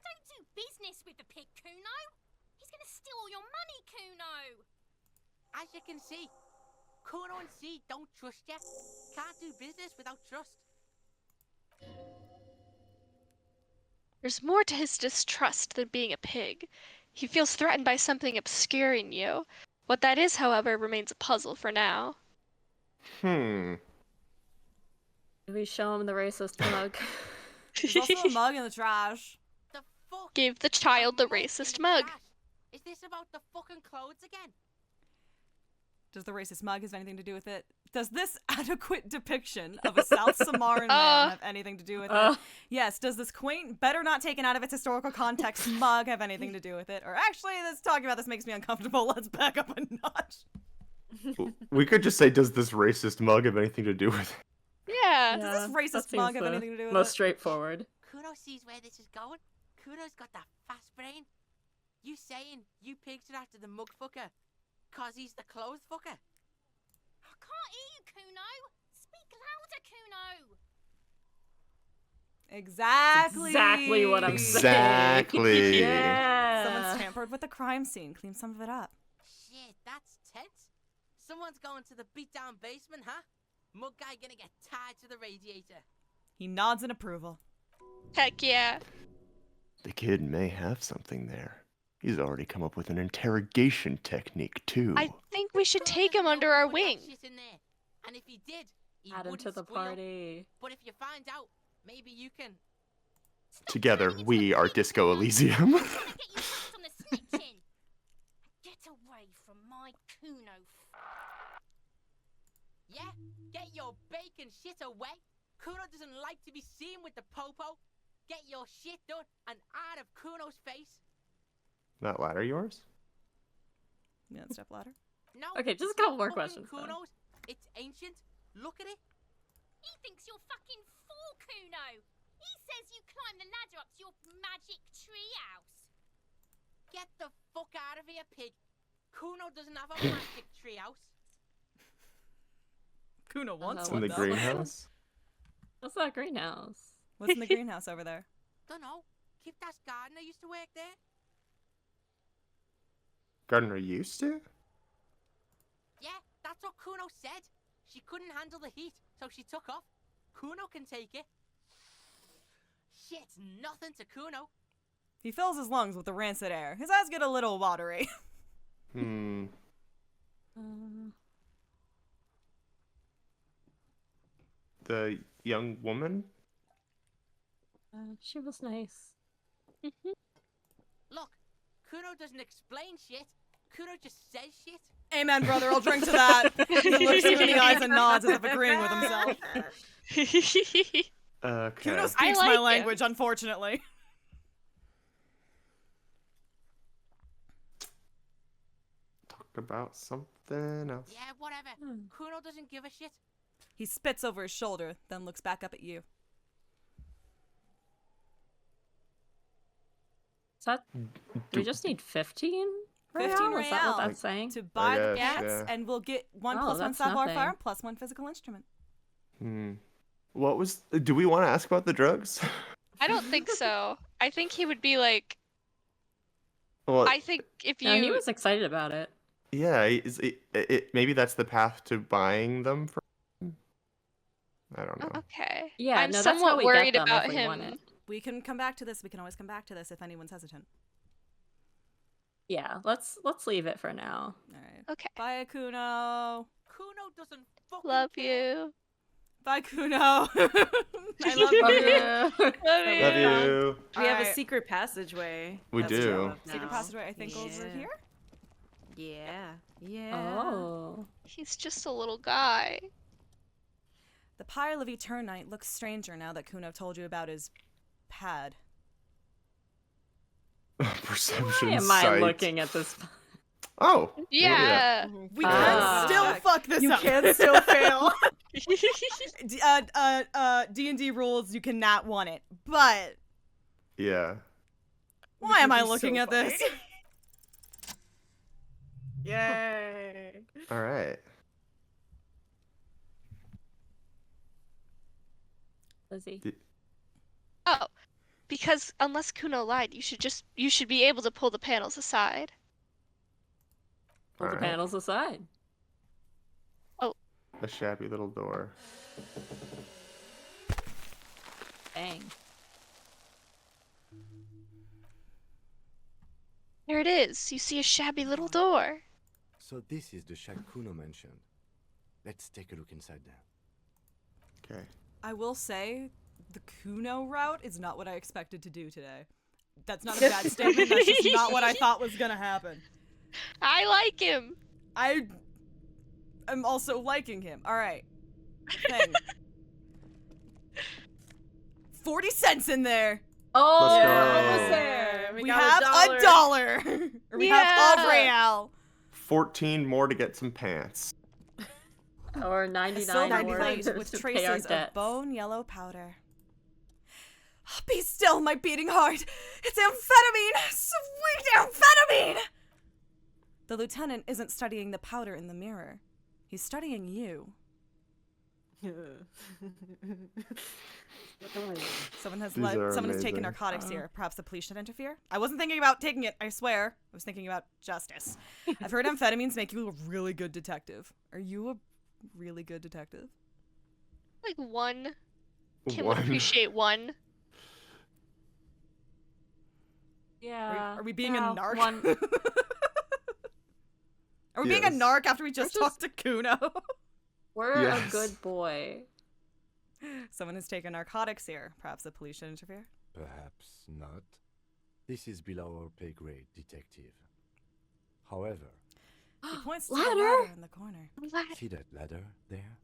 Don't do business with the pig, Kuno. He's gonna steal all your money, Kuno. As you can see, Kuno and C don't trust you. Can't do business without trust. There's more to his distrust than being a pig. He feels threatened by something obscuring you. What that is, however, remains a puzzle for now. Hmm. Do we show him the racist mug? There's also a mug in the trash. The fuck? Give the child the A mug in racist the mug. trash? Is this about the fucking clothes again? Does the racist mug have anything to do with it? Does this adequate depiction of a South Samaran man have anything to do with it? Yes. Does this quaint, better not taken out of its historical context mug have anything to do with it? Or actually, this talking about this makes me uncomfortable. Let's back up a notch. We could just say, does this racist mug have anything to do with it? Yeah. Does this racist that mug seems have the anything to do with most it? straightforward. Kuno sees where this is going. Kuno's got that fast brain. You saying you pigs are after the mug fucker, cause he's the clothes fucker? I can't hear you, Kuno. Speak louder, Kuno. Exactly. Exactly what I'm saying. Exactly. Yeah. Someone's tampered with the crime scene. Clean some of it up. Shit, that's tense. Someone's going to the beat-down basement, huh? Mug guy gonna get tied to the radiator. He nods in approval. Heck yeah. The kid may have something there. He's already come up with an interrogation technique, too. I think we should take him Kuno under doesn't our know who put wing. that shit in there. And if he did, he Add him wouldn't to the squeal. party. But if you find out, maybe you can. Together, we are Disco Elysium. I'm gonna get you hooked on the snitching. Get away from my Kuno. Yeah, get your bacon shit away. Kuno doesn't like to be seen with the popo. Get your shit done and out of Kuno's face. That ladder yours? Yeah, step ladder. No. Okay, just a it's couple not more fucking questions, though. Kuno's. It's ancient. Look at it. He thinks you're fucking fool, Kuno. He says you climbed the ladder up to your magic tree house. Get the fuck out of here, pig. Kuno doesn't have a magic treehouse. Kuno wants In one, the though. greenhouse? What's that greenhouse? What's in the greenhouse over there? Dunno. Kip that gardener used to work there. Gardener used to? Yeah, that's what Kuno said. She couldn't handle the heat, so she took off. Kuno can take it. Shit's nothing to Kuno. He fills his lungs with the rancid air. His eyes get a little watery. Hmm. The young woman? She was nice. Look, Kuno doesn't explain shit. Kuno just says shit. Amen, brother. I'll drink to that. He looks you in the eyes and nods as if agreeing with himself. Okay. Kuno I speaks like my him. language, unfortunately. Talk about something else. Yeah, whatever. Kuno doesn't give a shit. He spits over his shoulder, then looks back up at you. Is that? Do we just need 15? 15 Is that what real that's saying? to buy the guess, pants, yeah. and we'll get one Oh, plus one that's sapphire nothing. fire, plus one physical instrument. Hmm. What was... Do we want to ask about the drugs? I don't think so. I think he would be like, Well, I think if you No, he was excited about it. yeah, maybe that's the path to buying them for him? I don't know. okay, Yeah, I'm no, that's how somewhat we get worried them if about we want him. it. We can come back to this. We can always come back to this if anyone's hesitant. Yeah, let's leave it for now. All right. Okay, Bye, Kuno. Kuno doesn't fucking love care. you. Bye, Kuno. I love Love you. you. Love you. We have a Alright. secret passageway. We that do. know of Secret now. passageway, I think, over Yeah. here. Yeah. Yeah. Oh. He's just a little guy. The pile of Eternite looks stranger now that Kuno told you about his pad. Perception Why am sight. I looking at this? Oh. Yeah. We Ah. can still fuck this You up. can still fail. D&D rules, you can nat one it. But Yeah. why am I would be looking so at this? funny. Yay. All right. Lizzie. Oh, because unless Kuno lied, you should be able to pull the panels aside. Pull the Alright. panels aside. A shabby little door. Bang. There it is. You see a shabby little door. So this is the shack Kuno mentioned. Let's take a look inside there. Okay. I will say, the Kuno route is not what I expected to do today. That's not a bad statement. That's just not what I thought was gonna happen. I like him. I am also liking him. All right. Thing. 40 cents in there. Oh, Let's go. we're almost there. We have a dollar. Or we have a real. 14 more to get some pants. Or A 99 silver more plate to with pay our traces of debts. bone yellow powder. Be still, my beating heart. It's amphetamine. Sweet amphetamine. The lieutenant isn't studying the powder in the mirror. He's studying you. Someone has These are taken amazing. narcotics here. Perhaps the police should interfere. I wasn't thinking about taking it, I swear. I was thinking about justice. I've heard amphetamines make you a really good detective. Are you a really good detective? Like one. Kim One. would appreciate one. Yeah. Are we being yeah, a narc? One. Are we being a Yes. narc after we just just- talked to Kuno? We're Yes. a good boy. Someone has taken narcotics here. Perhaps the police should interfere. Perhaps not. This is below our pay grade, detective. However, He points to Ladder? the ladder in the corner. see that ladder there?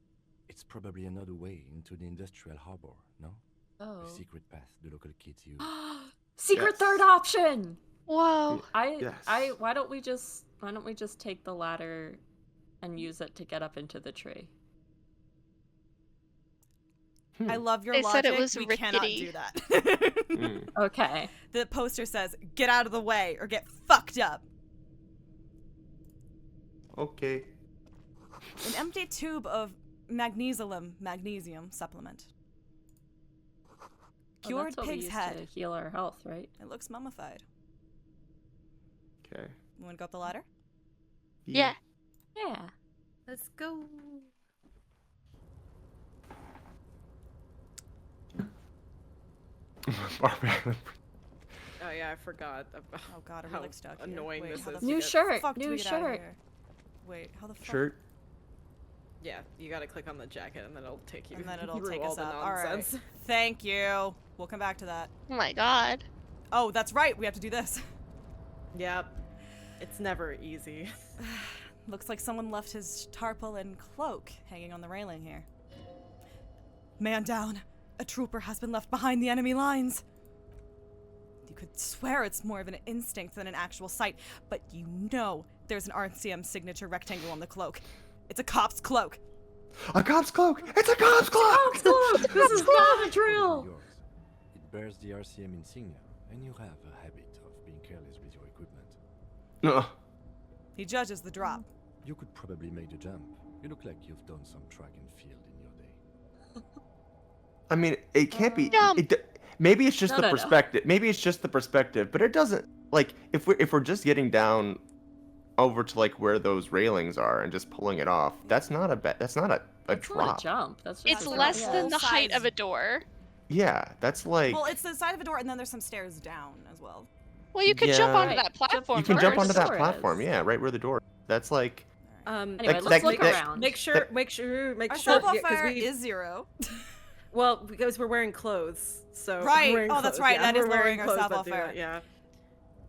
It's probably another way into the industrial harbor, no? Oh. A secret path the local kids use. Secret Yes. third option. Whoa. Yes. Why don't we just take the ladder and use it to get up into the tree? I love your They logic. said it was we cannot rickety. do that. Mm. Okay. The poster says, get out of the way or get fucked up. Okay. An empty tube of magnesium supplement. Well, Cured that's what we pig's use head. to heal our health, right? It looks mummified. Okay. You want to go up the ladder? Yeah. Yeah. Let's go. Barbarian. Oh yeah, I forgot about Oh god, I'm how really stuck here. annoying Wait, this how the is. New to get- shirt. fuck do New we get out of shirt. here? Wait, how the fuck? Shirt. Yeah, you gotta click on the jacket and then it'll take you And then it'll through take all us the up. All right. nonsense. Thank you. We'll come back to that. Oh my god. Oh, that's right. We have to do this. Yep. It's never easy. Looks like someone left his tarpaulin cloak hanging on the railing here. Man down. A trooper has been left behind the enemy lines. You could swear it's more of an instinct than an actual sight, but you know there's an RCM signature rectangle on the cloak. It's a cop's cloak. A cop's cloak! It's a cop's cloak! This is not a drill. Yours. It bears the RCM insignia, and you have a habit of being careless with your equipment. No. He judges the drop. You could probably make the jump. You look like you've done some track and field in your day. I mean, it can't be. Jump. Maybe it's just No, the no, no. perspective. Maybe it's just the perspective, but it doesn't. like if we're just getting down over to like where those railings are and just pulling it off, that's not a That's drop. not a jump. That's just It's a less drop. than the height Size. of a door. Yeah, that's like Well, it's the side of a door, and then there's some stairs down as well. Well, you could jump Yeah. onto that platform. you can jump first. onto the that door platform. is. Yeah, right where the door. That's like Anyway, Like, let's that- look that- around. Make sure, make sure, Our yeah, 'cause savoir-faire we- is 0. Well, because we're wearing clothes, so Right. we're wearing Oh, that's clothes, right, Yeah, that is we're wearing lowering our clothes, but savoir-faire. do it, Yeah.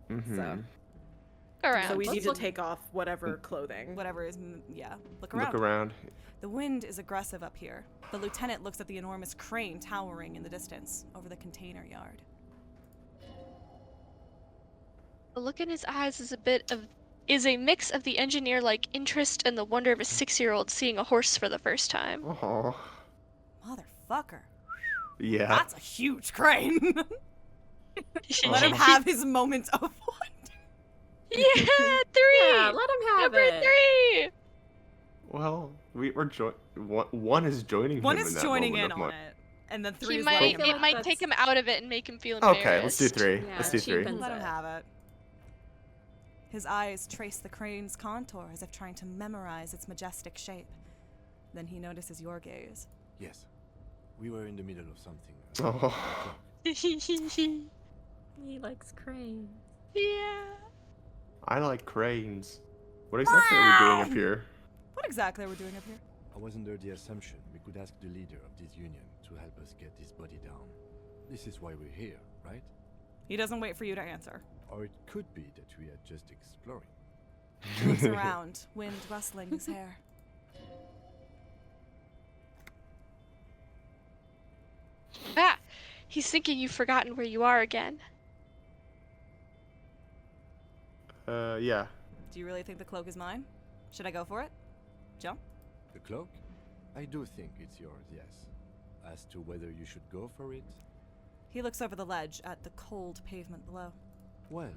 mhm. So, Around. so we Let's need to look- take off whatever clothing. Whatever is, yeah. Look around. Look around. The wind is aggressive up here. The lieutenant looks at the enormous crane towering in the distance over the container yard. The look in his eyes is a mix of the engineer-like interest and the wonder of a 6-year-old seeing a horse for the first time. Oh. Motherfucker. Yeah. That's a huge crane. Let him have his moment of wonder. Yeah, 3. Yeah, let him have Number it. 3. Well, we're one is joining One him in is that joining moment in of on mo- it, and then 3 He is might. letting him It have might it. take him out of it and make him feel embarrassed. Okay, let's do 3. Yeah, Let's do 3. cheapens Let him it. have it. His eyes trace the crane's contour as if trying to memorize its majestic shape. Then he notices your gaze. Yes. We were in the middle of something. Oh. He likes cranes. Yeah. I like cranes. What exactly are we doing up here? What exactly are we doing up here? I was under the assumption we could ask the leader of this union to help us get this body down. This is why we're here, right? He doesn't wait for you to answer. Or it could be that we are just exploring. He looks around, wind rustling his hair. Ah, he's thinking you've forgotten where you are again. Yeah. Do you really think the cloak is mine? Should I go for it? Jump? The cloak? I do think it's yours, yes. As to whether you should go for it, He looks over the ledge at the cold pavement below. well,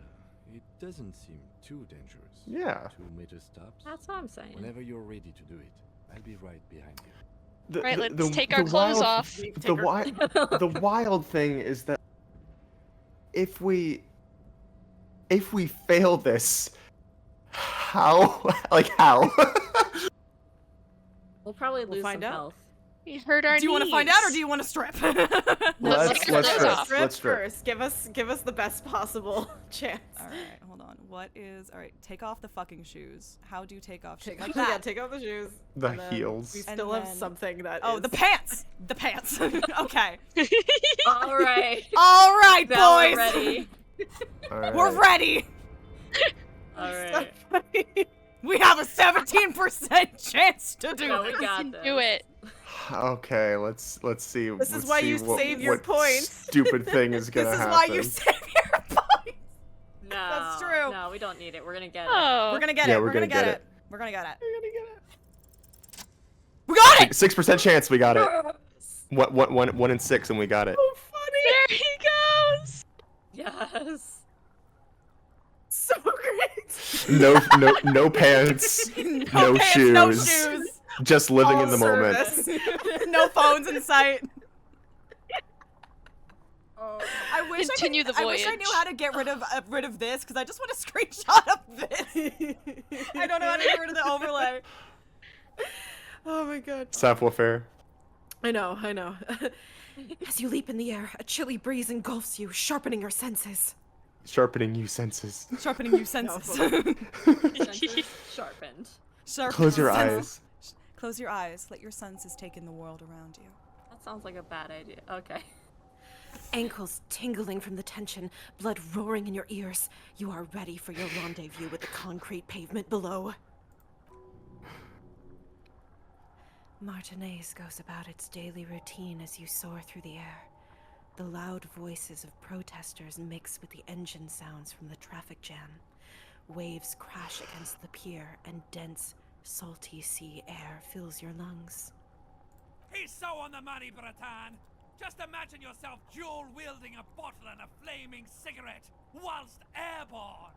it doesn't seem too dangerous. Yeah. 2 meter stops. That's what I'm saying. Whenever you're ready to do it, I'll be right behind you. Right, let's take our clothes off. The wild thing is that if we fail this, how? Like how? We'll probably lose find some out. health. We hurt our Do you want to find out, or do you want to strip? Let's take our clothes strip. off. Let's strip. First, give us the best possible chance. All right, hold on. What is? All right, take off the fucking shoes. How do you take off shoes? Take Like off, that. yeah, take off the shoes. The and then heels. We And still have then- something that Oh, is- the pants. The pants. Okay. All right. All right, Now boys. we're ready. All right. We're ready. All right. We have a 17% chance to do No, we this. got this. Do it. Okay, let's see. This is let's why see you what, save your what points. Stupid thing is gonna This is happen. why you save your points. No. That's true. No, we don't need it. We're gonna get it. Oh. We're gonna get Yeah, it. we're We're gonna gonna get get it. We're gonna get it. We got it. 6% chance we got it. One in 6 and we got it. There he goes. Yes. So great. No pants, no pants, shoes, no shoes. just living All in the moment. service. No phones in sight. I wish Continue the I wish I voyage. knew how to get rid of this because I just want a screenshot of this. I don't know how to get rid of the overlay. Oh my god. Savoir-faire. I know. As you leap in the air, a chilly breeze engulfs you, sharpening your senses. Sharpening you senses. Sharpening you senses. Senses sharpened. Close your eyes. Close your eyes. Let your senses take in the world around you. That sounds like a bad idea. Okay. Ankles tingling from the tension, blood roaring in your ears. You are ready for your rendezvous with the concrete pavement below. Martinez goes about its daily routine as you soar through the air. The loud voices of protesters mix with the engine sounds from the traffic jam. Waves crash against the pier, and dense, salty sea air fills your lungs. He's so on the money, Bratan. Just imagine yourself dual-wielding a bottle and a flaming cigarette whilst airborne.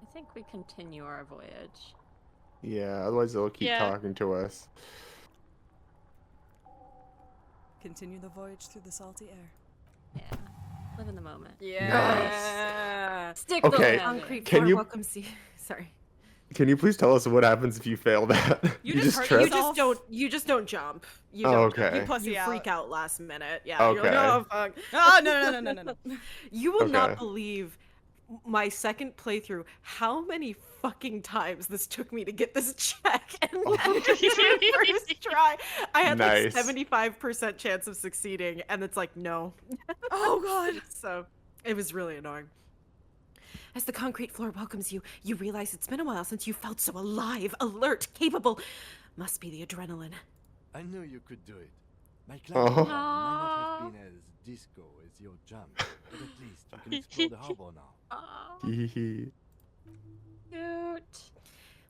I think we continue our voyage. Yeah, otherwise they'll keep Yeah. talking to us. Continue the voyage through the salty air. Yeah. Live in the moment. Yeah. Stick Okay. the landing. Concrete Can floor you- welcomes you. Sorry. Can you please tell us what happens if you fail that? You just hurt trip? yourself. You just don't jump. You Oh, don't jump. okay. You, Pussy you freak out. out last minute. Yeah. You're like, Okay. oh fuck. Oh no. You will not Okay. believe my second playthrough how many fucking times this took me to get this check. And first try, I had Nice. like 75% chance of succeeding, and it's like no. Oh god. So it was really annoying. As the concrete floor welcomes you, you realize it's been a while since you felt so alive, alert, capable. Must be the adrenaline. I knew you could do it. My climbing Oh. might not have been as disco as your jump, but at least you can explore the harbor now. Hee hee. Cute.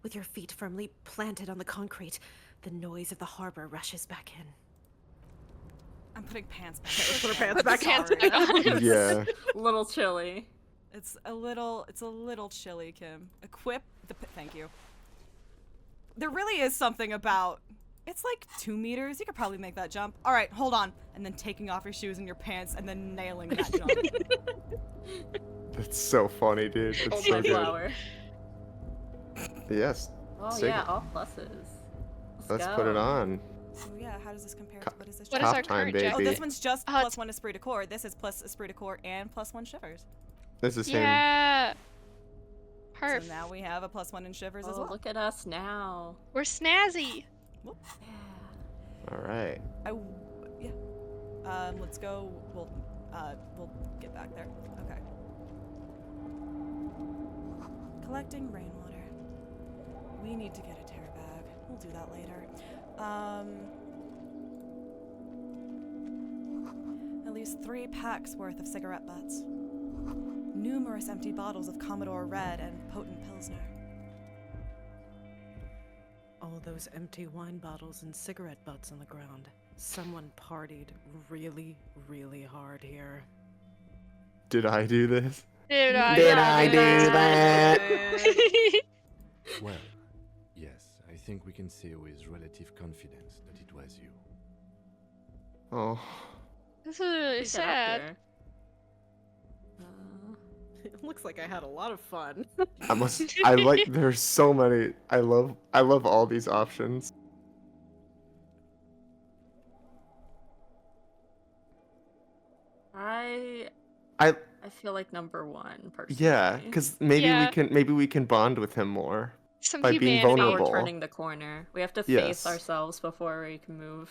With your feet firmly planted on the concrete, the noise of the harbor rushes back in. I'm putting pants back. Put her pants Put the back pants on. back on. Yeah. Little chilly. It's a little chilly, Kim. Equip the thank you. There really is something about it's like 2 meters. You could probably make that jump. All right, hold on. And then taking off your shoes and your pants and then nailing that jump. That's so funny, dude. That's Hold so my good. flower. Yes. Oh Sig- yeah, all pluses. Let's go. put it on. So yeah, how does this compare to what is this? What check? is Top our time, current check? Oh, baby. this one's just Oh, plus it's- 1 esprit de corps. This is plus esprit de corps and plus 1 shivers. This is him. Yeah. So Perf. now we have a plus 1 in shivers as Oh, well. look at us now. We're snazzy. All right. Yeah. Let's go. We'll get back there. Okay. Collecting rainwater. We need to get a terror bag. We'll do that later. At least 3 packs worth of cigarette butts. Numerous empty bottles of Commodore Red and potent Pilsner. All those empty wine bottles and cigarette butts on the ground. Someone partied really, really hard here. Did I do this? Did I do that? Well, yes, I think we can say with relative confidence that it was you. Oh. This is really Get up sad. there. It looks like I had a lot of fun. I like there's so many. I love all these options. I feel like number 1 personally. Yeah, because maybe Yeah. we can bond with him more. Some By being humanity. Now vulnerable. we're turning the corner. We have to Yes. face ourselves before we can move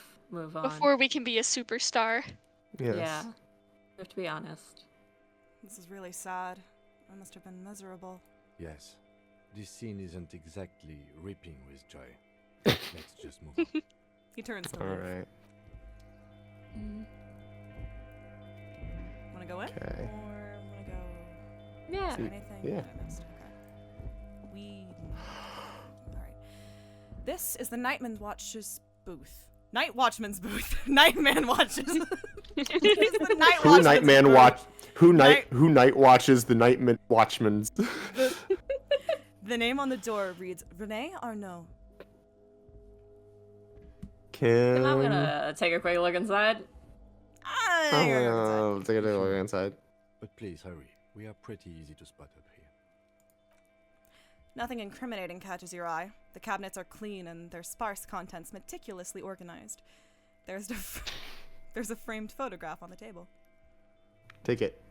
on. Before we can be a superstar. Yes. Yeah. We have to be honest. This is really sad. I must have been miserable. Yes, this scene isn't exactly ripping with joy. Let's just move on. He turns to All leave. right. Wanna go in? Okay. Or wanna go? Yeah. Is there anything Yeah. that I missed? Okay. All right. This is the Nightman Watch's booth. Night Watchman's booth. Nightman watches. This is the Night Who Watchman's Nightman booth. watch? Who night watches the Nightman Watchman's? The name on the door reads Renee Arnaud. Kim. I'm gonna take a quick look inside. Oh, take a look inside. But please hurry. We are pretty easy to spot up here. Nothing incriminating catches your eye. The cabinets are clean and their sparse contents meticulously organized. There's a framed photograph on the table. Take it.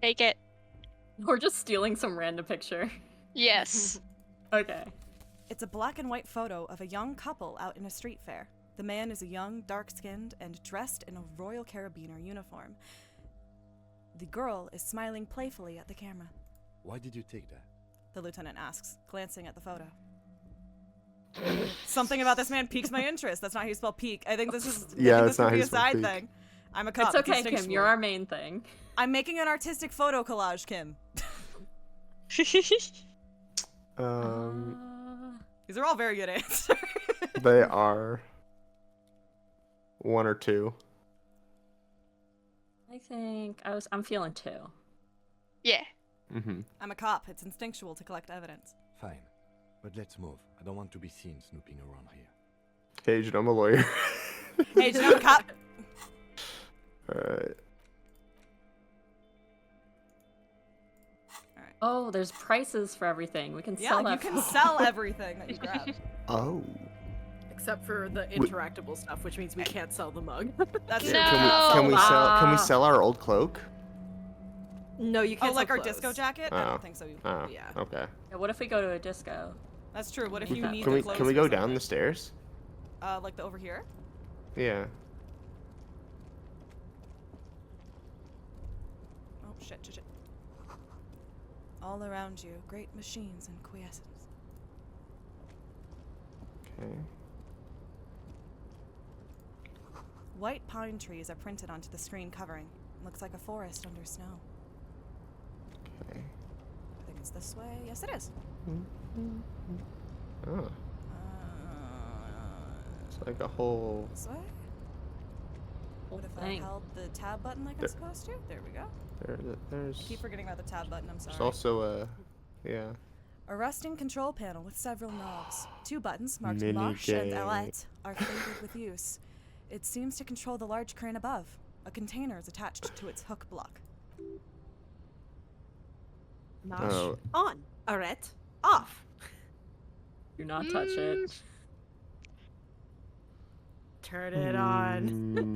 Take it. We're just stealing some random picture. Yes. Okay. It's a black and white photo of a young couple out in a street fair. The man is a young, dark-skinned, and dressed in a Royal Carabiner uniform. The girl is smiling playfully at the camera. Why did you take that? The lieutenant asks, glancing at the photo. Something about this man piques my interest. That's not how you spell peak. I think this is. Yeah, I think that's this not could how be you a spell side peak. thing. I'm a cop. It's okay, distinct Kim. You're sport. our main thing. I'm making an artistic photo collage, Kim. These are all very good answers. They are 1 or 2. I think I'm feeling 2. Yeah. Mm-hmm. I'm a cop. It's instinctual to collect evidence. Fine. But let's move. I don't want to be seen snooping around here. Hey, Agent, I'm a lawyer. Hey, I'm a cop. Alright. Oh, there's prices for everything. We can sell Yeah, you that. can sell everything that you grab. Oh. Except for the interactable stuff, which means we can't sell the mug. That's No. Can we sell our old cloak? No, you can't. Oh, like sell our clothes. disco jacket? I don't think so. Oh, Yeah. okay. Yeah, what if we go to a disco? That's true. What if you need Can the we clothes can we for go down something? the stairs? Like the over here? Yeah. Oh shit. All around you, great machines and quiescence. Okay. White pine trees are printed onto the screen covering. Looks like a forest under snow. Okay. I think it's this way. Yes, it is. Oh. It's like a whole. This way? What if thing. I held the tab button like I'm supposed to? There we go. There's. Keep forgetting about the tab button, I'm sorry. There's also a. Yeah. A rusting control panel with several knobs. 2 buttons marked Mini Marche and game. Alette are favored with use. It seems to control the large crane above. A container is attached to its hook block. Marche Oh. on. Arrête off. Do not touch it. Turn it on.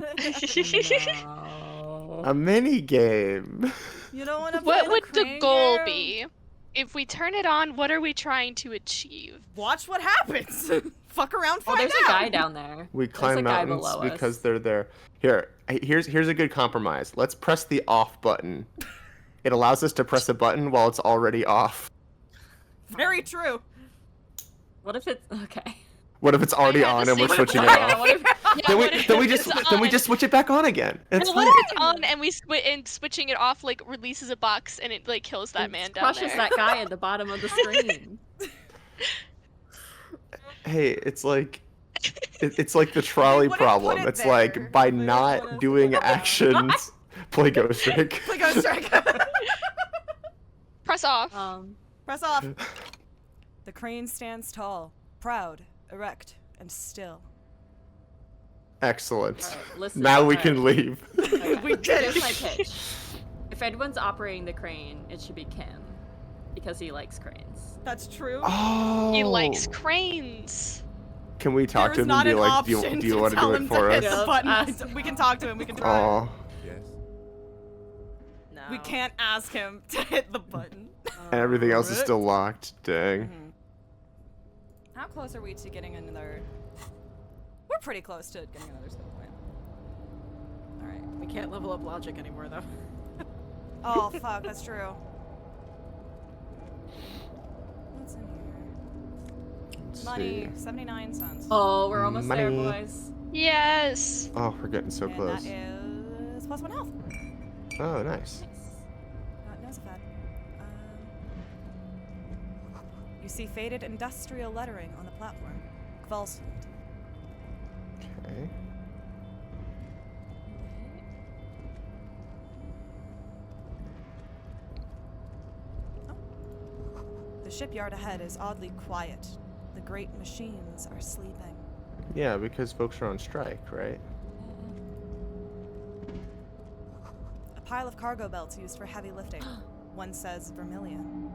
No. A mini game. You don't want to What would the crane goal here? be? If we turn it on, what are we trying to achieve? Watch what happens. Fuck around, Oh, find there's out. a guy down there. We There's climb a guy mountains below because us. they're there. Here's a good compromise. Let's press the off button. It allows us to press a button while it's already off. Very true. What if it's okay? What if it's already I had on the and we're same switching it thought. off? What if, Then what we if then we it's just then we on? just switch it back on again. It's Well, fine. what if it's on and switching it off like releases a box and it like kills that man down crushes there? that guy at the bottom of the screen? Hey, it's like it's like the trolley wouldn't put problem. it It's there. like by They not want us to doing put it actions, play Ghost Trick. Play Ghost Trick. Press off. Press off. The crane stands tall, proud, erect, and still. Excellent. Alright, listen, Now we alright. can leave. Okay, We did here's it. my pitch. If anyone's operating the crane, it should be Kim, because he likes cranes. That's true. Oh. He likes cranes. Can we talk There to is him not and be an like, do option you want to tell do him it for to hit us? the button. Ask- We can talk to him. We can try. Oh, Yes. No. We can't ask him to hit the button. and everything else is Alright. still locked. Dang. How close are we to getting another? We're pretty close to getting another skill point. All right. We can't level up logic anymore, though. Oh fuck, that's true. What's in here? Let's Money, see. 79 cents. Oh, we're almost there, Money. boys. Yes. Oh, we're getting so and close. that is plus 1 health. Oh, nice. No fad. You see faded industrial lettering on the platform. Kvalsund. Okay. The shipyard ahead is oddly quiet. The great machines are sleeping. Yeah, because folks are on strike, right? A pile of cargo belts used for heavy lifting. One says Vermilion.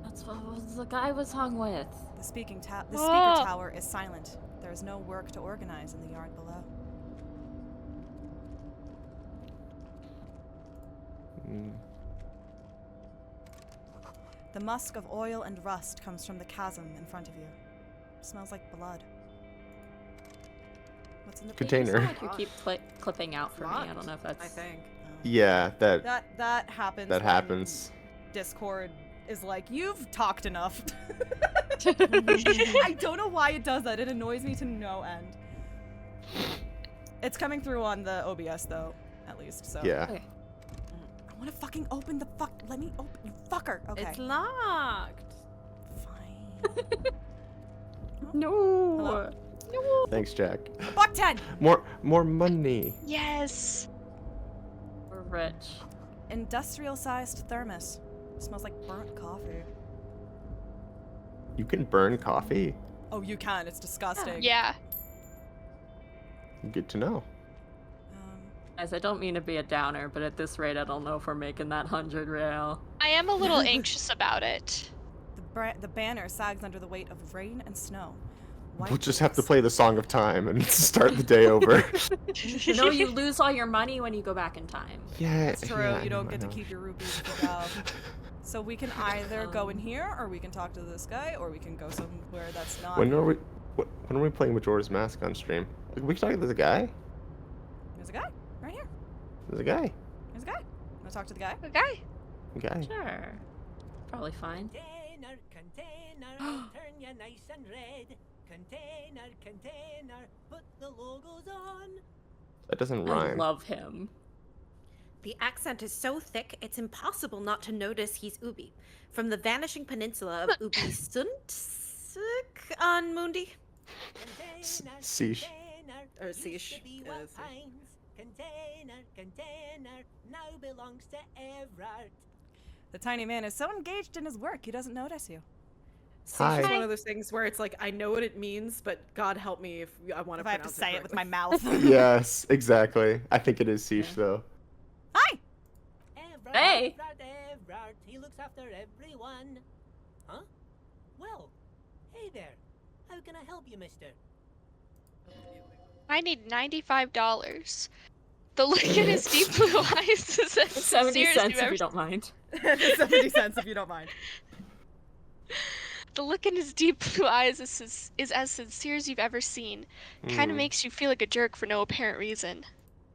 That's what the guy was hung with. The speaker Oh. tower is silent. There is no work to organize in the yard below. Mm. The musk of oil and rust comes from the chasm in front of you. Smells like blood. What's in the Container. You keep clipping out for me. I don't know if that's. I think. Yeah, that That happens. that when happens. Discord is like, you've talked enough. I don't know why it does that. It annoys me to no end. It's coming through on the OBS though, at least. So. Yeah. Okay. I want to fucking open the fuck. Let me open, you fucker. Okay. It's locked. Fine. No. Hello? Thanks, Jack. $1.10. More money. Yes. We're rich. Industrial-sized thermos. Smells like burnt coffee. You can burn coffee. Oh, you can. It's disgusting. Yeah. Good to know. Guys, I don't mean to be a downer, but at this rate, I don't know if we're making that 100 rail. I am a little anxious about it. The banner sags under the weight of rain and snow. We'll just have to play the Song of Time and start the day over. No, you lose all your money when you go back in time. Yeah, It's true. yeah, You don't I get to know. keep your rupees if you go. So we can either go in here, or we can talk to this guy, or we can go somewhere that's not. When are we playing Majora's Mask on stream? We can talk to the guy. There's a guy right here. There's a guy. There's a guy. Wanna talk to the guy? A guy. Guy. Sure. Probably fine. Container, container, turn you nice and red. Container, container, put the logos on. That doesn't I rhyme. love him. The accent is so thick, it's impossible not to notice he's Ubi. From the vanishing peninsula of Ubi Suntsk on Mundi. Sheesh. Or Sheesh. Container, now belongs to Everard. The tiny man is so engaged in his work, he doesn't notice you. Hi. It's one of those things where it's like, I know what it means, but God help me if I want to If I have to pronounce say it with correctly. my mouth. Yes, exactly. I think it is Siege though. Hi! Everard, Hey! Everard, he looks after everyone. Huh? Well, hey there. How can I help you, mister? I need $95. The look in his deep blue eyes is as 70 sincere as cents you've if ever you don't mind. 70 cents if you don't mind. The look in his deep blue eyes is as sincere as you've ever seen. Kind of makes you feel like a jerk for no apparent reason.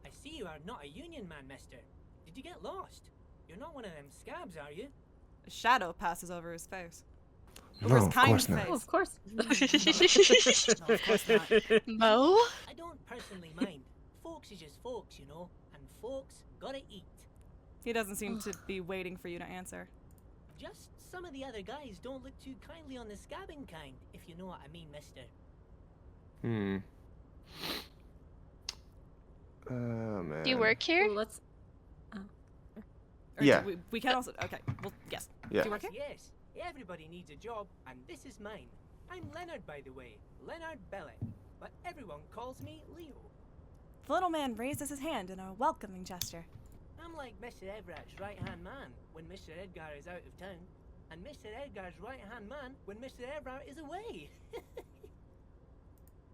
I see you are not a union man, mister. Did you get lost? You're not one of them scabs, are you? A shadow passes over his face. No, Over his of kind course not. face. Oh, of course. No, of course not. Mo? I don't personally mind. Folks is just folks, you know, and folks gotta eat. He doesn't seem to be waiting for you to answer. Just some of the other guys don't look too kindly on the scabbing kind, if you know what I mean, mister. Oh man. Do you work here? Let's. Or Yeah. We can also. Okay. Well, yes. Yeah. Do you work here? Yes, everybody needs a job, and this is mine. I'm Leonard, by the way. Leonard Bellet. But everyone calls me Leo. The little man raises his hand in a welcoming gesture. I'm like Mr. Everett's right-hand man when Mr. Edgar is out of town, and Mr. Edgar's right-hand man when Mr. Everett is away.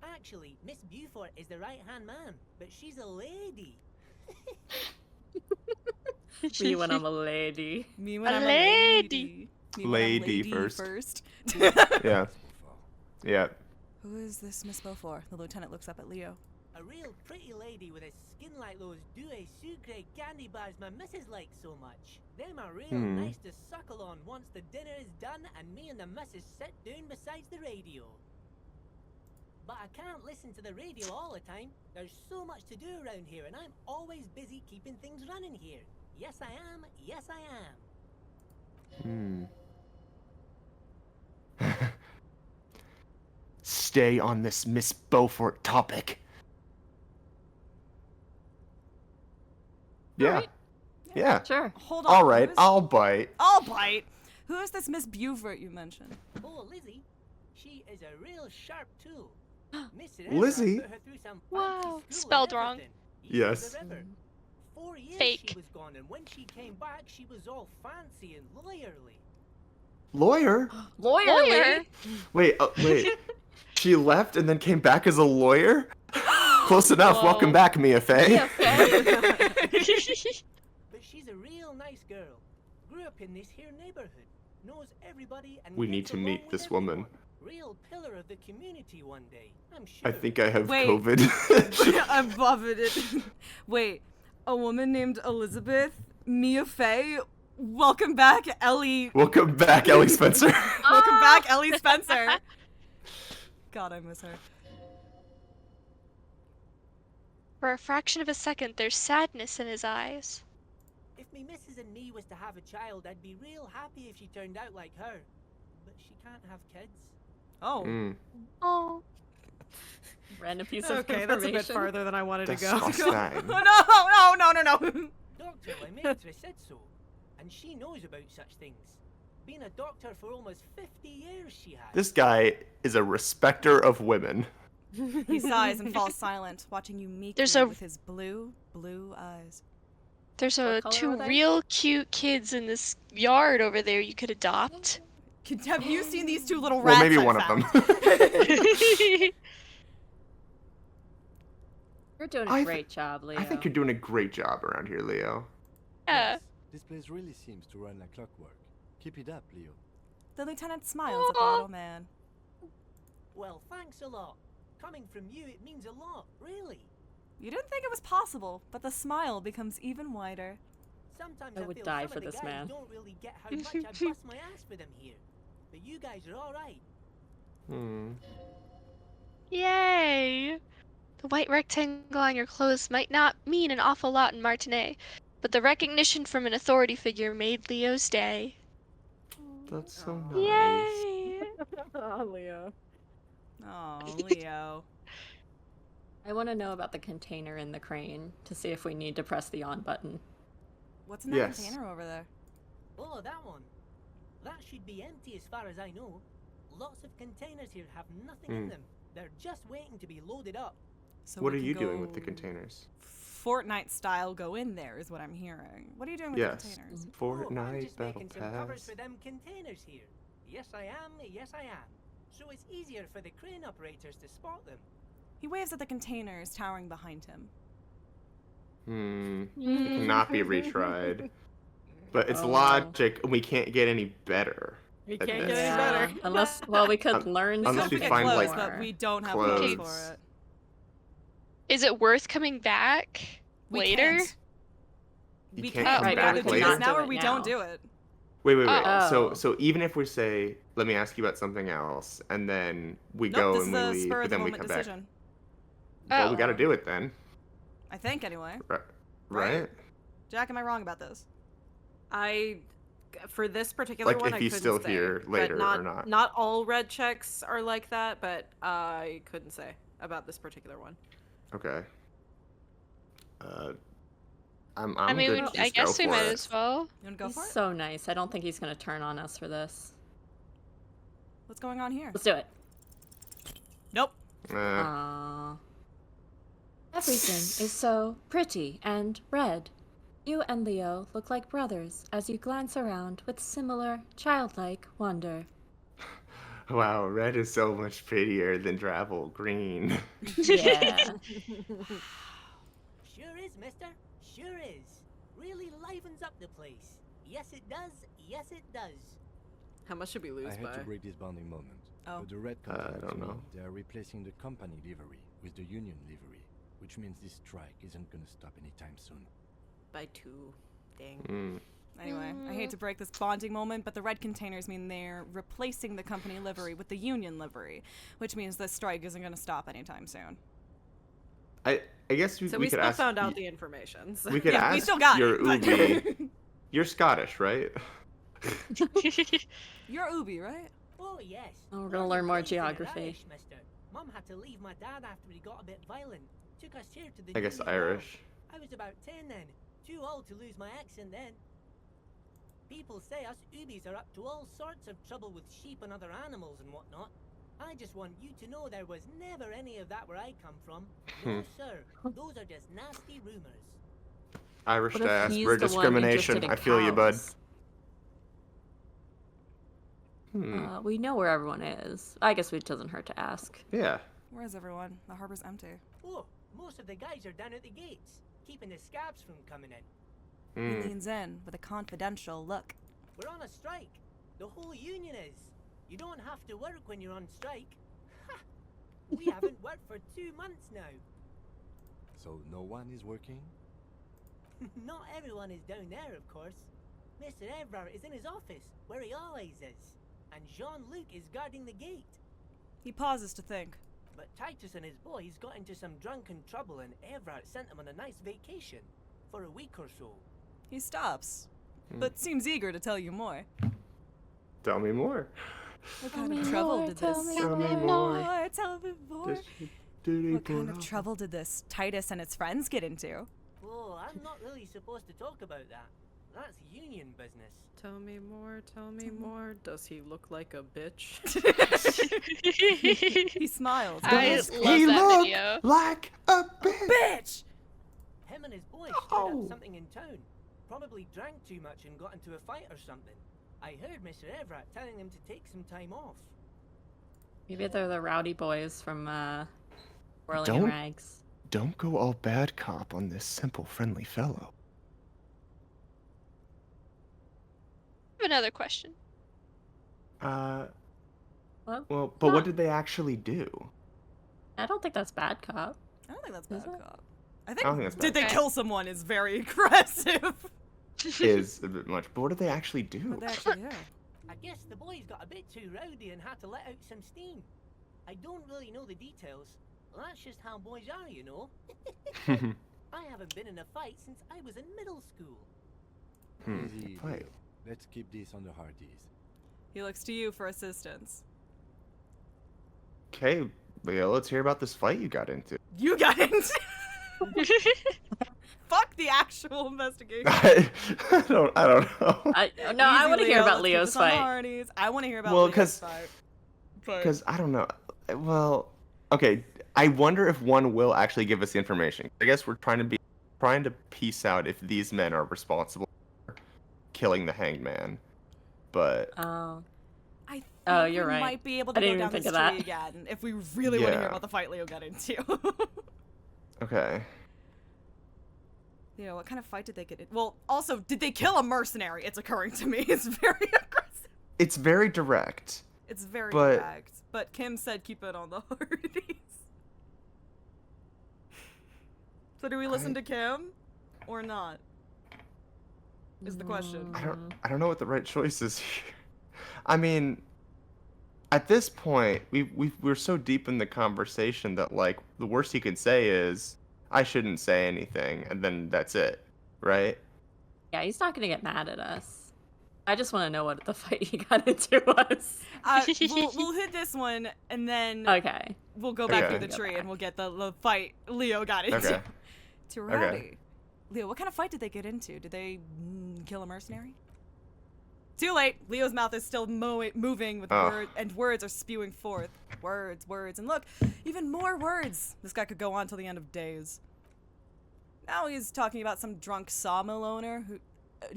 Actually, Miss Beaufort is the right-hand man, but she's a lady. Me when I'm a lady. Me when A I'm lady. a lady. Me when I'm Lady lady first. Yeah. Yeah. Who is this Miss Beaufort? The lieutenant looks up at Leo. A real pretty lady with a skin like those Douai Sucre candy bars my missus likes so much. Them are real nice to suckle on once the dinner is done and me and the missus sit down besides the radio. But I can't listen to the radio all the time. There's so much to do around here and I'm always busy keeping things running here. Yes I am, yes I am. Stay on this Miss Beaufort topic. Yeah. Alright. Yeah. Sure. Hold on. All right, who is- I'll bite. I'll bite. Who is this Miss Beaufort you mentioned? Oh, Lizzie, she is a real sharp tool. Mr. Lizzie? Put her through some Wow, fancy school spelled and wrong. everything, east of Yes. the river. 4 years Fake. she was gone, and when she came back, she was all fancy and lawyerly. Lawyer? Lawyer? Wait, wait. She left and then came back as a lawyer? Close enough. Whoa. Welcome back, Mia Fey. Yeah, fair. But she's a real nice girl. Grew up in this here neighborhood. Knows everybody and We need gets to along meet with this woman. everyone. Real pillar of the community one day, I'm sure. I think I have Wait. COVID. I'm buffing it. Wait, a woman named Elizabeth, Mia Fey. Welcome back, Ellie. Welcome back, Ellie Spencer. Welcome back, Ellie Spencer. God, I miss her. For a fraction of a second, there's sadness in his eyes. If me missus and me was to have a child, I'd be real happy if she turned out like her. But she can't have kids. Oh. Oh. Random piece of Okay, information. that's a bit farther than I wanted to go. Disgusting. No. Doctor Lemaitre said so, and she knows about such things. Been a doctor for almost 50 years she has. This guy is a respecter of women. He sighs and falls silent, watching you meekly There's a- with his blue eyes. There's What color two are they? real cute kids in this yard over there you could adopt. Have you seen these two little Well, rats maybe I one of found? them. You're doing I a thi- great job, Leo. I think you're doing a great job around here, Leo. Yeah. Yes, this place really seems to run like clockwork. Keep it up, Leo. The lieutenant smiles at the little man. Well, thanks a lot. Coming from you, it means a lot, really. You didn't think it was possible, but the smile becomes even wider. Sometimes I I would feel die some for of the this guys man. don't really get how much I bust my ass for them here. But you guys are all right. Yay! The white rectangle on your clothes might not mean an awful lot in Martinet, but the recognition from an authority figure made Leo's day. That's so nice. Yay! Oh, Leo. Oh, Leo. I want to know about the container in the crane to see if we need to press the on button. What's in that Yes. container over there? Oh, that one. That should be empty as far as I know. Lots of containers here have nothing in them. They're just waiting to be loaded up. So What we are can you doing with the go containers? Fortnite style go in there is what I'm hearing. What are you doing with Yes. the containers? Oh, I'm Fortnite just Battle making some covers Pass. for them containers here. Yes, I am. Yes, I am. So it's easier for the crane operators to spot them. He waves at the containers towering behind him. It cannot be retried. But it's Oh. logic, and we can't get any better. We at can't get this. any better. Unless, well, we could learn unless We we get find, clothes, like, but we don't have clothes clothes. for it. Is it worth coming back We later? can't. You We can't can't come Right, but back we do could this later. not now do or it we now. don't do it. Wait. Oh. So even if we say, let me ask you about something else, and then we Nope, go this and is we a leave, spur but of the then we moment come decision. back. Well, we Oh. gotta do it then. I think anyway. Right? Jack, am I wrong about this? For this particular Like, one, if I he's couldn't still say, here but later not, or not. Not all red checks are like that, but I couldn't say about this particular one. Okay. I'm I mean, good. I Just go guess we for might it. as well. You wanna go He's for it? so nice. I don't think he's going to turn on us for this. What's going on here? Let's do it. Nope. Aww. Everything is so pretty and red. You and Leo look like brothers as you glance around with similar childlike wonder. Wow, red is so much prettier than travel green. Yeah. Sure is, mister. Sure is. Really livens up the place. Yes, it does. Yes, it does. How much should we lose I hate by? to break this bonding moment, Oh. but the red I confirms don't to me know. they are replacing the company livery with the union livery, which means this strike isn't gonna stop anytime soon. By 2. Dang. Anyway, I hate to break this bonding moment, but the red containers mean they're replacing the company livery with the union livery, which means the strike isn't going to stop anytime soon. I guess So we we could still ask. found out the information. So. We could Yeah, we ask still got your it, but- Ubi. You're Scottish, right? You're Ubi, right? Oh, yes. Oh, we're gonna Lots learn of more things in it, geography. Irish, mister. Mum had to leave my dad after he got a bit violent. Took us here to the I guess Union Irish. Hall. I was about 10 then. Too old to lose my accent then. People say us Ubis are up to all sorts of trouble with sheep and other animals and whatnot. I just want you to know there was never any of that where I come from. No, sir. Those are just nasty rumors. Irish What if he's diaspora the one discrimination. interested in I feel you, bud. cows? Hmm. We know where everyone is. I guess it doesn't hurt to ask. Yeah. Where's everyone? The harbor's empty. Oh, most of the guys are down at the gates, keeping the scabs from coming in. He leans in with a confidential look. We're on a strike. The whole union is. You don't have to work when you're on strike. Ha! We haven't worked for 2 months now. So no one is working? Not everyone is down there, of course. Mr. Evrard is in his office, where he always is. And Jean-Luc is guarding the gate. He pauses to think. But Titus and his boys got into some drunken trouble and Evrard sent them on a nice vacation. For a week or so. He stops, but seems eager to tell you more. Tell me more. What kind of trouble did this? Tell me more. Tell me more. What kind of trouble did this Titus and his friends get into? Oh, I'm not really supposed to talk about that. That's union business. Tell me more, tell me more. Does he look like a bitch? He smiles. I Does love he that look video. like a bitch? Bitch! Him and his boys stirred Oh. up something in town. probably drank too much and got into a fight or something. I heard Mr. Everett telling him to take some time off. Maybe they're the rowdy boys from Whirling in Don't- Rags. Don't go all bad cop on this simple, friendly fellow. I have another question. Well, Well, but what did they actually do? I don't think that's bad cop. I don't think that's Is bad it? cop. I I think don't think that's did bad they cop. kill someone is very aggressive. Is a bit much, but what did they actually do? What they actually do? I guess the boys got a bit too rowdy and had to let out some steam. I don't really know the details. Well, that's just how boys are, you know. I haven't been in a fight since I was in middle school. Lizzie, Fight. let's keep this on the hearties. He looks to you for assistance. Okay, Leo, let's hear about this fight you got into. You got into. Fuck the actual investigation. I don't know. I Easy, want to hear Leo, about let's keep Leo's this on the fight. Hardies. I want to hear about Well, Leo's fight. Because I don't know. Well, okay. I wonder if one will actually give us the information. I guess we're trying to piece out if these men are responsible for killing the hanged man. But Oh. I think Oh, you're we right. might be able I to go didn't down even this think of tree that. again if we really want to hear Yeah. about the fight Leo got into. okay. You know, what kind of fight did they get in? Well, also, did they kill a mercenary? It's occurring to me. It's very aggressive. It's very direct. It's very But- direct. But Kim said keep it on the Hardies. So do we listen to Kim or not? Is the question. I don't know what the right choice is here. I mean, at this point, we're so deep in the conversation that like the worst he could say is I shouldn't say anything, and then that's it, right? Yeah, he's not gonna get mad at us. I just want to know what the fight he got into was. We'll hit this one and then Okay. we'll go back Okay. through the tree and we'll get the fight Leo got into. Okay. Too rowdy. Leo, what kind of fight did they get into? Did they kill a mercenary? Too late. Leo's mouth is still moving with words are spewing forth. Words, and look, even more words. This guy could go on till the end of days. Now he's talking about some drunk sawmill owner who.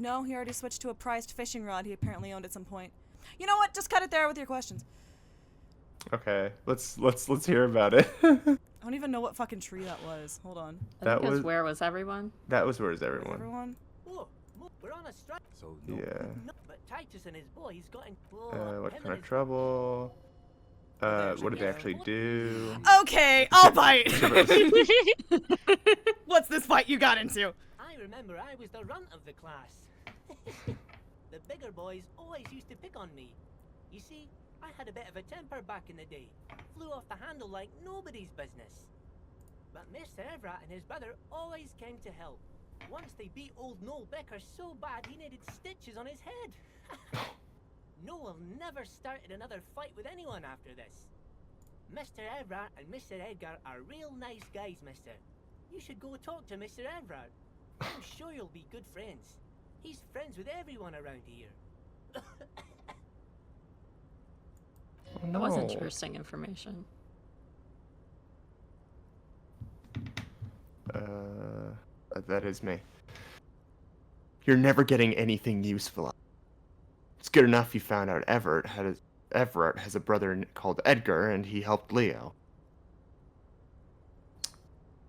No, he already switched to a prized fishing rod he apparently owned at some point. You know what? Just cut it there with your questions. Okay, let's hear about it. I don't even know what fucking tree that was. Hold on. That was Where Was Everyone? That was Where's Where's Everyone? everyone? Oh, look, we're on a strike. So no, Yeah. No, but Titus and his boys got in. What him kind and of trouble? What did they actually do? Okay, I'll bite. What's this fight you got into? I remember I was the runt of the class. The bigger boys always used to pick on me. You see, I had a bit of a temper back in the day. Flew off the handle like nobody's business. But Mr. Everett and his brother always came to help. Once they beat old Noel Becker so bad he needed stitches on his head. Noel never started another fight with anyone after this. Mr. Everett and Mr. Edgar are real nice guys, mister. You should go talk to Mr. Everett. I'm sure you'll be good friends. He's friends with everyone around here. That was interesting information. That is me. You're never getting anything useful. It's good enough you found out Everett has a brother called Edgar, and he helped Leo.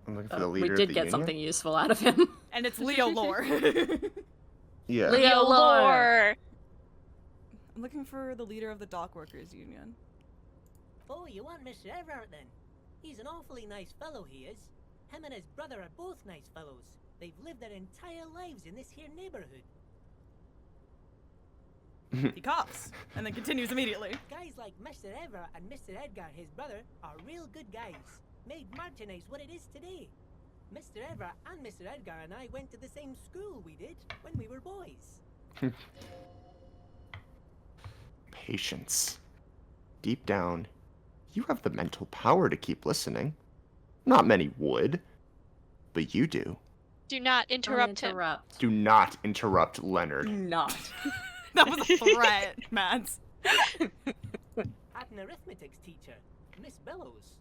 I'm looking for the leader We of did the get union. something useful out of him. And it's Leo lore. Yeah. Leo lore. I'm looking for the leader of the dock workers union. Oh, you want Mr. Everett then? He's an awfully nice fellow, he is. Him and his brother are both nice fellows. They've lived their entire lives in this here neighborhood. He coughs and then continues immediately. Guys like Mr. Everett and Mr. Edgar, his brother, are real good guys. Made Martinez what it is today. Mr. Everett and Mr. Edgar and I went to the same school we did when we were boys. Patience. Deep down, you have the mental power to keep listening. Not many would, but you do. Do not interrupt him. Do not interrupt Leonard. Not. That was a threat, Mads. Had an arithmetics teacher, Miss Bellows.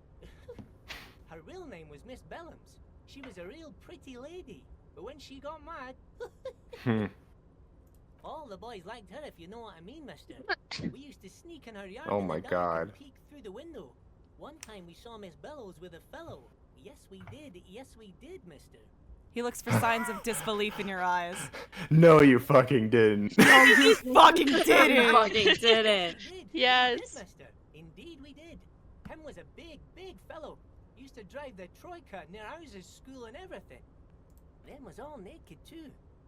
Her real name was Miss Bellums. She was a real pretty lady. but when she got mad, all the boys liked her, if you know what I mean, mister. We used to sneak in her yard Oh in my the dark God. and peek through the window. One time we saw Miss Bellows with a fellow. Yes, we did. Yes, we did, mister. He looks for signs of disbelief in your eyes. No, you fucking didn't. No, you fucking didn't. Fucking didn't. We did. Yes. We did, mister. Indeed, we did. Him was a big, big fellow. Used to drive the troika near houses, school, and everything. Them was all naked, too.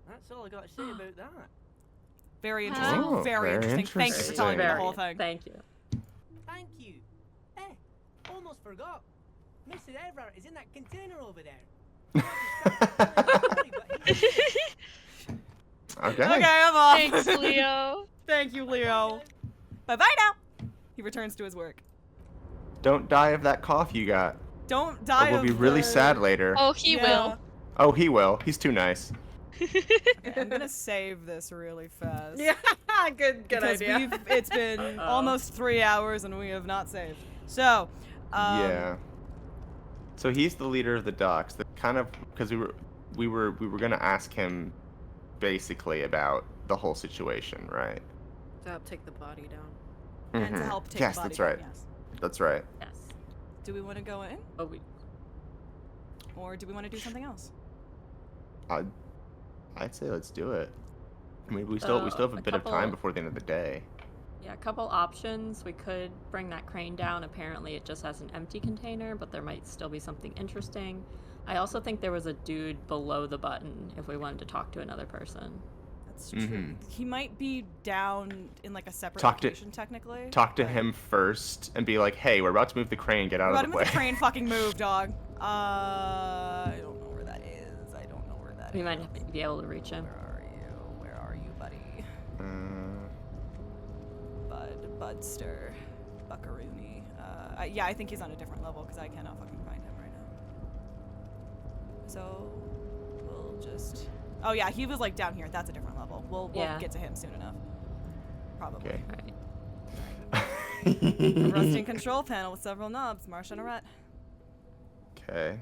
That's all I got to say about that. Very interesting. Oh, very very interesting. Thank you for telling me the Very- whole thing. Thank you. Thank you. Almost forgot. Mr. Everard is in that container over there. Okay. Okay, I'm off. Thanks, Leo. Thank you, Leo. Bye-bye now. He returns to his work. Don't die of that cough you got. Don't die Or we'll of be really the- sad later. Oh, he will. Oh, he will. He's too nice. Okay, I'm gonna save this really fast. Yeah, good Because idea. it's been almost 3 hours and we have not saved. So, Yeah. So he's the leader of the docks. The kind of because we were gonna ask him basically about the whole situation, right? To help take the body down. and to Mhm. help take Yes, the body that's down, right. yes. That's right. Yes. Do we want to go in, Oh, we. or do we want to do something else? I'd say let's do it. I mean, we still have a bit of time couple- before the end of the day. Yeah, a couple options. We could bring that crane down. Apparently, it just has an empty container, but there might still be something interesting. I also think there was a dude below the button if we wanted to talk to another person. That's true. Mhm. He might be down in like a separate Talk to- location, technically. Talk to but- him first and be like, "Hey, we're about to move the crane. Get out Let of him the with way." the crane fucking move, dog. I don't know where that is. I don't know where that We is. might be able to reach him. Where are you, buddy? Budster. Buckaroony. Yeah, I think he's on a different level because I cannot fucking find him right now. So, we'll just... Oh yeah, he was like down here. That's a different level. We'll Yeah. get to him soon enough. Probably. Okay. Right. A rusting control panel with several knobs. Marsh and Arette. Okay.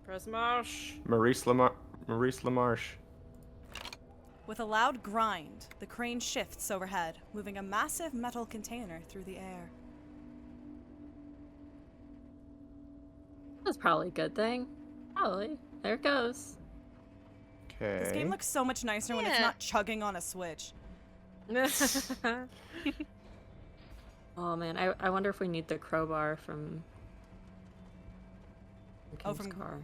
Press marsh. Maurice LaMarche. With a loud grind, the crane shifts overhead, moving a massive metal container through the air. That's probably a good thing. Probably. There it goes. Okay. This game looks so much nicer when it's Yeah. not chugging on a Switch. Oh man, I wonder if we need the crowbar from Oh, Kim's from- car.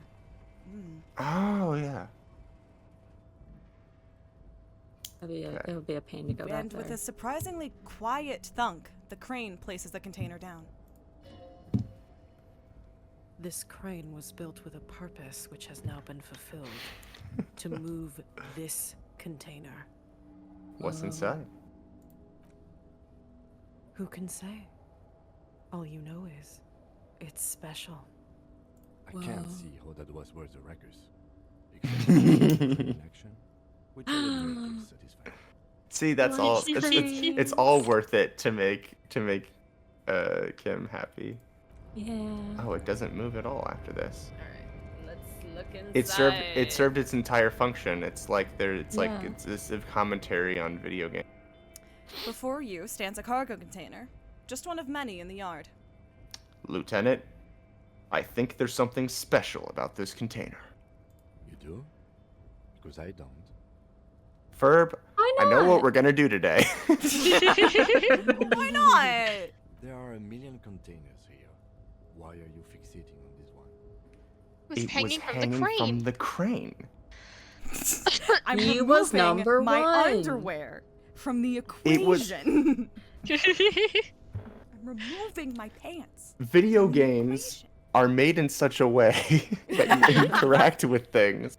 Oh yeah. It would be a pain to go back And with there. a surprisingly quiet thunk, the crane places the container down. This crane was built with a purpose which has now been fulfilled. To move this container. What's inside? Who can say? All you know is, it's special. I can't Whoa. see how that was worth the wreckers. Except in action, which I admit is satisfying. See, that's all. It's all worth it to make Kim happy. Yeah. Oh, it doesn't move at all after this. Alright, let's look inside. It served its entire function. It's like Yeah. it's a commentary on video games. Before you stands a cargo container, just one of many in the yard. Lieutenant, I think there's something special about this container. You do? Because I don't. Ferb, Why I know what not? we're gonna do today. Why not? There are a million containers here. Why are you fixating on this one? It was It hanging was from hanging the crane. from the crane. I'm He was removing number my one. underwear from the It was- equation. I'm removing my pants. Video games are made in such a way that you interact with things.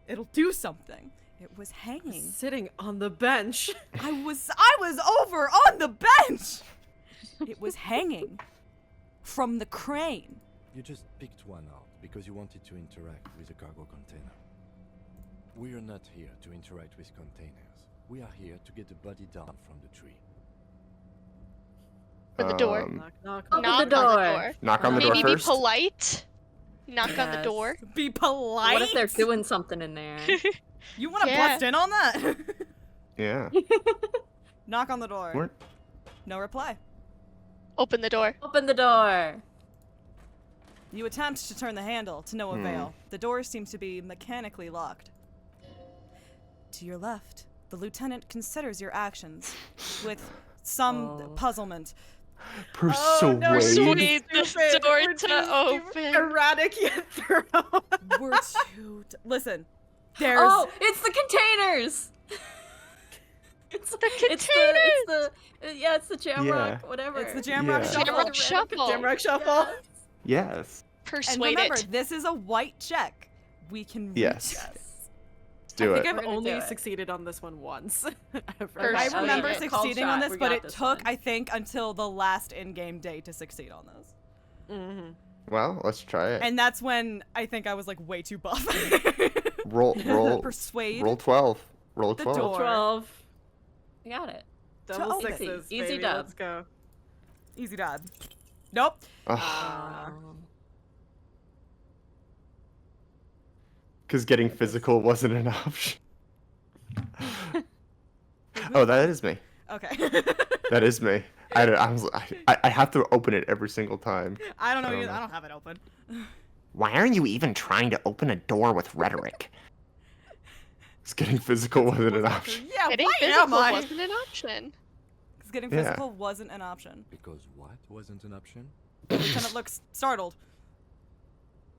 It'll do something. It was hanging. Sitting on the bench. I was over on the bench. It was hanging from the crane. You just picked one out because you wanted to interact with a cargo container. We are not here to interact with containers. We are here to get the body down from the tree. For the door. Um, Knock, knock, Open Knock the on door. the door. Knock on the door Maybe be first. polite. Knock on the Yes. door. Be polite. What if they're doing something in there? You want to Yeah. bust in on that? Yeah. Knock on the door. We're- No reply. Open the door. Open the door. You attempt to turn the handle, to no avail. The door seems to be mechanically locked. To your left, the lieutenant considers your actions with some puzzlement. Persuade. Persuade the Stupid. door We're too to open. Erratic yet thorough. We're too. Listen, there's. Oh, it's the containers. It's the containers! It's the Jamrock, Yeah. whatever. It's the Jamrock Yeah. Shuffle. Jamrock Shuffle. Jamrock Shuffle. Yes. And Persuade remember, it. this is a white check. We can reach Yes. it. Let's do I it. think We're I've gonna only do it. succeeded on this one once. Ever. Okay. I Oh, remember yeah. Called succeeding on shot. this, We but got it this took, one. I think, until the last in-game day to succeed on this. Mm-hmm. Well, let's try it. And that's when I think I was like way too buff. Roll. Persuade. Roll 12. Roll the 12. door. 12. You got it. Double open. sixes. Easy baby. dub. Let's go. Easy dad. Nope. Because getting physical wasn't an option. Oh, that is me. Okay. That is me. I have to open it every single time. I don't know. I don't either. know. I don't have it open. Why are you even trying to open a door with rhetoric? Because getting physical wasn't an option. Yeah, Getting why physical am I? wasn't an option. Because getting Yeah. physical wasn't an option. Because what wasn't an option? The lieutenant looks startled.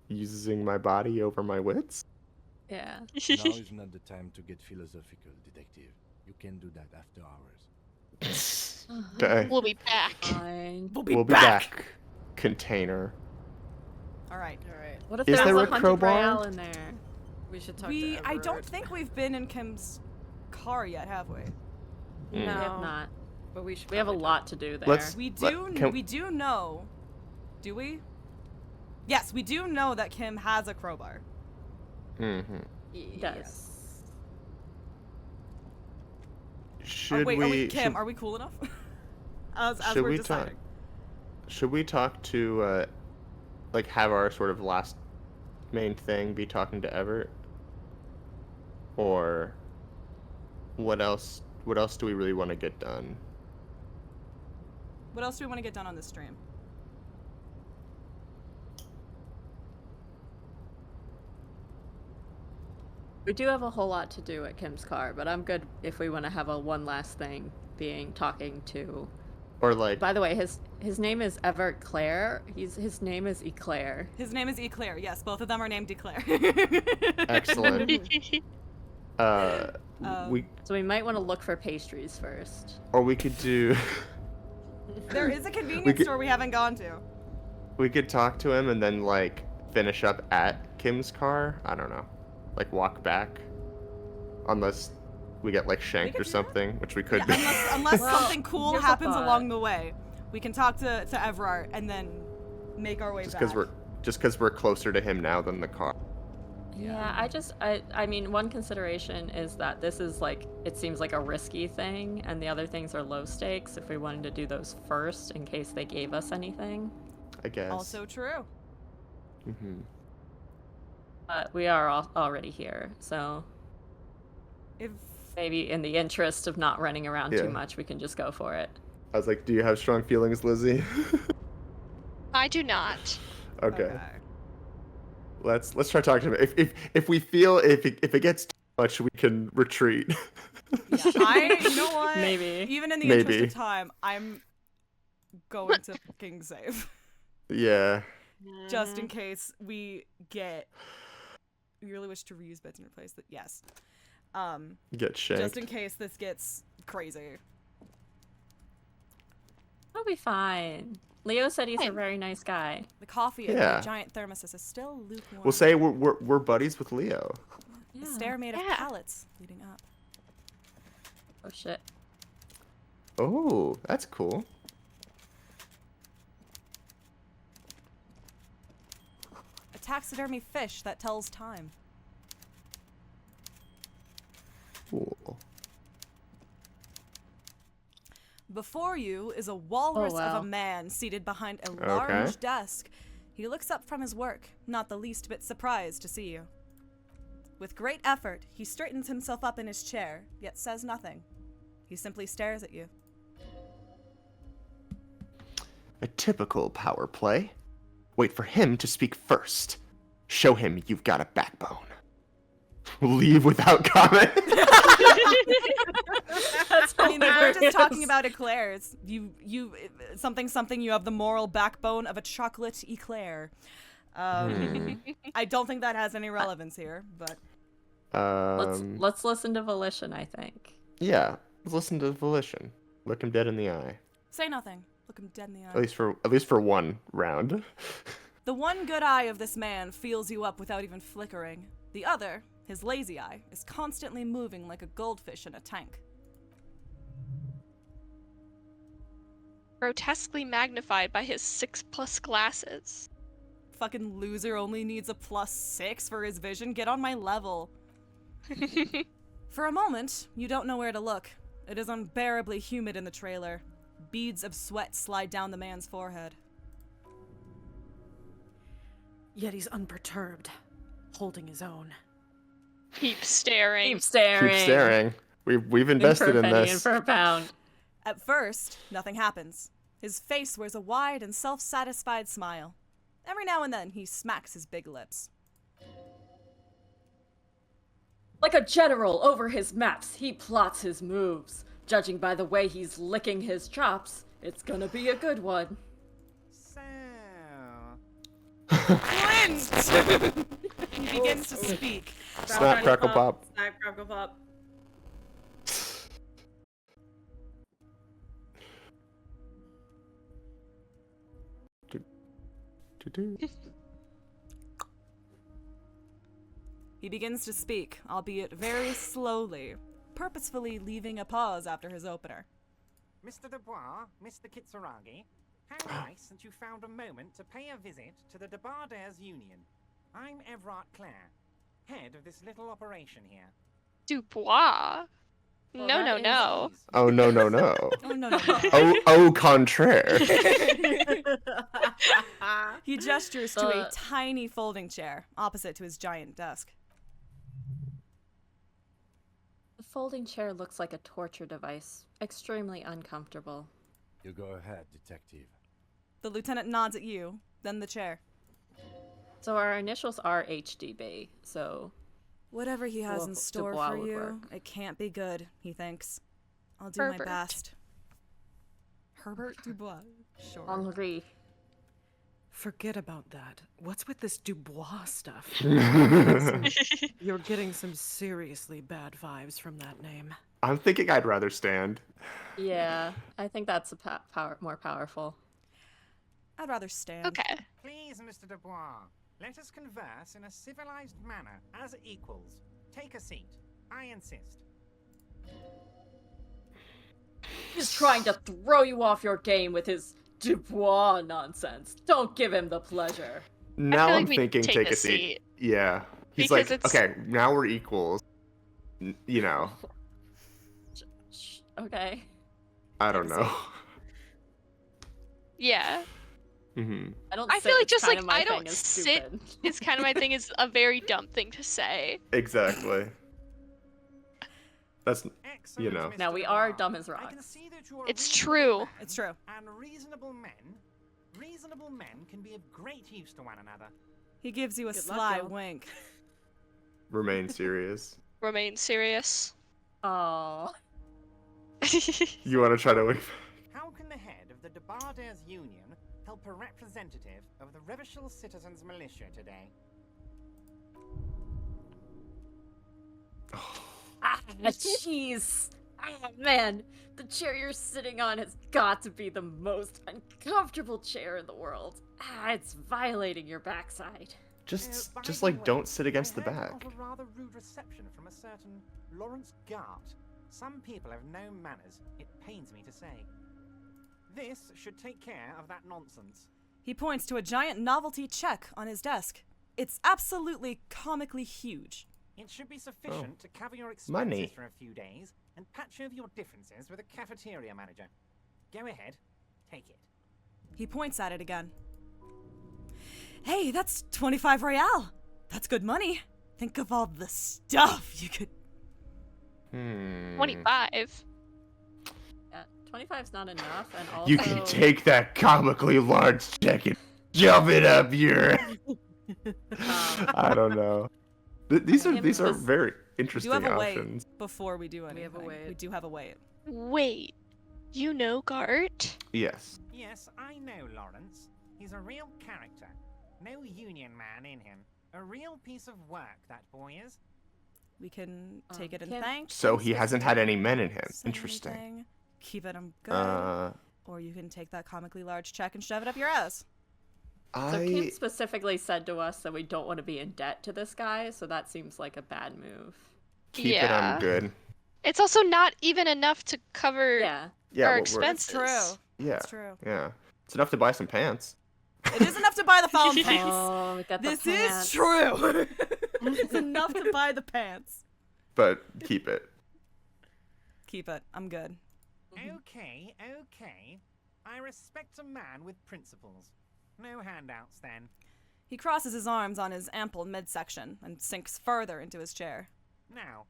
Using my body over my wits? Yeah. Now is not the time to get philosophical, detective. You can do that after hours. Okay. We'll be back. Fine. We'll be We'll be back. Container. All right. All right. What if Is there's there a a hunted crowbar? royale in there? We should talk We. to I don't Everard. think we've been in Kim's car yet, have we? We No. have not. But we should. We have a probably lot to do there. Let's- We Let- do. can- We do know. Do we? Yes, we do know that Kim has a crowbar. Mm-hmm. He does. Should wait, we? Kim, should, are we cool enough? as should we're we talk? deciding. Should we talk to, like, have our sort of last main thing be talking to Everett? Or what else? What else do we really want to get done? What else do we want to get done on this stream? We do have a whole lot to do at Kim's car, but I'm good if we want to have a one last thing being talking to. Or like, By the way, his name is Everett Claire. His name is Eclair. His name is Eclair. Yes, both of them are named Eclair. excellent. We So we might want to look for pastries first. or we could do. There is a convenience could- store we haven't gone to. We could talk to him and then like finish up at Kim's car. I don't know, like walk back, unless we get like shanked or could do that. something, which we could Yeah, be. unless Well, something cool here's a happens thought. along the way, we can talk to Everard and then make our way just back. because we're closer to him now than the car. Yeah, I mean, one consideration is that this is like, it seems like a risky thing, and the other things are low stakes if we wanted to do those first in case they gave us anything. I guess. Also true. Mm-hmm. But we are already here, so If maybe in the interest of not running around Yeah. too much, we can just go for it. I was like, do you have strong feelings, Lizzie? I do not. Okay. Let's try talking to him. If we feel if it gets too much, we can retreat. you know what? Maybe. Even in the interest Maybe. of time, I'm going to fucking save. Yeah. Just in case we get. We really wish to reuse bits and replace that. Yes. Get shanked. Just in case this gets crazy. It'll be fine. Leo said he's a Fine. very nice guy. The coffee in Yeah. the giant thermos is still lukewarm. We'll say we're buddies with Leo. The stair made of Yeah. pallets leading up. Oh shit. Oh, that's cool. A taxidermy fish that tells time. Cool. Before you is a walrus wow. of a man seated behind a large desk. He looks up from his work, not the least bit surprised to see you. With great effort, he straightens himself up in his chair, yet says nothing. He simply stares at you. A typical power play. Wait for him to speak first. Show him you've got a backbone. Leave without comment. That's I mean, we're just hilarious. talking about eclairs. Something, you have the moral backbone of a chocolate eclair. I don't think that has any relevance here, but... Let's listen to Volition, I think. Yeah, let's listen to Volition. Look him dead in the eye. Say nothing. Look him dead in the eye. At least for one round. The one good eye of this man feels you up without even flickering. The other, his lazy eye, is constantly moving like a goldfish in a tank. Grotesquely magnified by his 6+ glasses. Fucking loser only needs a +6 for his vision. Get on my level. For a moment, you don't know where to look. It is unbearably humid in the trailer. Beads of sweat slide down the man's forehead. Yet he's unperturbed, holding his own. Keep staring. Keep staring. Keep staring. We've invested in for a penny this. and for a pound. At first, nothing happens. His face wears a wide and self-satisfied smile. Every now and then, he smacks his big lips. Like a general over his maps, he plots his moves. Judging by the way he's licking his chops, it's gonna be a good one. So, Clint! He begins to speak. Snap, crackle, pop. Snap, crackle, pop. He begins to speak, albeit very slowly, purposefully leaving a pause after his opener. Mr. Dubois, Mr. Kitsuragi, how nice that you found a moment to pay a visit to the Debardairs Union. I'm Everard Clare, head of this little operation here. Dubois? Well, No, that no, is no. Oh, no, no, no. Oh, no, no, no. Au contraire. He gestures to a tiny folding chair opposite to his giant desk. The folding chair looks like a torture device. Extremely uncomfortable. You go ahead, detective. The lieutenant nods at you, then the chair. So our initials are HDB, so... Whatever he has in store Dubois for would you, work. it can't be good, he thinks. I'll do my Herbert. best. Herbert Dubois. Sure. Henri. Forget about that. What's with this Dubois stuff? You're getting some seriously bad vibes from that name. I'm thinking I'd rather stand. Yeah, I think that's more powerful. I'd rather stand. Okay. Please, Mr. Dubois, let us converse in a civilized manner, as equals. Take a seat. I insist. He's trying to throw you off your game with his Dubois nonsense. Don't give him the pleasure. Now feel like I'm we thinking take take a a seat. seat. Yeah. He's Because like, it's- okay, now we're equals. You know, Okay. I don't know. Yeah. hmm I feel like it's just kinda like my I thing don't is sit stupid. is kind of my thing is a very dumb thing to say. Exactly. That's, Excellent, know. Mr. Now we are Dubois. dumb as I can rocks. see that you are It's reasonable true. man, It's true. And reasonable men can be of great use to one another. He gives you a Good luck, sly y'all. wink. remain serious. Remain serious. Oh. You want to try to wave? How can the head of the Debardairs Union help a representative of the Revachol Citizens Militia today? Ah, jeez. Ah, man. The chair you're sitting on has got to be the most uncomfortable chair in the world. Ah, it's violating your backside. Just By just the like way, don't sit against I the heard back. of a rather rude reception from a certain Lawrence Gart. Some people have no manners, it pains me to say. This should take care of that nonsense. He points to a giant novelty check on his desk. It's absolutely comically huge. It should be sufficient to cover your expenses Money. for a few days and patch over your differences with a cafeteria manager. Go ahead, take it. He points at it again. Hey, that's 25 Royale. That's good money. Think of all the stuff you could... 25. Yeah, 25's not enough, and also... You can take that comically large check and shove it up your... I don't know. These are very We interesting do have a options. wait before we do anything. have a wait. We do have a wait. Wait, you know Gart? Yes. Yes, I know Lawrence. He's a real character. No union man in him. A real piece of work, that boy is. We can take it and thank. So he hasn't had any men in him. Interesting. Anything. Keep it him good. Or you can take that comically large check and shove it up your ass. So Kim specifically said to us that we don't want to be in debt to this guy, so that seems like a bad move. Keep it on good. It's also not even enough to cover Yeah, our what expenses. True. Yeah. It's true. Yeah. It's enough to buy some pants. It is enough to buy the fountain pants. Oh, get the This pants. is true. It's enough to buy the pants. But keep it. Keep it. I'm good. Okay, okay. I respect a man with principles. No handouts, then. He crosses his arms on his ample midsection and sinks further into his chair. Now,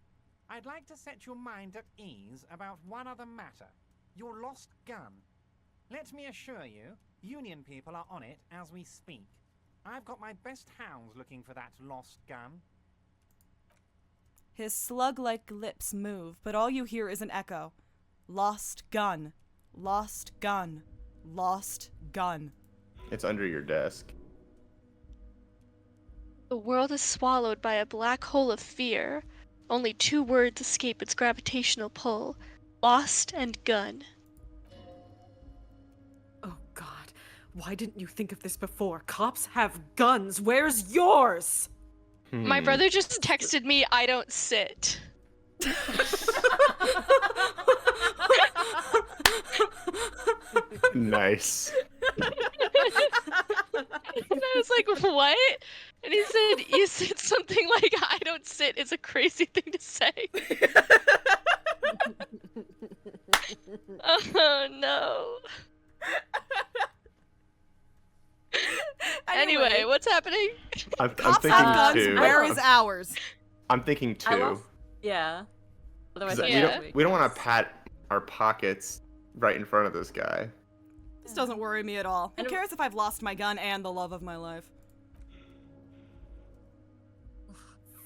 I'd like to set your mind at ease about one other matter. Your lost gun. Let me assure you, Union people are on it as we speak. I've got my best hounds looking for that lost gun. His slug-like lips move, but all you hear is an echo. Lost gun. Lost gun. Lost gun. It's under your desk. The world is swallowed by a black hole of fear. Only 2 words escape its gravitational pull. Lost and gun. Oh God, why didn't you think of this before? Cops have guns. Where's yours? My brother just texted me, I don't sit. Nice. And I was like, what? And he said, you said something like, I don't sit is a crazy thing to say. Oh, no. Anyway, what's happening? I'm Cops thinking have guns. two. Where is ours? I'm thinking two. Yeah. Otherwise, We don't want to pat our pockets right in front of this guy. This doesn't worry me at all. Who cares if I've lost my gun and the love of my life?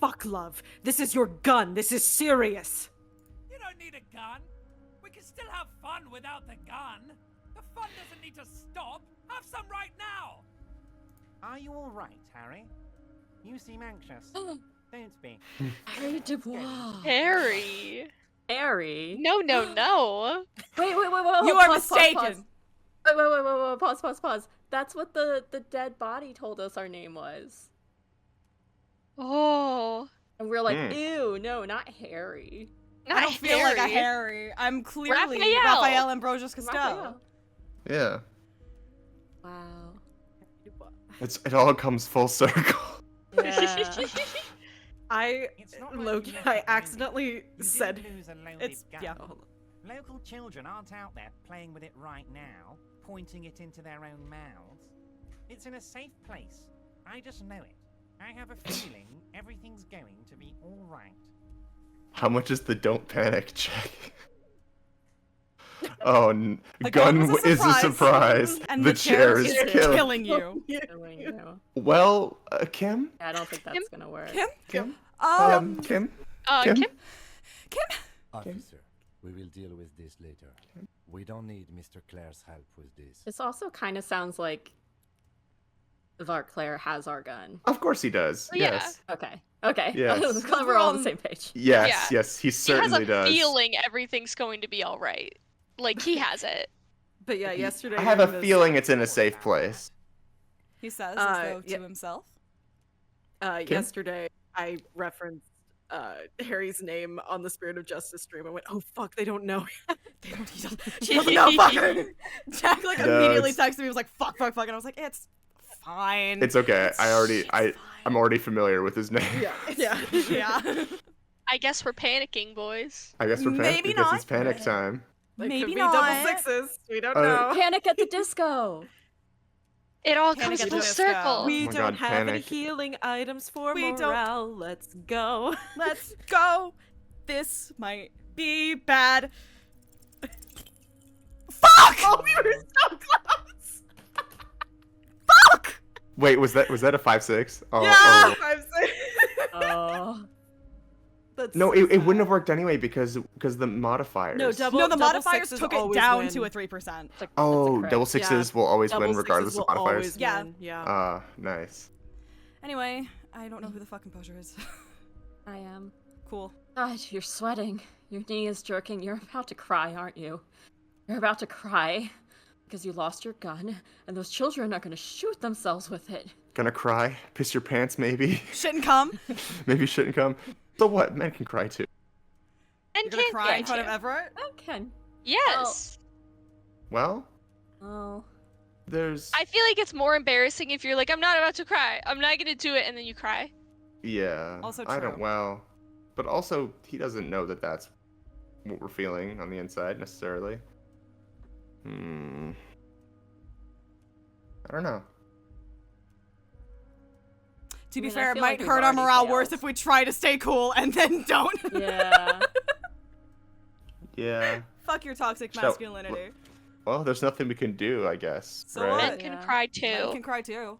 Fuck love. This is your gun. This is serious. You don't need a gun. We can still have fun without the gun. The fun doesn't need to stop. Have some right now. Are you all right, Harry? You seem anxious. Don't be. Harry Dubois. Harry. Harry? No. Wait. You are mistaken. Wait. Pause. That's what the dead body told us our name was. Oh. And we're like, ew, no, not Harry. I don't feel like a Harry. I'm clearly Raphael Ambrosius Costello. Yeah. Wow. It all comes full circle. Yeah. I accidentally said it's yeah. Local children aren't out there playing with it right now, pointing it into their own mouths. It's in a safe place. I just know it. I have a feeling everything's going to be all right. How much is the don't panic check? Oh, gun is a surprise. And the chair is killing you. Well, Kim? Yeah, I don't think that's gonna work. Kim? Kim? Officer, we will deal with this later. We don't need Mr. Claire's help with this. This also kind of sounds like Claire has our gun. Of course he does. Yeah. Yes. Okay. Yes. We're all on the same page. Yes, he certainly does. He has a feeling everything's going to be all right. Like, he has it. But yeah, yesterday... I have a feeling it's in a safe place. He says as though to himself. Yesterday, I referenced Harry's name on the Spirit of Justice stream. I went, oh fuck, they don't know. She doesn't know, fuck. Jack immediately texted me, was like, fuck, and I was like, it's fine. It's okay. I'm already familiar with his name. Yeah. I guess we're panicking, boys. I guess we're panicking because it's panic time. They Maybe could be not. double sixes. We don't know. Panic at the Disco. It all Panic comes at the full Disco. circle. We Oh my don't God, have any panic. healing items for We don't- morale. Let's go. Let's go. This might be bad. Fuck! Oh, we were so close. Fuck! Wait, was that a 5-6? Oh, Yeah. oh. 5-6. Oh. That's No, so it wouldn't sad. have worked anyway because the modifiers. No, No, the double modifiers sixes took it always down win. to a 3%. Oh, crit. double sixes will always Double win sixes regardless will of modifiers. always Yeah. win, yeah. Ah, nice. Anyway, I don't know who the fucking poacher is. I am. Cool. God, you're sweating. Your knee is jerking. You're about to cry, aren't you? You're about to cry because you lost your gun, and those children are gonna shoot themselves with it. Gonna cry? Piss your pants, maybe? Shouldn't come. Maybe shouldn't come. So what? Men can cry too. And You're gonna can't cry in get front you. of Everett? I can. Yes. Well, Oh. there's. I feel like it's more embarrassing if you're like, I'm not about to cry. I'm not gonna do it, and then you cry. Yeah. Also I don't. true. Well, but also he doesn't know that that's what we're feeling on the inside necessarily. I don't know. To be I mean, I fair, it feel might like we've hurt our already morale worse failed. if we try to stay cool and then don't. Yeah. Yeah. Fuck your toxic So- masculinity. Well, there's nothing we can do, I guess. So right? what? Men can cry too. Men can cry too.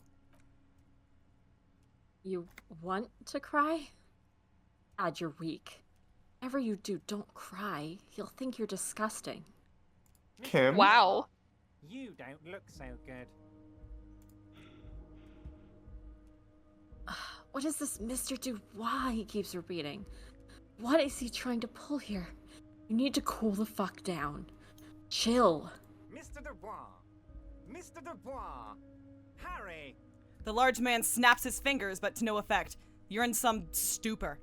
You want to cry? God, you're weak. Whatever you do, don't cry. He'll think you're disgusting. Kim? Wow. You don't look so good. What is this Mr. Dubois he keeps repeating? What is he trying to pull here? You need to cool the fuck down. Chill. Mr. Dubois! Mr. Dubois! Harry! The large man snaps his fingers, but to no effect. You're in some stupor.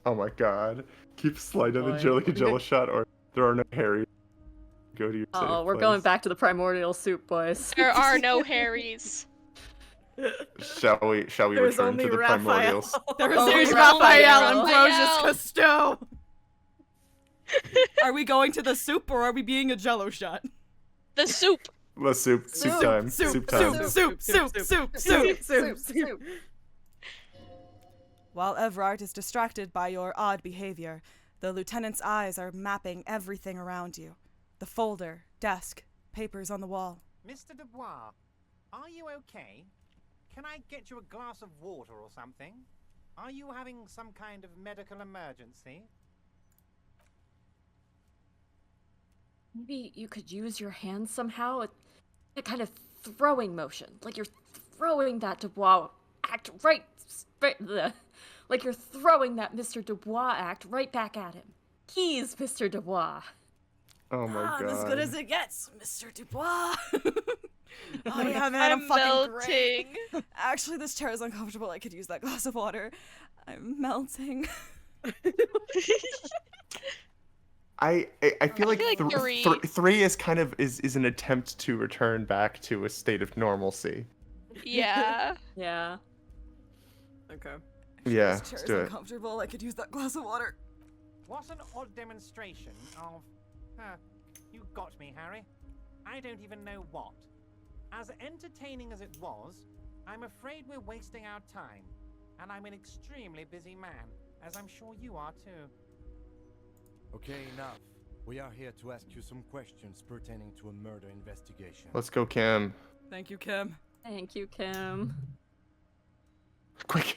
Oh my god. Keep sliding the boy. Jellica Jello shot or there are no Harry. Go to your Oh, safe we're place. going back to the primordial soup, boys. There are no Harrys. Shall we There's return only to the Raphael. primordials? There's Oh, there's Raphael. Raphael and Raphael. Brosius Cousteau. Are we going to the soup or are we being a jello shot? The soup. Let's soup time. Soup time. soup. While Everard is distracted by your odd behavior, the lieutenant's eyes are mapping everything around you. The folder, desk, papers on the wall. Mr. Dubois, are you okay? Can I get you a glass of water or something? Are you having some kind of medical emergency? Maybe you could use your hands somehow. A kind of throwing motion. Like you're throwing that Dubois act right. Like you're throwing that Mr. Dubois act right back at him. He's Mr. Dubois. Oh my god. I'm as good as it gets, Mr. Dubois. Oh yeah, man, I'm fucking melting. great. Actually, this chair is uncomfortable. I could use that glass of water. I'm melting. I feel like, feel like three is kind of is an attempt to return back to a state of normalcy. Yeah. Yeah. Okay. Yeah, This chair let's is do it. uncomfortable. I could use that glass of water. What an odd demonstration of... you got me, Harry. I don't even know what. As entertaining as it was, I'm afraid we're wasting our time. And I'm an extremely busy man, as I'm sure you are too. Okay, enough. We are here to ask you some questions pertaining to a murder investigation. Let's go, Kim. Thank you, Kim. Thank you, Kim. Quick,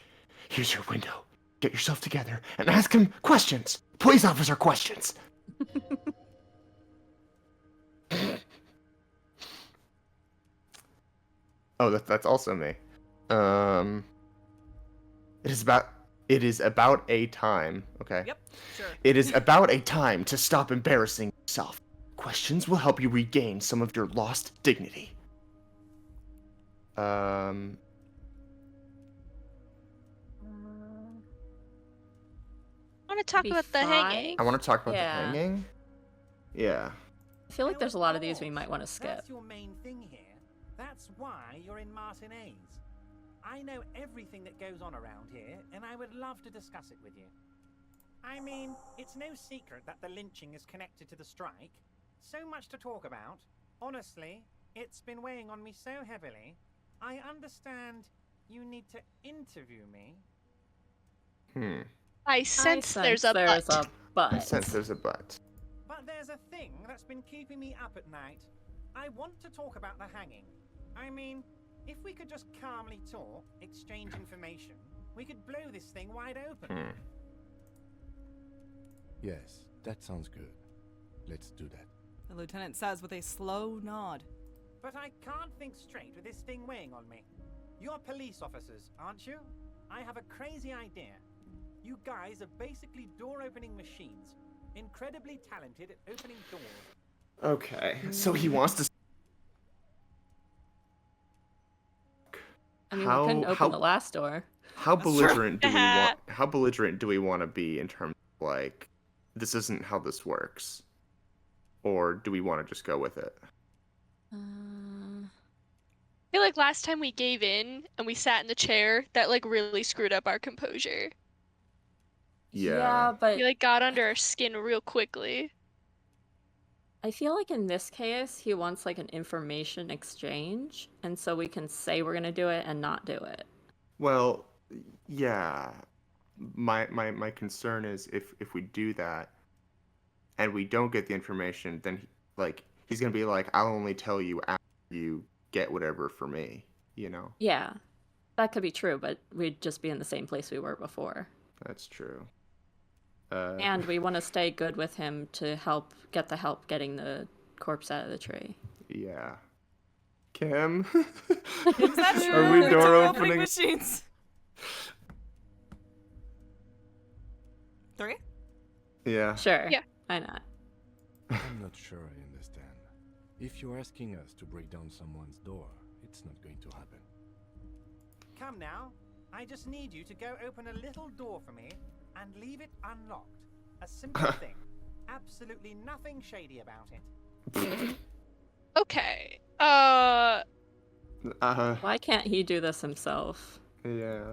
here's your window. Get yourself together and ask him questions. Police officer questions. Oh, that's also me. It is about a time. Okay. Yep, sure. It is about a time to stop embarrassing yourself. Questions will help you regain some of your lost dignity. Uh, I want to talk Be about the fine. hanging. I want to talk about Yeah. the hanging. Yeah. I feel like there's a lot of these we might want to skip. That's your main thing here. That's why you're in Martinez. I know everything that goes on around here, and I would love to discuss it with you. I mean, it's no secret that the lynching is connected to the strike. So much to talk about. Honestly, It's been weighing on me so heavily. I understand you need to interview me. I sense there's a there's but. a but. I sense there's a but. But there's a thing that's been keeping me up at night. I want to talk about the hanging. I mean, if we could just calmly talk, exchange information, we could blow this thing wide open. Yes, that sounds good. Let's do that. The lieutenant says with a slow nod. But I can't think straight with this thing weighing on me. You're police officers, aren't you? I have a crazy idea. You guys are basically door-opening machines. Incredibly talented at opening doors. Okay, so he wants to. I mean, we couldn't open the last door. How belligerent do we want? How belligerent do we want to be in terms of like, this isn't how this works, or do we want to just go with it? I feel like last time we gave in and we sat in the chair, that like really screwed up our composure. Yeah, but We like got under our skin real quickly. I feel like in this case, he wants like an information exchange, and so we can say we're gonna do it and not do it. Well, yeah. My concern is if we do that, and we don't get the information, then like he's gonna be like, I'll only tell you after you get whatever for me, you know? Yeah, that could be true, but we'd just be in the same place we were before. That's true. And we want to stay good with him to help getting the corpse out of the tree. Yeah. Kim? Is that true? Are we door Door opening? machines? 3? Yeah. Sure. Yeah. Why not? I'm not sure I understand. If you're asking us to break down someone's door, it's not going to happen. Come now. I just need you to go open a little door for me and leave it unlocked. A simple thing. Absolutely nothing shady about it. Okay. Why can't he do this himself? Yeah.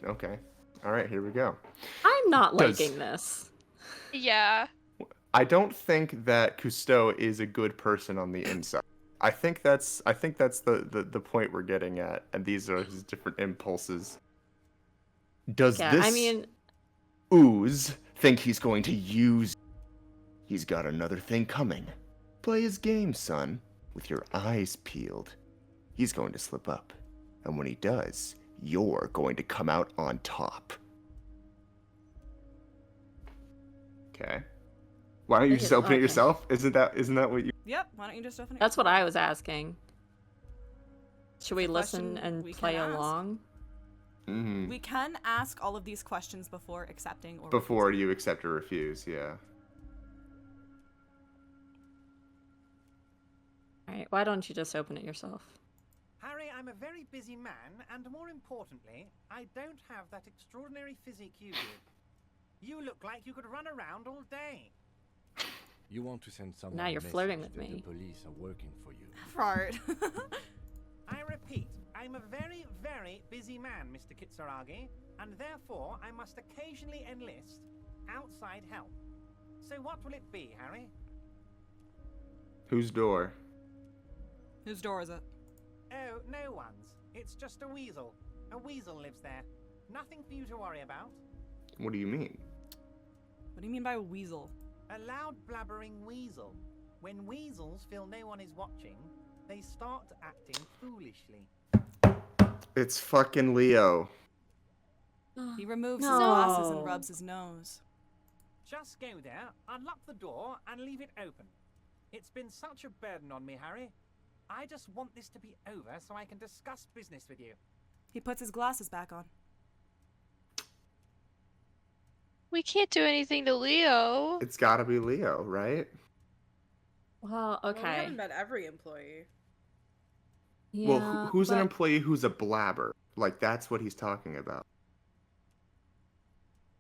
Okay. All right, here we go. I'm not Does- liking this. Yeah. I don't think that Cousteau is a good person on the inside. I think that's the point we're getting at, and these are his different impulses. Does this ooze think he's going to use? He's got another thing coming. Play his game, son, with your eyes peeled. He's going to slip up, and when he does, you're going to come out on top. Okay. Why don't you just open it yourself? Isn't that what you? Yep. Why don't you just open it? That's what I was asking. Should we It's a listen question and we can play ask. along? Mm-hmm. We can ask all of these questions before accepting or Before refusing. you accept or refuse, yeah. Alright, why don't you just open it yourself? Harry, I'm a very busy man, and more importantly, I don't have that extraordinary physique you do. You look like you could run around all day. You want to send someone Now a you're message flirting with that me. The police are working for you. Fart. I repeat, I'm a very, very busy man, Mr. Kitsuragi, and therefore I must occasionally enlist outside help. So what will it be, Harry? Whose door? Whose door is it? Oh, no one's. It's just a weasel. A weasel lives there. Nothing for you to worry about. What do you mean? What do you mean by weasel? A loud blabbering weasel. When weasels feel no one is watching, they start acting foolishly. It's fucking Leo. He removes No. his glasses and rubs his nose. Just go there, unlock the door, and leave it open. It's been such a burden on me, Harry. I just want this to be over so I can discuss business with you. He puts his glasses back on. We can't do anything to Leo. It's gotta be Leo, right? Well, Well, we okay. haven't met every employee. Well, Yeah, who's an but- employee who's a blabber? Like, that's what he's talking about.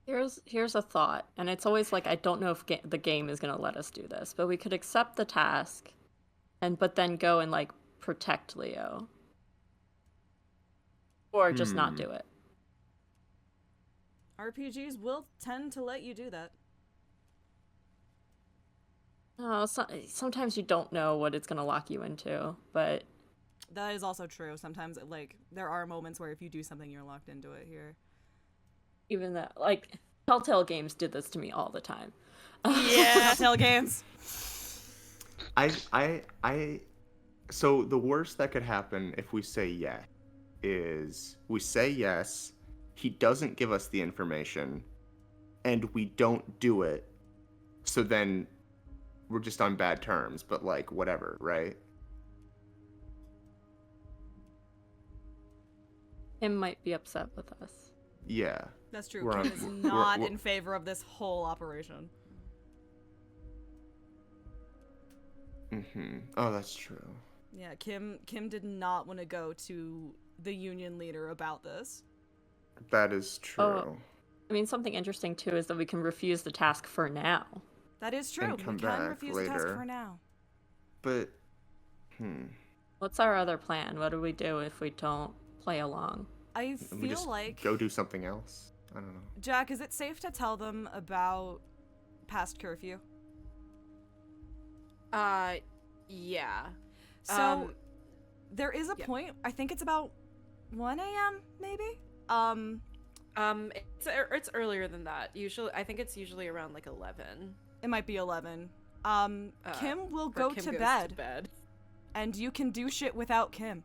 Here's a thought, and it's always like I don't know if the game is gonna let us do this, but we could accept the task, but then go and like protect Leo, or just not do it. RPGs will tend to let you do that. Oh, sometimes you don't know what it's gonna lock you into, but That is also true. Sometimes, like, there are moments where if you do something, you're locked into it here. even that, like, Telltale Games did this to me all the time. Yeah. Telltale Games. So the worst that could happen if we say yes is we say yes, he doesn't give us the information, and we don't do it. So then we're just on bad terms, but like whatever, right? Kim might be upset with us. Yeah. That's true. We're Kim on- is we're- not we're- in favor of this whole operation. Oh, that's true. Yeah, Kim did not want to go to the union leader about this. That is true. Oh, I mean, something interesting too is that we can refuse the task for now. That is true. And We come can back refuse the task later. for now. But What's our other plan? What do we do if we don't play along? I we feel just like, go do something else. I don't know. Jack, is it safe to tell them about past curfew? Yeah. So there is a point. I think it's about 1 a.m. maybe. It's earlier than that. Usually, I think it's usually around like 11. It might be 11. Kim will Or go Kim to goes bed, and you can do shit without Kim.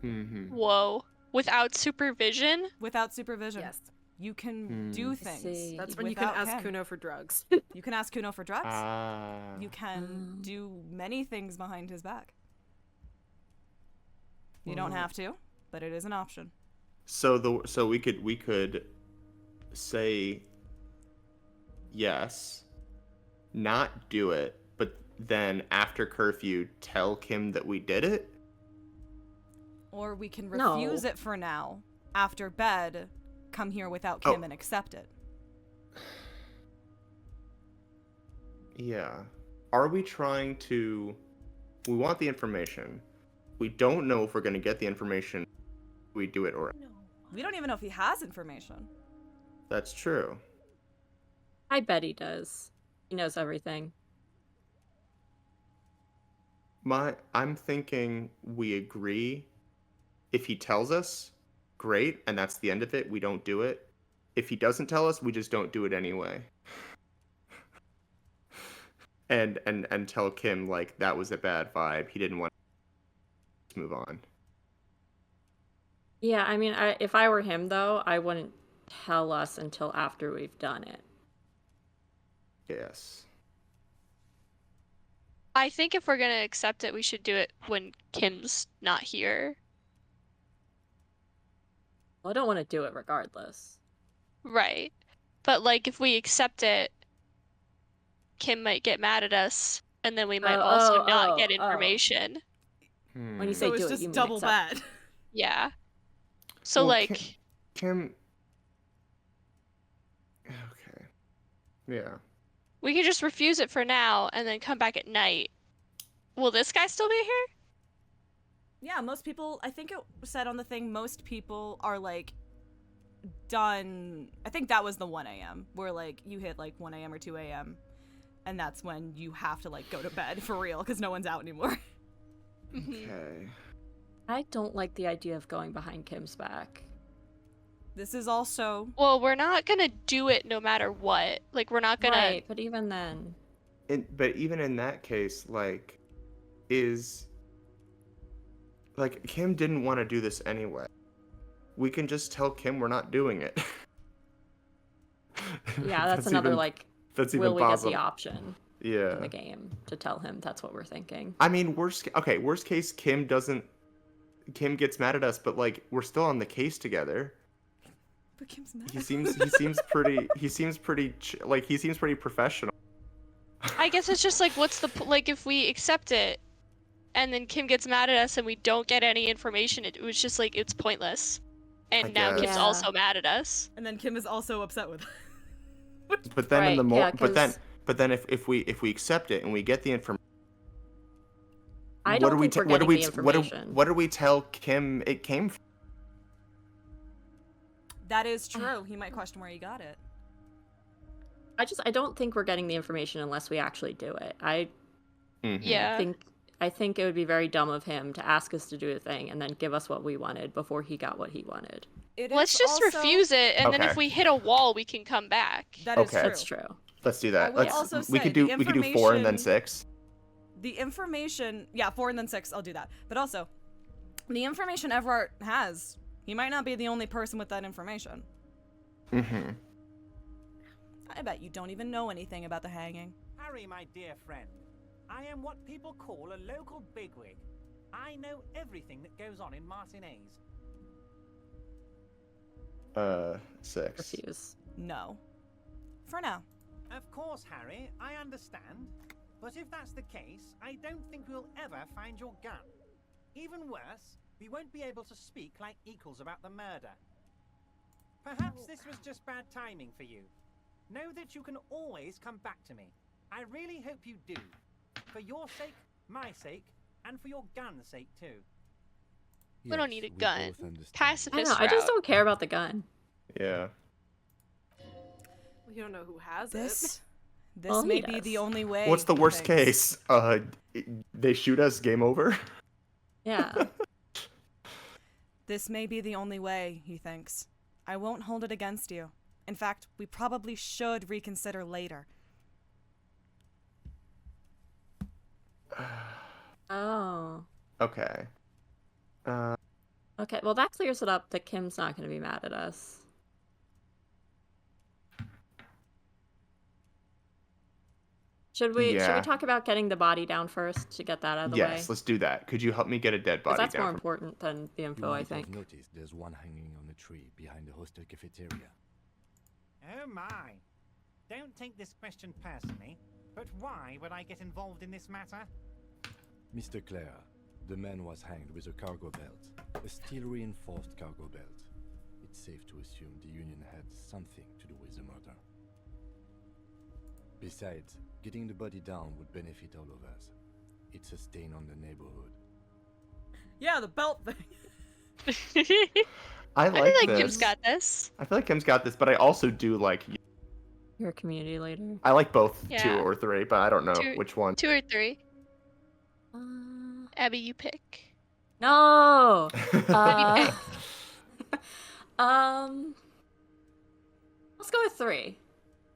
Whoa. Without supervision? Without supervision. Yes. You can do things. That's when you can without ask Kim. Kuno for drugs. You can ask Kuno for drugs. Ah. You can do many things behind his back. You don't have to, but it is an option. So we could say yes, not do it, but then after curfew tell Kim that we did it? Or we can No. refuse it for now. After bed, come here without Oh. Kim and accept it. Yeah. Are we trying to... We want the information. We don't know if we're going to get the information. We do it or... We don't even know if he has information. That's true. I bet he does. He knows everything. I'm thinking we agree. If he tells us, great, and that's the end of it. We don't do it. If he doesn't tell us, we just don't do it anyway. And tell Kim like that was a bad vibe. He didn't want to move on. Yeah, I mean, if I were him, though, I wouldn't tell us until after we've done it. Yes. I think if we're gonna accept it, we should do it when Kim's not here. Well, I don't want to do it regardless. Right. But, like, if we accept it, Kim might get mad at us, and then we might also not get information. When you say So it's do it, just you mean double accept. bad. Yeah. So, Well, like... Kim... Okay. Yeah. We can just refuse it for now and then come back at night. Will this guy still be here? Yeah, most people, I think it said on the thing, most people are like done. I think that was the 1 a.m. where like you hit like 1 a.m. or 2 a.m. and that's when you have to like go to bed for real because no one's out anymore. Okay. I don't like the idea of going behind Kim's back. This is also... Well, we're not gonna do it no matter what. Like, we're not gonna... Right, but even then... But even in that case, like, like, Kim didn't want to do this anyway. We can just tell Kim we're not doing it. Yeah, that's another, like, that's will even we possible. get the option Yeah. in the game to tell him that's what we're thinking. I mean, worst case, Kim gets mad at us, but, like, we're still on the case together. But Kim's mad. He seems pretty professional. I guess it's just like, what's the... Like, if we accept it, and then Kim gets mad at us and we don't get any information, it was just like, it's pointless. And now guess. Kim's Yeah. also mad at us. And then Kim is also upset with But then in the Right, more, yeah, but then if we accept it and we get the information, I don't think we're getting the information. what do we tell Kim it came from? That is true. He might question where he got it. I don't think we're getting the information unless we actually do it. Yeah. I think it would be very dumb of him to ask us to do a thing and then give us what we wanted before he got what he wanted. Let's just refuse it, and then if we hit a wall, we can come back. That is true. That's true. Let's do that. I will also we say could do the 4 and then information- 6. The information, yeah, 4 and then 6, I'll do that. But also, the information Everard has, he might not be the only person with that information. Mm-hmm. I bet you don't even know anything about the hanging. Harry, my dear friend, I am what people call a local bigwig. I know everything that goes on in Martinez. 6. Refuse. No. For now. Of course, Harry, I understand. But if that's the case, I don't think we'll ever find your gun. Even worse, we won't be able to speak like equals about the murder. Perhaps this was just bad timing for you. Know that you can always come back to me. I really hope you do. For your sake, my sake, and for your gun's sake too. We don't need a we gun. both understand. Pacifist I just route. don't care about the gun. Yeah. Well, you don't know who has This Well, he may be does. the only way. What's the he worst thinks. case? They shoot us, game over? Yeah. This may be the only way, he thinks. I won't hold it against you. In fact, we probably should reconsider later. Oh. Okay. Okay, well that clears it up that Kim's not going to be mad at us. Should we Yeah. talk about getting the body down first to get that out of the way? Yes, let's do that. Could you help me get a dead 'Cause body that's down? more important than the info, You I might have think. noticed there's one hanging on a tree behind the hostel cafeteria. Oh my. Don't take this question personally, but why would I get involved in this matter? Mr. Clare, the man was hanged with a cargo belt, a steel-reinforced cargo belt. It's safe to assume the Union had something to do with the murder. Besides, getting the body down would benefit all of us. It's a stain on the neighborhood. Yeah, the belt thing. I I like feel like this. Kim's got this. I feel like Kim's got this, but I also do like. You're a community leader. I like both 2 Yeah. or 3, but I don't know Two- which one. 2 or 3. Abby, you pick. No. Abby, pick. Let's go with 3.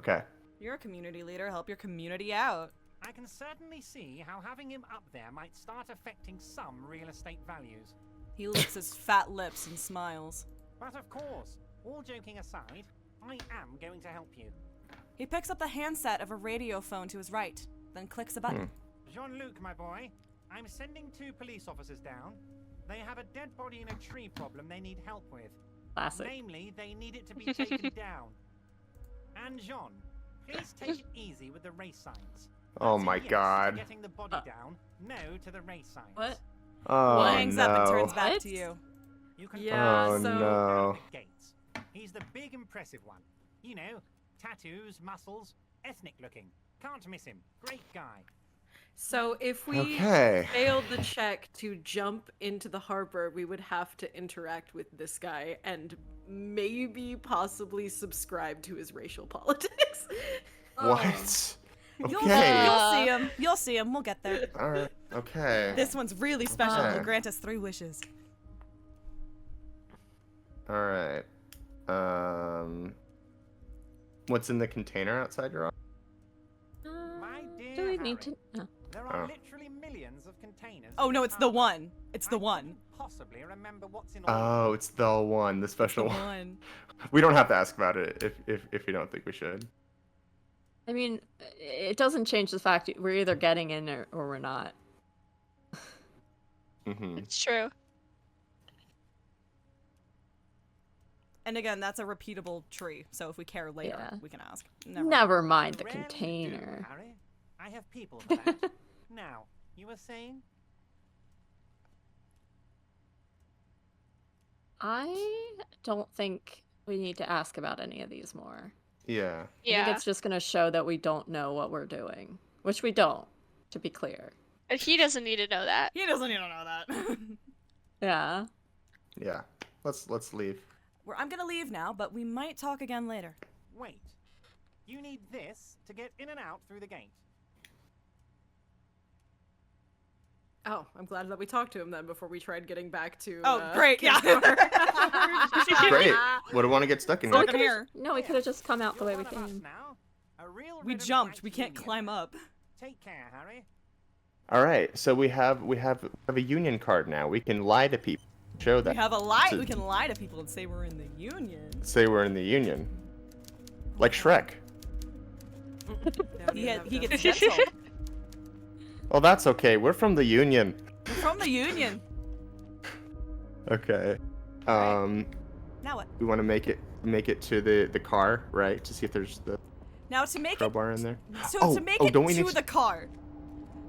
Okay. You're a community leader. Help your community out. I can certainly see how having him up there might start affecting some real estate values. He licks his fat lips and smiles. But of course, all joking aside, I am going to help you. He picks up the handset of a radio phone to his right, then clicks a button. Jean-Luc, my boy, I'm sending 2 police officers down. They have a dead body in a tree problem they need help with. Classic. Namely, they need it to be taken down. And Jean, please take it easy with the race signs. Oh That's a my yes to God. getting the body down, no to the race signs. What? Oh He hangs up and turns no. back What? to you. You can Yeah, Oh, so- no. the gates. He's the big impressive one. You know, tattoos, muscles, ethnic looking. Can't miss him. Great guy. So if we Okay. failed the check to jump into the harbor, we would have to interact with this guy and maybe possibly subscribe to his racial politics. What? You'll Okay. see him. You'll see him. We'll get there. All right. Okay. This one's really special. Okay. He'll grant us 3 wishes. All right. What's in the container outside your office? My dear Do we need Harry, to? No. There are Oh. literally millions of containers. Oh in no, this it's the harbor. one. It's the I one. couldn't possibly remember what's in all Oh, it's the one, the special The one. one. We don't have to ask about it if you don't think we should. I mean, it doesn't change the fact that we're either getting in or we're not. Mm-hmm. It's true. And again, that's a repeatable tree. So if we care later, Yeah. we can ask. Never mind the Rarely do, container. Harry. I have people for that. Now, you were saying? I don't think we need to ask about any of these more. Yeah. I Yeah. think it's just going to show that we don't know what we're doing, which we don't, to be clear. But he doesn't need to know that. He doesn't need to know that. Yeah. Yeah. Let's leave. I'm gonna leave now, but we might talk again later. Wait. You need this to get in and out through the gate. Oh, I'm glad that we talked to him then before we tried getting back to. Oh, great! Yeah. Great. Would want to get stuck in So here. we could've- No, we could have just come out the way we came. We jumped. We can't climb up. Take care, Harry. All right, so we have a union card now. We can lie to people, show that. We have a lie. We can lie to people and say we're in the union. Say we're in the union, like Shrek. He gets stencil. Oh, that's okay. We're from the union. We're from the union. Okay. Now what? We want to make it to the car, right? To see if there's the Now to make crowbar in there. to make it don't we need to the car.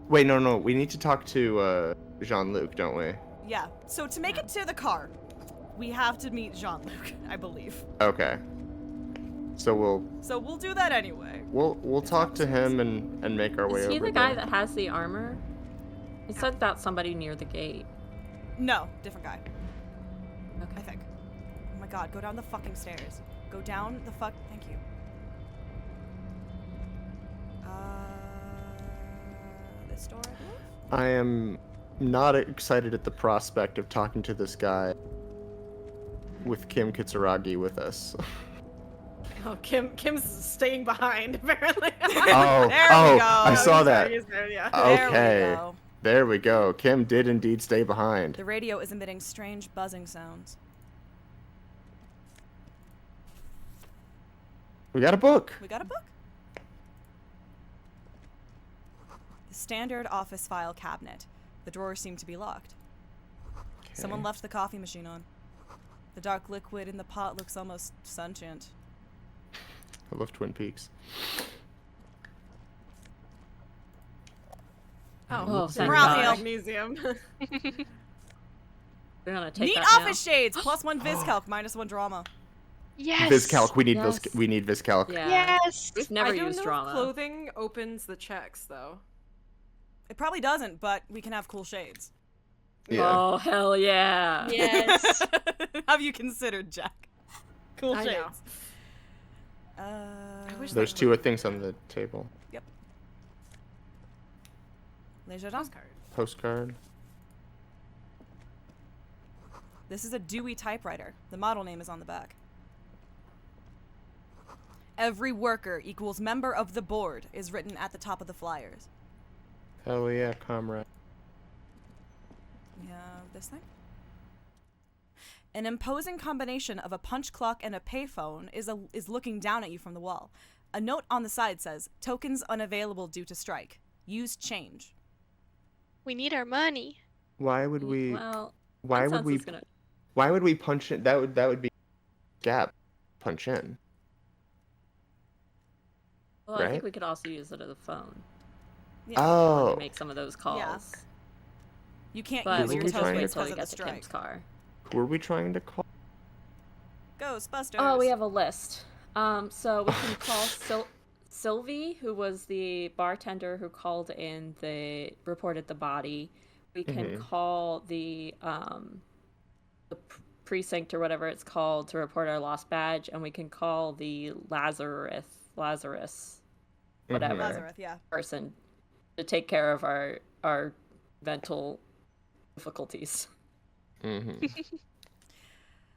Wait, no. We need to talk to Jean-Luc, don't we? Yeah. So to make it to the car, we have to meet Jean-Luc, I believe. Okay. So we'll do that anyway. we'll talk to him and make our way Is over he the there. guy that has the armor? He said that's somebody near the gate. No, different guy. Okay. I think. Oh my god, go down the fucking stairs. Go down the fuck. Thank you. This door, I believe? I am not excited at the prospect of talking to this guy with Kim Kitsuragi with us. Oh, Kim's staying behind apparently. Oh, There we go. I saw that. He's there, yeah. Okay. There we go. Kim did indeed stay behind. The radio is emitting strange buzzing sounds. We got a book. We got a book. The standard office file cabinet. The drawers seem to be locked. Someone left the coffee machine on. The dark liquid in the pot looks almost sentient. I love Twin Peaks. Oh, thank we're out God. the magnesium. We're gonna take Neat that office shades! +1 viscalc, -1 drama. Yes. Viscalc. We need Yes. we need Viscalc. Yeah. Yes. We've never I don't used know drama. if clothing opens the checks though. It probably doesn't, but we can have cool shades. Yeah. Oh hell yeah! Yes. Have you considered, Jack? Cool I know. shades. I wish There's two things on the table. Yep. Les Jardins card. Postcard. This is a Dewey typewriter. The model name is on the back. Every worker equals member of the board is written at the top of the flyers. Hell yeah, comrade. We have this thing. An imposing combination of a punch clock and a payphone is looking down at you from the wall. A note on the side says, "Tokens unavailable due to strike. Use change." We need our money. Why would we? Well, Why that would sounds we? is gonna- Why would we punch in? That would be gap. Punch in. Well, I think Right? we could also use it as a phone. Yeah. Oh. To make some of those calls. Yeah. You can't But use we your could just trying wait to- tokens till because we of the get to strike. Kim's car. Who are we trying to call? Ghostbusters. Oh, we have a list. So we can call Sylvie, who was the bartender who called in reported the body. We can call the precinct or whatever it's called to report our lost badge, and we can call the Lazarus, whatever Lazarus, yeah. person to take care of our mental difficulties. Mm-hmm.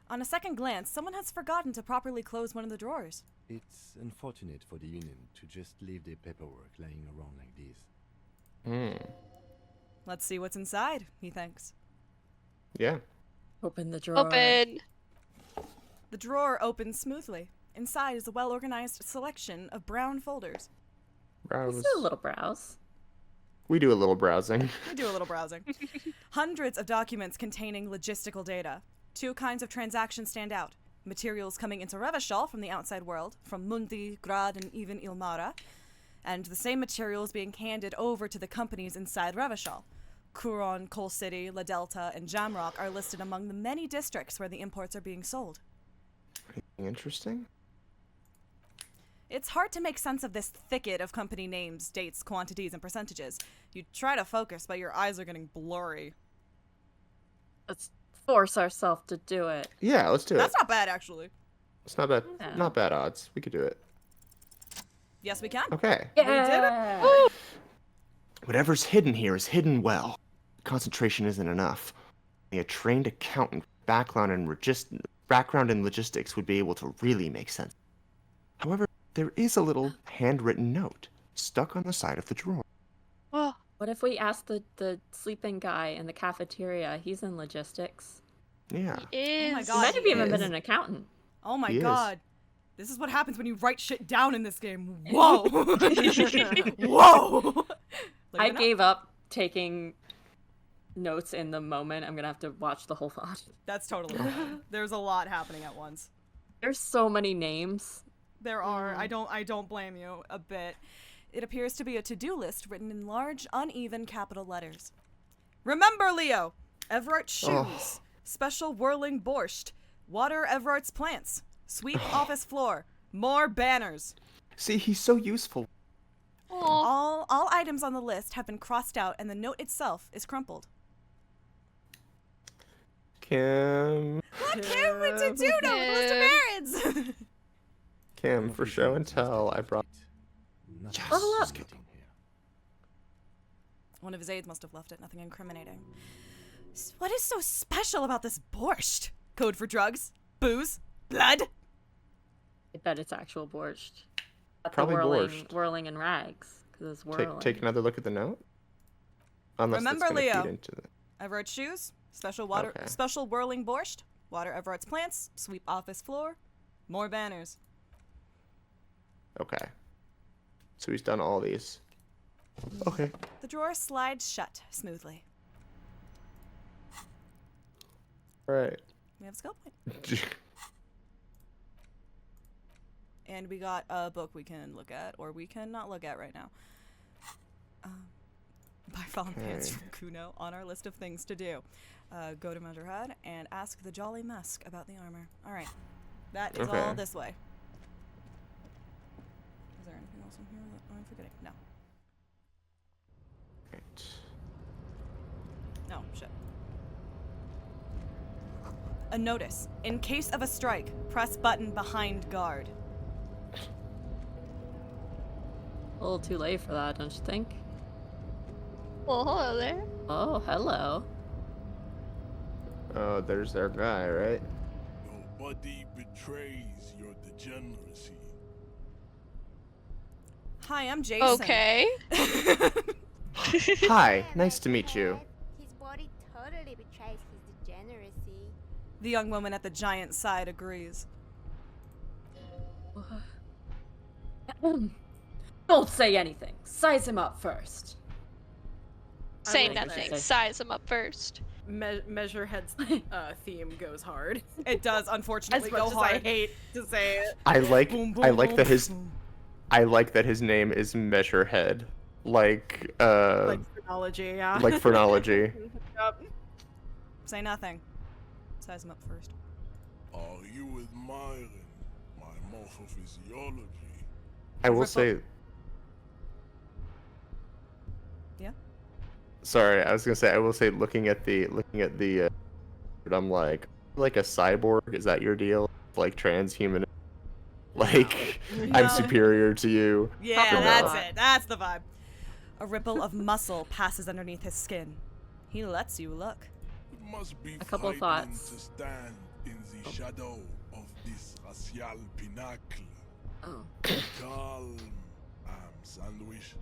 On a second glance, someone has forgotten to properly close one of the drawers. It's unfortunate for the union to just leave their paperwork lying around like this. Mm. Let's see what's inside, he thinks. Yeah. Open the drawer. Open. The drawer opens smoothly. Inside is a well-organized selection of brown folders. Browse. Let's do a little browse. We do a little browsing. We do a little browsing. Hundreds of documents containing logistical data. Two kinds of transactions stand out. Materials coming into Revachol from the outside world, from Mundi, Grad, and even Ilmara, and the same materials being handed over to the companies inside Revachol. Couron, Coal City, La Delta, and Jamrock are listed among the many districts where the imports are being sold. Interesting. It's hard to make sense of this thicket of company names, dates, quantities, and percentages. You try to focus, but your eyes are getting blurry. Let's force ourselves to do it. Yeah, let's do That's it. not bad, actually. It's not bad. Yeah. Not bad odds. We could do it. Yes, we can. Okay. Yeah. Whatever's hidden here is hidden well. Concentration isn't enough. A trained accountant with background in logistics would be able to really make sense. However, there is a little handwritten note stuck on the side of the drawer. Oh, What if we ask the sleeping guy in the cafeteria? He's in logistics. Yeah. he Oh my is. God, He might have he even been is. an accountant. Oh my He is. god. This is what happens when you write shit down in this game. Whoa. Whoa. Look I it up. gave up taking notes in the moment. I'm gonna have to watch the whole VOD. That's totally fine. There's a lot happening at once. There's so many names. There are. I don't blame you a bit. It appears to be a to-do list written in large, uneven capital letters. Remember, Leo! Everart's shoes. Special whirling borscht. Water Everart's plants. Sweep office floor. More banners. See, he's so useful. Aw. All items on the list have been crossed out and the note itself is crumpled. Kim. What can we do to the list of errands? Kim, for show and tell, I brought. Nothing Level is up. getting here. One of his aides must have left it. Nothing incriminating. What is so special about this borscht? Code for drugs? Booze? Blood? I bet it's actual borscht. That's Probably the whirling, borscht. whirling in rags. Because it's whirling. Take another look at the note. Unless Remember, that's gonna Leo. feed into the... Everart's shoes? Special water. Okay. Special whirling borscht? Water Everart's plants? Sweep office floor? More banners. Okay. So he's done all these. Okay. The drawer slides shut smoothly. Right. We have a skill point. And we got a book we can look at, or we can not look at right now. Buy fallen pants from Kuno on our list of things to do. Go to Measurehead and ask the Jolly Musk about the armor. Alright. That is all Okay. this way. Is there anything else in here that I'm forgetting? No. Right. No, shit. A notice. In case of a strike, press button behind guard. A little too late for that, don't you think? Well, hello there. Oh, hello. Oh, there's their guy, right? Nobody betrays your degeneracy. Hi, I'm Jason. Okay. Hi, nice to meet you. His body totally betrays his degeneracy. The young woman at the giant's side agrees. Don't say anything. Size him up first. Say like nothing. that. Size him up first. Measurehead's theme goes hard. It does, unfortunately, As much go as hard. I hate to say it. I like Boom, I boom, like boom, that his boom. I like that his name is Measurehead. Like Like phrenology, yeah. like phrenology. Yep. Say nothing. Size him up first. Are you admiring my morphophysiology? I will say Yeah? Sorry, I was gonna say I will say looking at the I'm like a cyborg, is that your deal? Like transhuman, like I'm No. superior to you. Yeah, But no. that's it. That's the vibe. A ripple of muscle passes underneath his skin. He lets you look. It must be A couple frightening thoughts. to stand in the shadow of this racial pinnacle. Oh. Calm, Sandwich.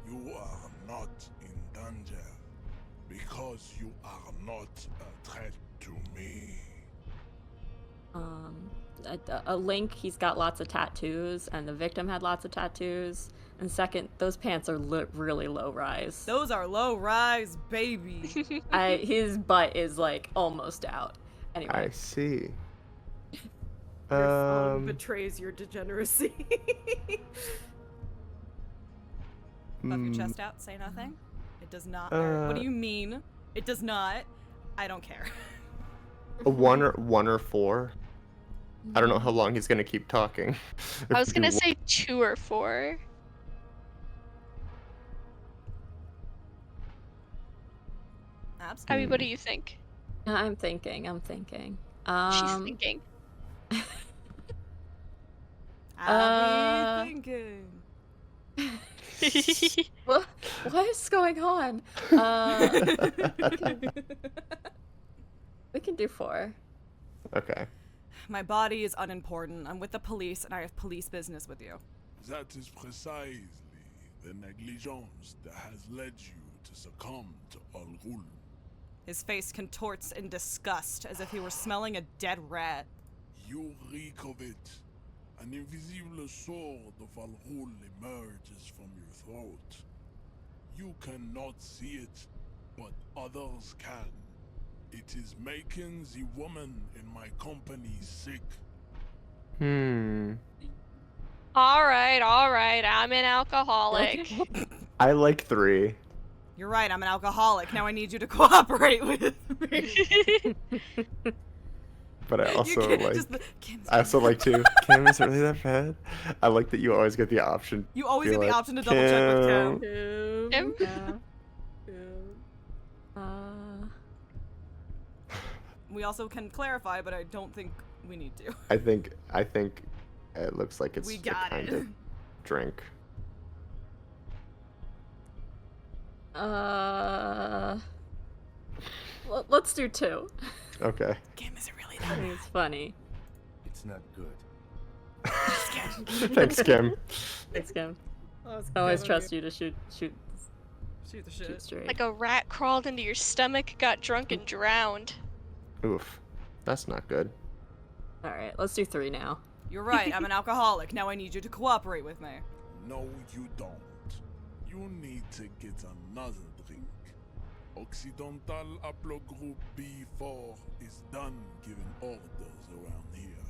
You are not in danger because you are not a threat to me. A Link, he's got lots of tattoos, and the victim had lots of tattoos. And second, those pants are really low rise. Those are low rise, baby. His butt is like almost out. Anyway. I see. Your phone betrays your degeneracy. Puff your chest out, say nothing. It does not. What do you mean? It does not. I don't care. A one or four. I don't know how long he's gonna keep talking. I was gonna say 2 or 4. Absolutely. Abby, what do you think? I'm thinking. She's thinking. Abby thinking. What is going on? We can do 4. Okay. My body is unimportant. I'm with the police, and I have police business with you. That is precisely the negligence that has led you to succumb to Al Ghul. His face contorts in disgust, as if he were smelling a dead rat. You reek of it. An invisible sword of Al Ghul emerges from your throat. You cannot see it, but others can. It is making the woman in my company sick. Alright, I'm an alcoholic. I like 3. You're right, I'm an alcoholic. Now I need you to cooperate with me. But I also can't- like. just I also like to. Kim, is it really that bad? I like that you always get the option. You always Be get the like, option to double check with Kim. We also can clarify, but I don't think we need to. I think it looks like it's We a got kind it. of drink. Let's do 2. Okay. Kim, is it really I think it's funny. It's not good. Thanks, Kim. Thanks, Kim. Oh, it's I always good. trust you to shoot the shit. straight. Like a rat crawled into your stomach, got drunk, and drowned. Oof. That's not good. Alright, let's do 3 now. You're right, I'm an alcoholic. Now I need you to cooperate with me. No, you don't. You need to get another drink. Occidental Haplogroup B4 is done giving orders around here.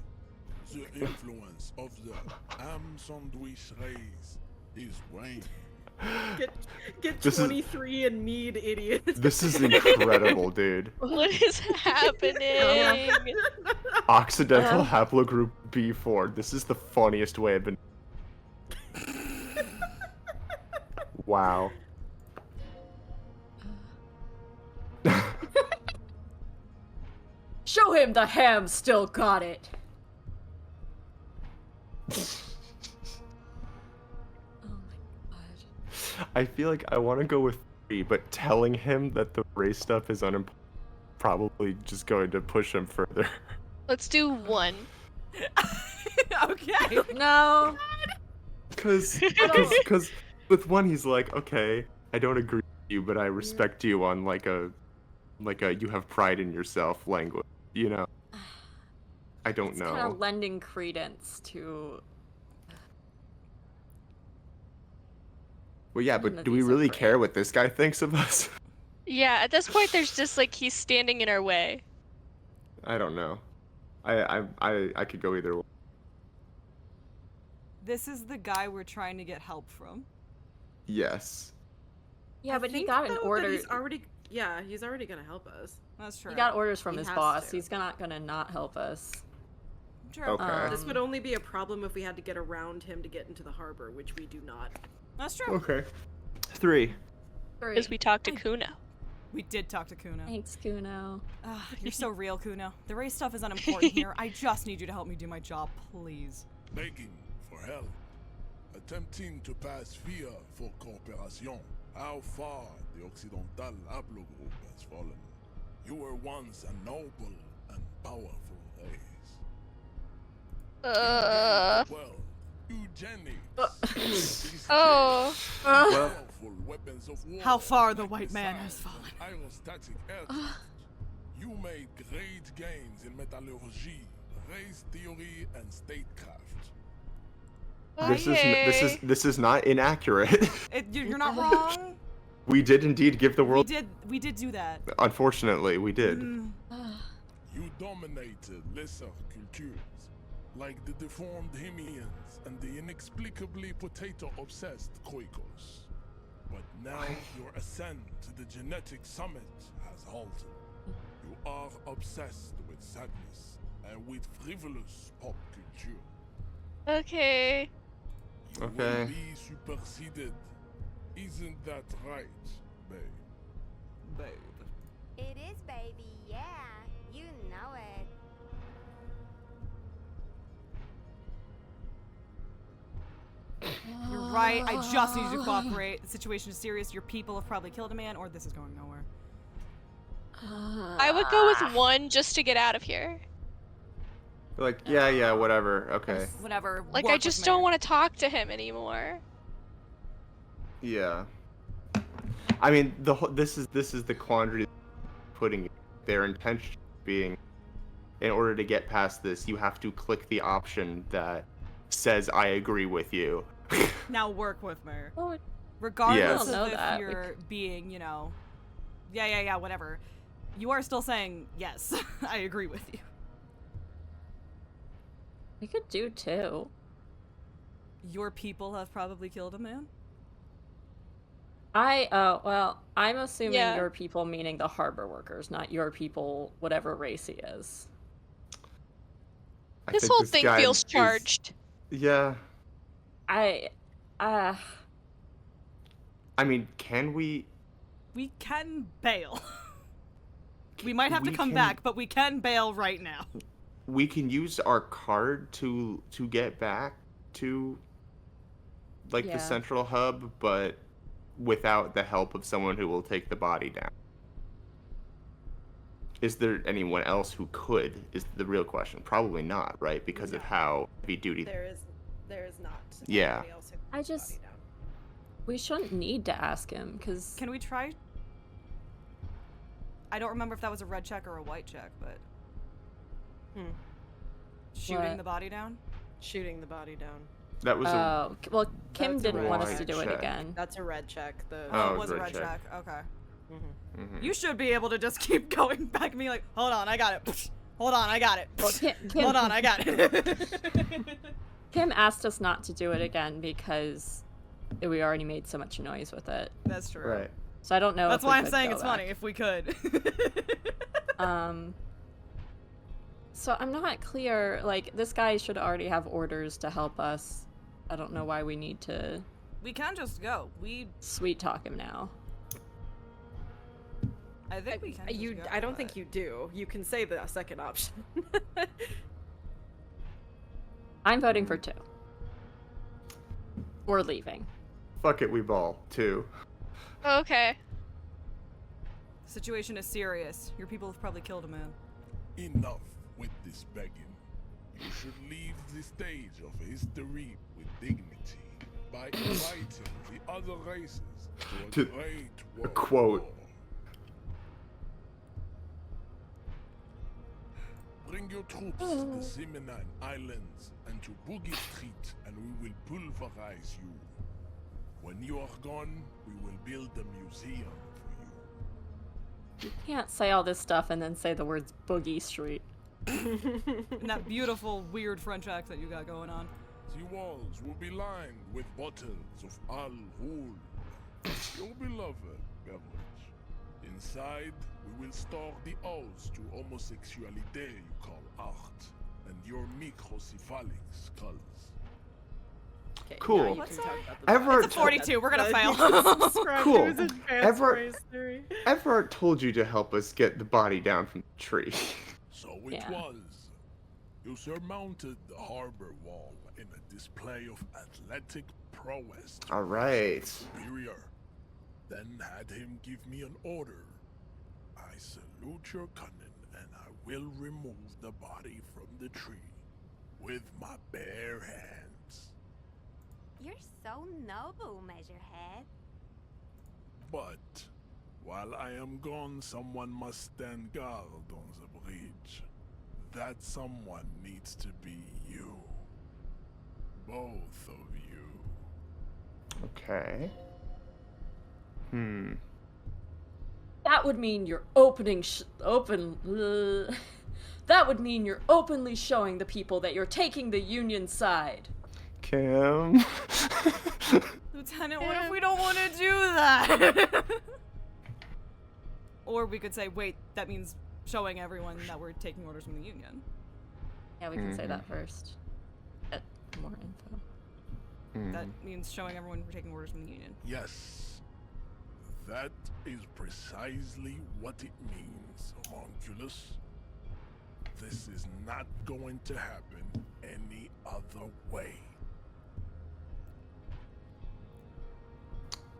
The influence of the ham sandwich race is waning. Get This is- 23 and mead, idiot. This is incredible, dude. What is happening? Occidental haplogroup B4. This is the funniest way I've been. Wow. Show him the ham still got it. I feel like I want to go with 3, but telling him that the race stuff is probably just going to push him further. Let's do 1. Okay. No. Because with 1 he's like, okay, I don't agree with you, but I respect you on like a you have pride in yourself language, you know. I don't know. Kind of lending credence to. Well, yeah, but do we really care what this guy thinks of us? Yeah, at this point, there's just like he's standing in our way. I don't know. I could go either way. This is the guy we're trying to get help from. Yes. Yeah, I but he think, got an though, that order. He's already gonna help us. That's true. He got orders from He his has boss. to. He's not gonna not help us. True. Okay. This would only be a problem if we had to get around him to get into the harbor, which we do not. That's true. Okay. 3. Because we talked to Kuno. We did talk to Kuno. Thanks, Kuno. You're so real, Kuno. The race stuff is unimportant here. I just need you to help me do my job, please. Begging for help. Attempting to pass via for cooperation. How far the Occidental Haplogroup has fallen. You were once a noble and powerful race. Well, eugenics. Powerful weapons of war. How far the white man has fallen. Aerostatic aircraft. You made great gains in metallurgy, race theory, and statecraft. This is not inaccurate. You're not wrong. We did indeed give the world. We did do that. Unfortunately, we did. You dominated lesser cultures, like the deformed Hemians and the inexplicably potato-obsessed Khoikos. But now your ascent to the genetic summit has halted. You are obsessed with sadness and with frivolous pop culture. Okay. You will be superseded. Isn't that right, babe? It is, baby, yeah. You know it. You're right? I just need you to cooperate. The situation is serious. Your people have probably killed a man, or this is going nowhere. I would go with 1 just to get out of here. Like, yeah, whatever. Okay. Whatever. Like, I just don't want to talk to him anymore. Yeah. I mean, this is the quandary putting their intention being, in order to get past this, you have to click the option that says I agree with you. Now work with me. Oh, Regardless Yes. of if you're being, you know, yeah, whatever. You are still saying, yes, I agree with you. We could do 2. Your people have probably killed a man? Well, I'm assuming Yeah. your people meaning the harbor workers, not your people, whatever race he is. I This think whole thing guy feels is- charged. Yeah. I mean, can we? We can bail. We might have to We come can- back, but we can bail right now. We can use our card to get back to, like, Yeah. the central hub, but without the help of someone who will take the body down. Is there anyone else who could? Is the real question. Probably not, right? Because of how heavy duty. There is not. Yeah. anybody else who can I put the just- body down. we shouldn't need to ask him because Can we try? I don't remember if that was a red check or a white check, but shooting What? the body down? Shooting the body down. That was a. well, Kim That's a didn't want us white to do it check. again. That's a red check. The Oh, Oh, it was a red red check. check. Okay. Mhm. You should be able to just keep going back and be like, hold on, I got it. Hold on, I got it. Well, Kim, Hold on, I got it. Kim asked us not to do it again because we already made so much noise with it. That's true. Right. So I don't know. That's if we why I'm could saying go it's back. funny if we could. So I'm not clear. Like, this guy should already have orders to help us. I don't know why we need to We can just go. sweet talk him now. I think we can. you. just go, I don't but- think you do. You can say the second option. I'm voting for 2. We're leaving. Fuck it, we ball too. Okay. Situation is serious. Your people have probably killed a man. Enough with this begging. You should leave the stage of history with dignity by inviting the other races to a To- great A world quote. war. Bring your troops to the Simonine Islands and to Boogie Street, and we will pulverize you. When you are gone, we will build a museum for you. You can't say all this stuff and then say the words Boogie Street. And that beautiful, weird French accent you got going on. The walls will be lined with bottles of Al Ghul, your beloved beverage. Inside, we will store the odes to homosexuality you call art, and your microcephalic skulls. Okay, Cool. now you What's can talk that? about the Everard It's a 42. We're gonna fail. Cool. Ever. Ever- Everard told you to help us get the body down from the tree. So it Yeah. was. You surmounted the harbor wall in a display of athletic prowess. to All right. Superior. Then had him give me an order. I salute your cunning, and I will remove the body from the tree with my bare hands. You're so noble, Measurehead. But while I am gone, someone must stand guard on the bridge. That someone needs to be you. Both of you. Okay. That would mean you're that would mean you're openly showing the people that you're taking the Union side. Kim. Lieutenant, what if we don't want to do that? Or we could say, wait, that means showing everyone that we're taking orders from the Union. Yeah, we can say that first. Get more info. That means showing everyone we're taking orders from the Union. Yes. That is precisely what it means, homunculus. This is not going to happen any other way.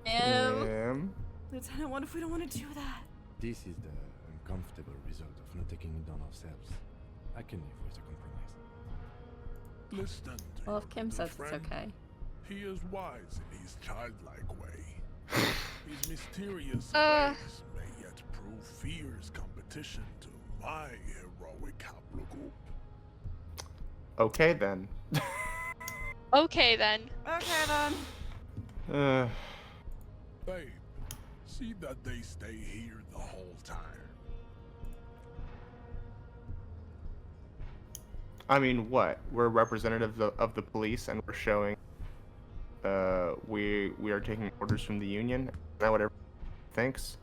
Lieutenant, what if we don't want to do that? This is the uncomfortable result of not taking it on ourselves. I can live with a compromise. Listen to Well, if your Kim little says it's friend. okay. He is wise in his childlike way. His mysterious ways may yet prove fierce competition to my heroic haplogroup. Okay then. Okay then. Okay then. Babe, see that they stay here the whole time. I mean, what? We're representatives of the police, and we're showing. We are taking orders from the union. Is that what everyone thinks?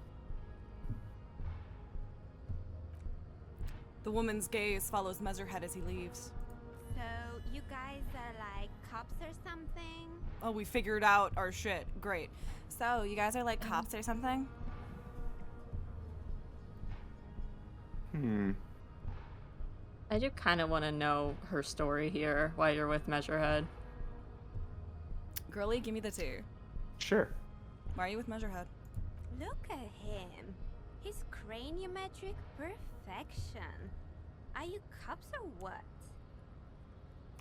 The woman's gaze follows Measurehead as he leaves. So, you guys are like cops or something? Oh, we figured out our shit. Great. So, you guys are like cops or something? I do kind of want to know her story here while you're with Measurehead. Girlie, give me the 2. Sure. Why are you with Measurehead? Look at him. His craniometric perfection. Are you cops or what?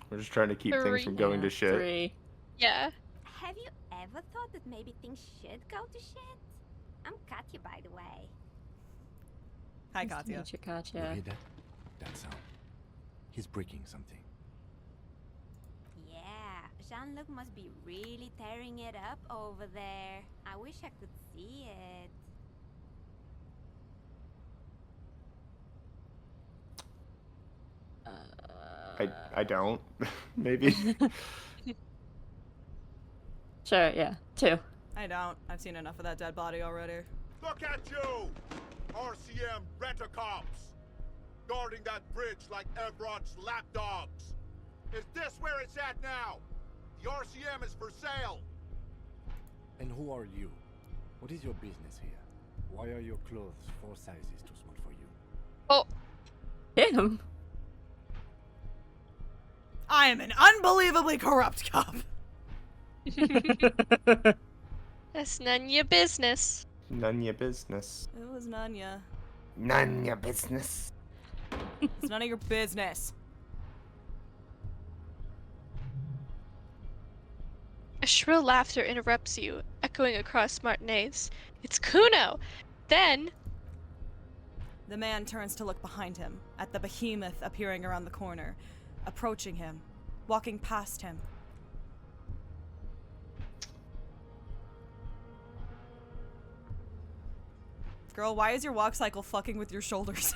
We're just trying to keep things from going to shit. 3. Yeah. Have you ever thought that maybe things should go to shit? I'm Katya, by the way. Hi, Nice to Katya. meet you, You Katya. hear that? That sound. He's breaking something. Yeah, Jean-Luc must be really tearing it up over there. I wish I could see it. I don't. Maybe. Sure, yeah. 2. I don't. I've seen enough of that dead body already. Look at you! RCM rent-a-cops! Guarding that bridge like Everott's lapdogs! Is this where it's at now? The RCM is for sale! And who are you? What is your business here? Why are your clothes 4 sizes too small for you? Oh. Him? I am an unbelievably corrupt cop. That's none your business. None your business. It was Nanya. None your business. It's none of your business. A shrill laughter interrupts you, echoing across Martinez. It's Kuno! Then, The man turns to look behind him, at the behemoth appearing around the corner, approaching him, walking past him. Girl, why is your walk cycle fucking with your shoulders?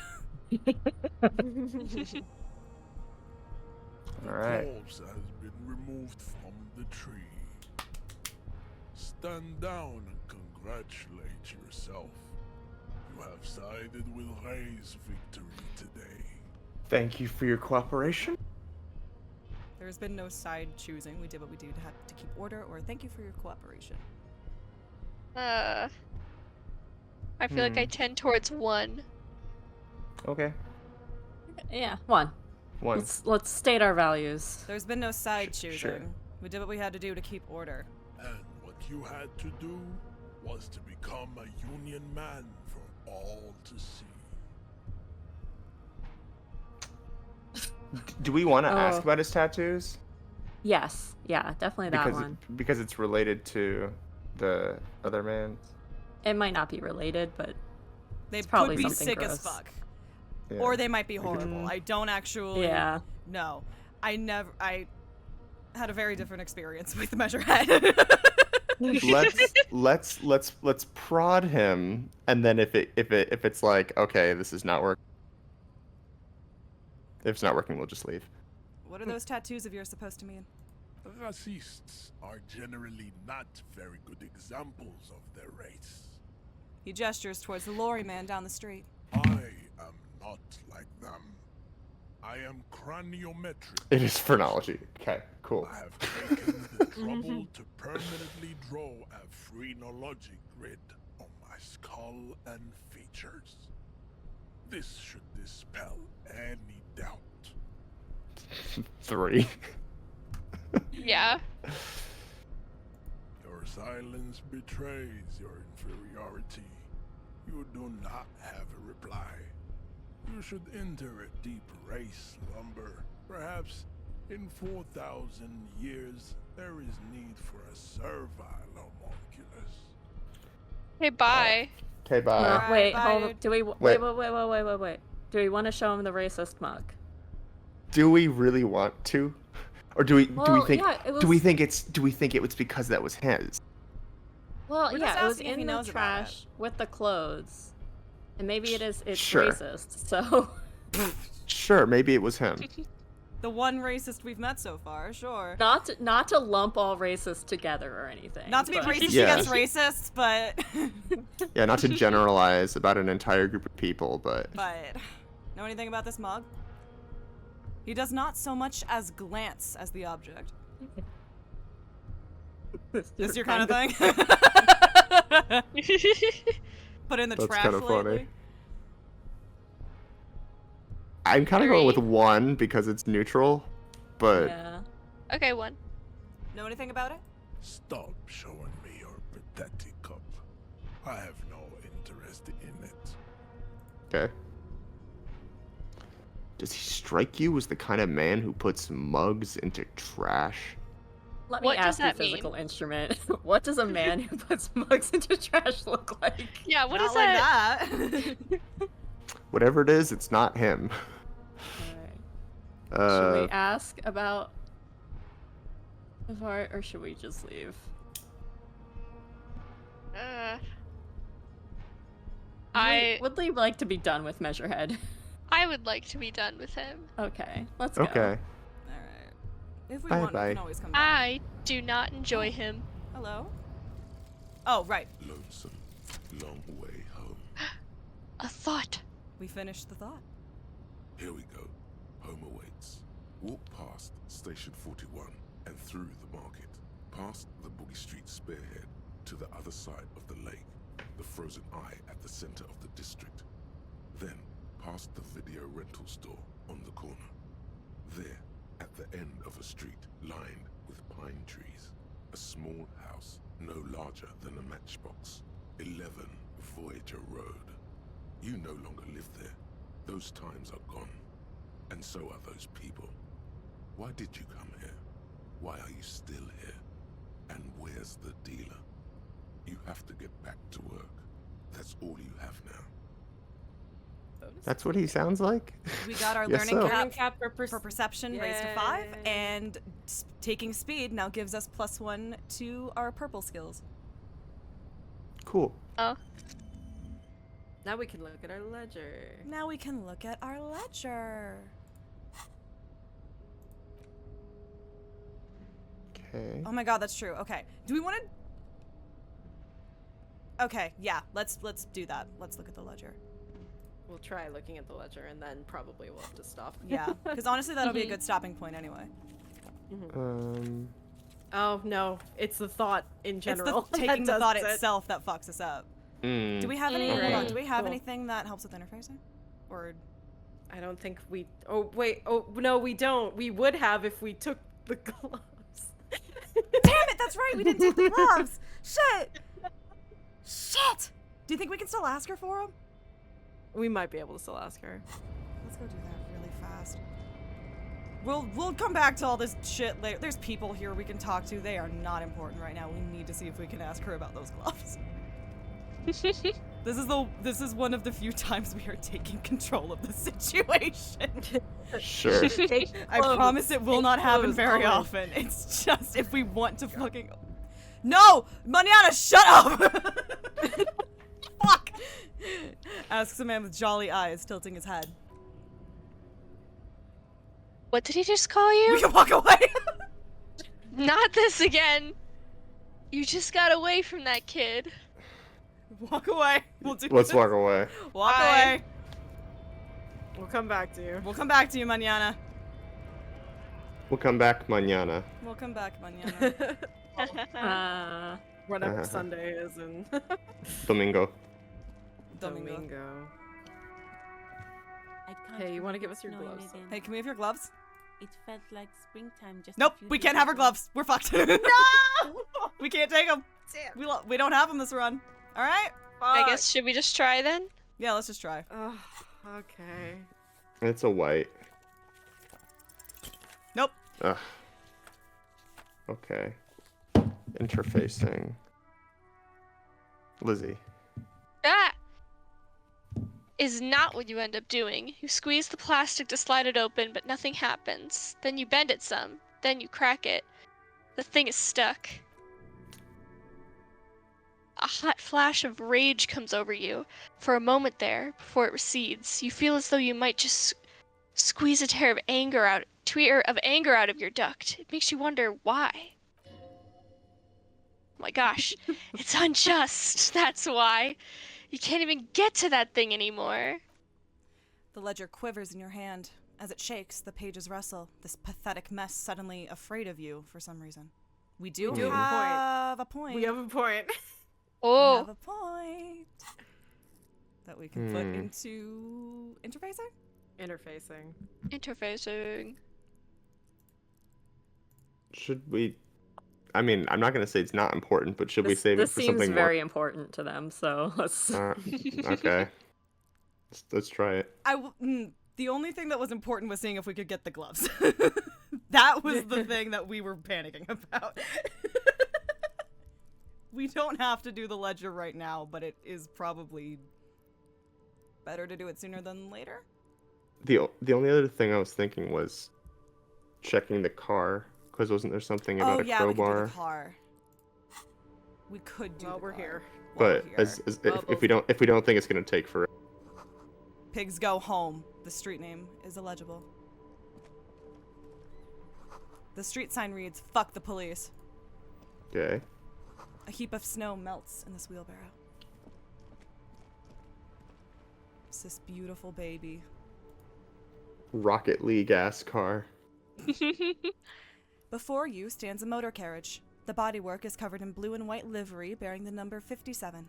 Alright. Corpse has been removed from the tree. Stand down and congratulate yourself. You have sided with Ray's victory today. Thank you for your cooperation. There's been no side choosing. We did what we do to keep order, or thank you for your cooperation. I feel like I tend towards 1. Okay. Yeah, 1. 1. Let's state our values. There's been no side choosing. sure. We did what we had to do to keep order. And what you had to do was to become a union man for all to see. Do we want to Oh. ask about his tattoos? Yes, yeah, definitely that Because one. because it's related to the other man. It might not be related, but They it's probably could be something sick gross. as fuck. Yeah. Or they might be horrible. I don't actually Yeah. know. I had a very different experience with Measurehead. let's prod him, and then if it's like, okay, this is not working. If it's not working, we'll just leave. What are those tattoos of yours supposed to mean? Racists are generally not very good examples of their race. He gestures towards the lorry man down the street. I am not like them. I am craniometric. It is phrenology. Okay, cool. I have taken the trouble to permanently draw a phrenologic grid on my skull and features. This should dispel any doubt. 3. Yeah. Your silence betrays your inferiority. You do not have a reply. You should enter a deep race slumber. Perhaps in 4,000 years there is need for a servile homunculus. Hey, bye. Okay, bye. Wait, bye, hold on. dude. Do we wait? Do we want to show him the racist mug? Do we really want to, or do we Well, think yeah, it do we was- think it was because that was his? Well, We're yeah, just it was asking if he in the knows about trash with the clothes, and maybe it's Sure. racist. So Sure, maybe it was him. The one racist we've met so far, sure. not to lump all racists together or anything. Not to be but- racist Yeah. against racists, but Yeah, not to generalize about an entire group of people, but know anything about this mug? He does not so much as glance as the object. This your kind of thing? Put in the That's trash kind of funny. lately? I'm kind of going with 1 because it's neutral, but Yeah. Okay, 1. Know anything about it? Stop showing me your pathetic cup. I have no interest in it. okay. Does he strike you as the kind of man who puts mugs into trash? Let me What does ask you, that mean? physical instrument. What does a man who puts mugs into trash look like? Yeah, what Not is like that? that. Whatever it is, it's not him. Should we ask about the part, or should we just leave? I would Lee like to be done with Measurehead? I would like to be done with him. Okay, let's go. Okay. If we Bye want, we bye. can always come back. I do not enjoy him. Hello? Oh, right. Lonesome, long way home. A thought. We finished the thought. Here we go. Home awaits. Walk past Station 41 and through the market, past the Boogie Street spearhead to the other side of the lake, the frozen eye at the center of the district. Then past the video rental store on the corner. There, at the end of a street lined with pine trees, a small house no larger than a matchbox, 11 Voyager Road. You no longer live there. Those times are gone. And so are those people. Why did you come here? Why are you still here? And where's the dealer? You have to get back to work. That's all you have now. That's what he sounds like? We got our Guess learning so. cap for perception raised to 5, and taking speed now gives us +1 to our purple skills. Cool. Oh. Now we can look at our ledger. Now we can look at our ledger. Okay. Oh my god, that's true. Okay. Do we want to... Okay, yeah. Let's do that. Let's look at the ledger. We'll try looking at the ledger and then probably we'll have to stop. Yeah, because honestly that'll be a good stopping point anyway. Oh no, it's the thought in general. It's the taking the thought does it. itself that fucks us up. Mm. Do we have any? Hold on. Right. Do we have Cool. anything that helps with interfacing? Or I don't think we. Oh wait. Oh no, we don't. We would have if we took the gloves. damn it! That's right. We didn't take the gloves. Shit. Shit. Do you think we can still ask her for them? We might be able to still ask her. Let's go do that really fast. We'll come back to all this shit later. There's people here we can talk to. They are not important right now. We need to see if we can ask her about those gloves. This is one of the few times we are taking control of the situation. Sure. I promise it will not happen very often. It's just if we want to fucking... No! Manana, shut up! Fuck! Asks a man with jolly eyes, tilting his head. What did he just call you? We can walk away! Not this again. You just got away from that kid. Walk away. We'll do Let's this. walk away. Walk Bye. away. We'll come back to you. We'll come back to you, manana. We'll come back mañana. We'll come back, manana. Whatever Sunday is in Domingo. Domingo. I can't Hey, you want to give remember us your knowing gloves? it in. Hey, can we have your gloves? It felt like springtime just a Nope, few we days can't have her ago. gloves. We're fucked. No! We can't take them. We don't have him this run. All right. I guess, should we just try then? Yeah, let's just try. Okay. It's a white. Nope. Ugh. Okay. Interfacing. Lizzie. Ah! Is not what you end up doing. You squeeze the plastic to slide it open, but nothing happens. Then you bend it some. Then you crack it. The thing is stuck. A hot flash of rage comes over you. For a moment there, before it recedes, you feel as though you might just squeeze a tear of anger out of your duct. It makes you wonder why. Oh my gosh, it's unjust. That's why. You can't even get to that thing anymore. The ledger quivers in your hand. As it shakes, the pages rustle, this pathetic mess suddenly afraid of you for some reason. We do have a point. We have a point. Oh. We have a point that we can put into interfacing? Interfacing. Should we... I mean, I'm not going to say it's not important, but should we save it for something more? This seems very important to them, so let's... Okay. Let's try it. The only thing that was important was seeing if we could get the gloves. That was the thing that we were panicking about. We don't have to do the ledger right now, but it is probably better to do it sooner than later. The only other thing I was thinking was checking the car, because wasn't there something about a crowbar? We could do the car. We could do. Well, we're here. But if we don't think it's gonna take forever. Pigs Go Home. The street name is illegible. The street sign reads, "Fuck the police." Okay. A heap of snow melts in this wheelbarrow. It's this beautiful baby. Rocket League ass car. Before you stands a motor carriage. The bodywork is covered in blue and white livery bearing the number 57.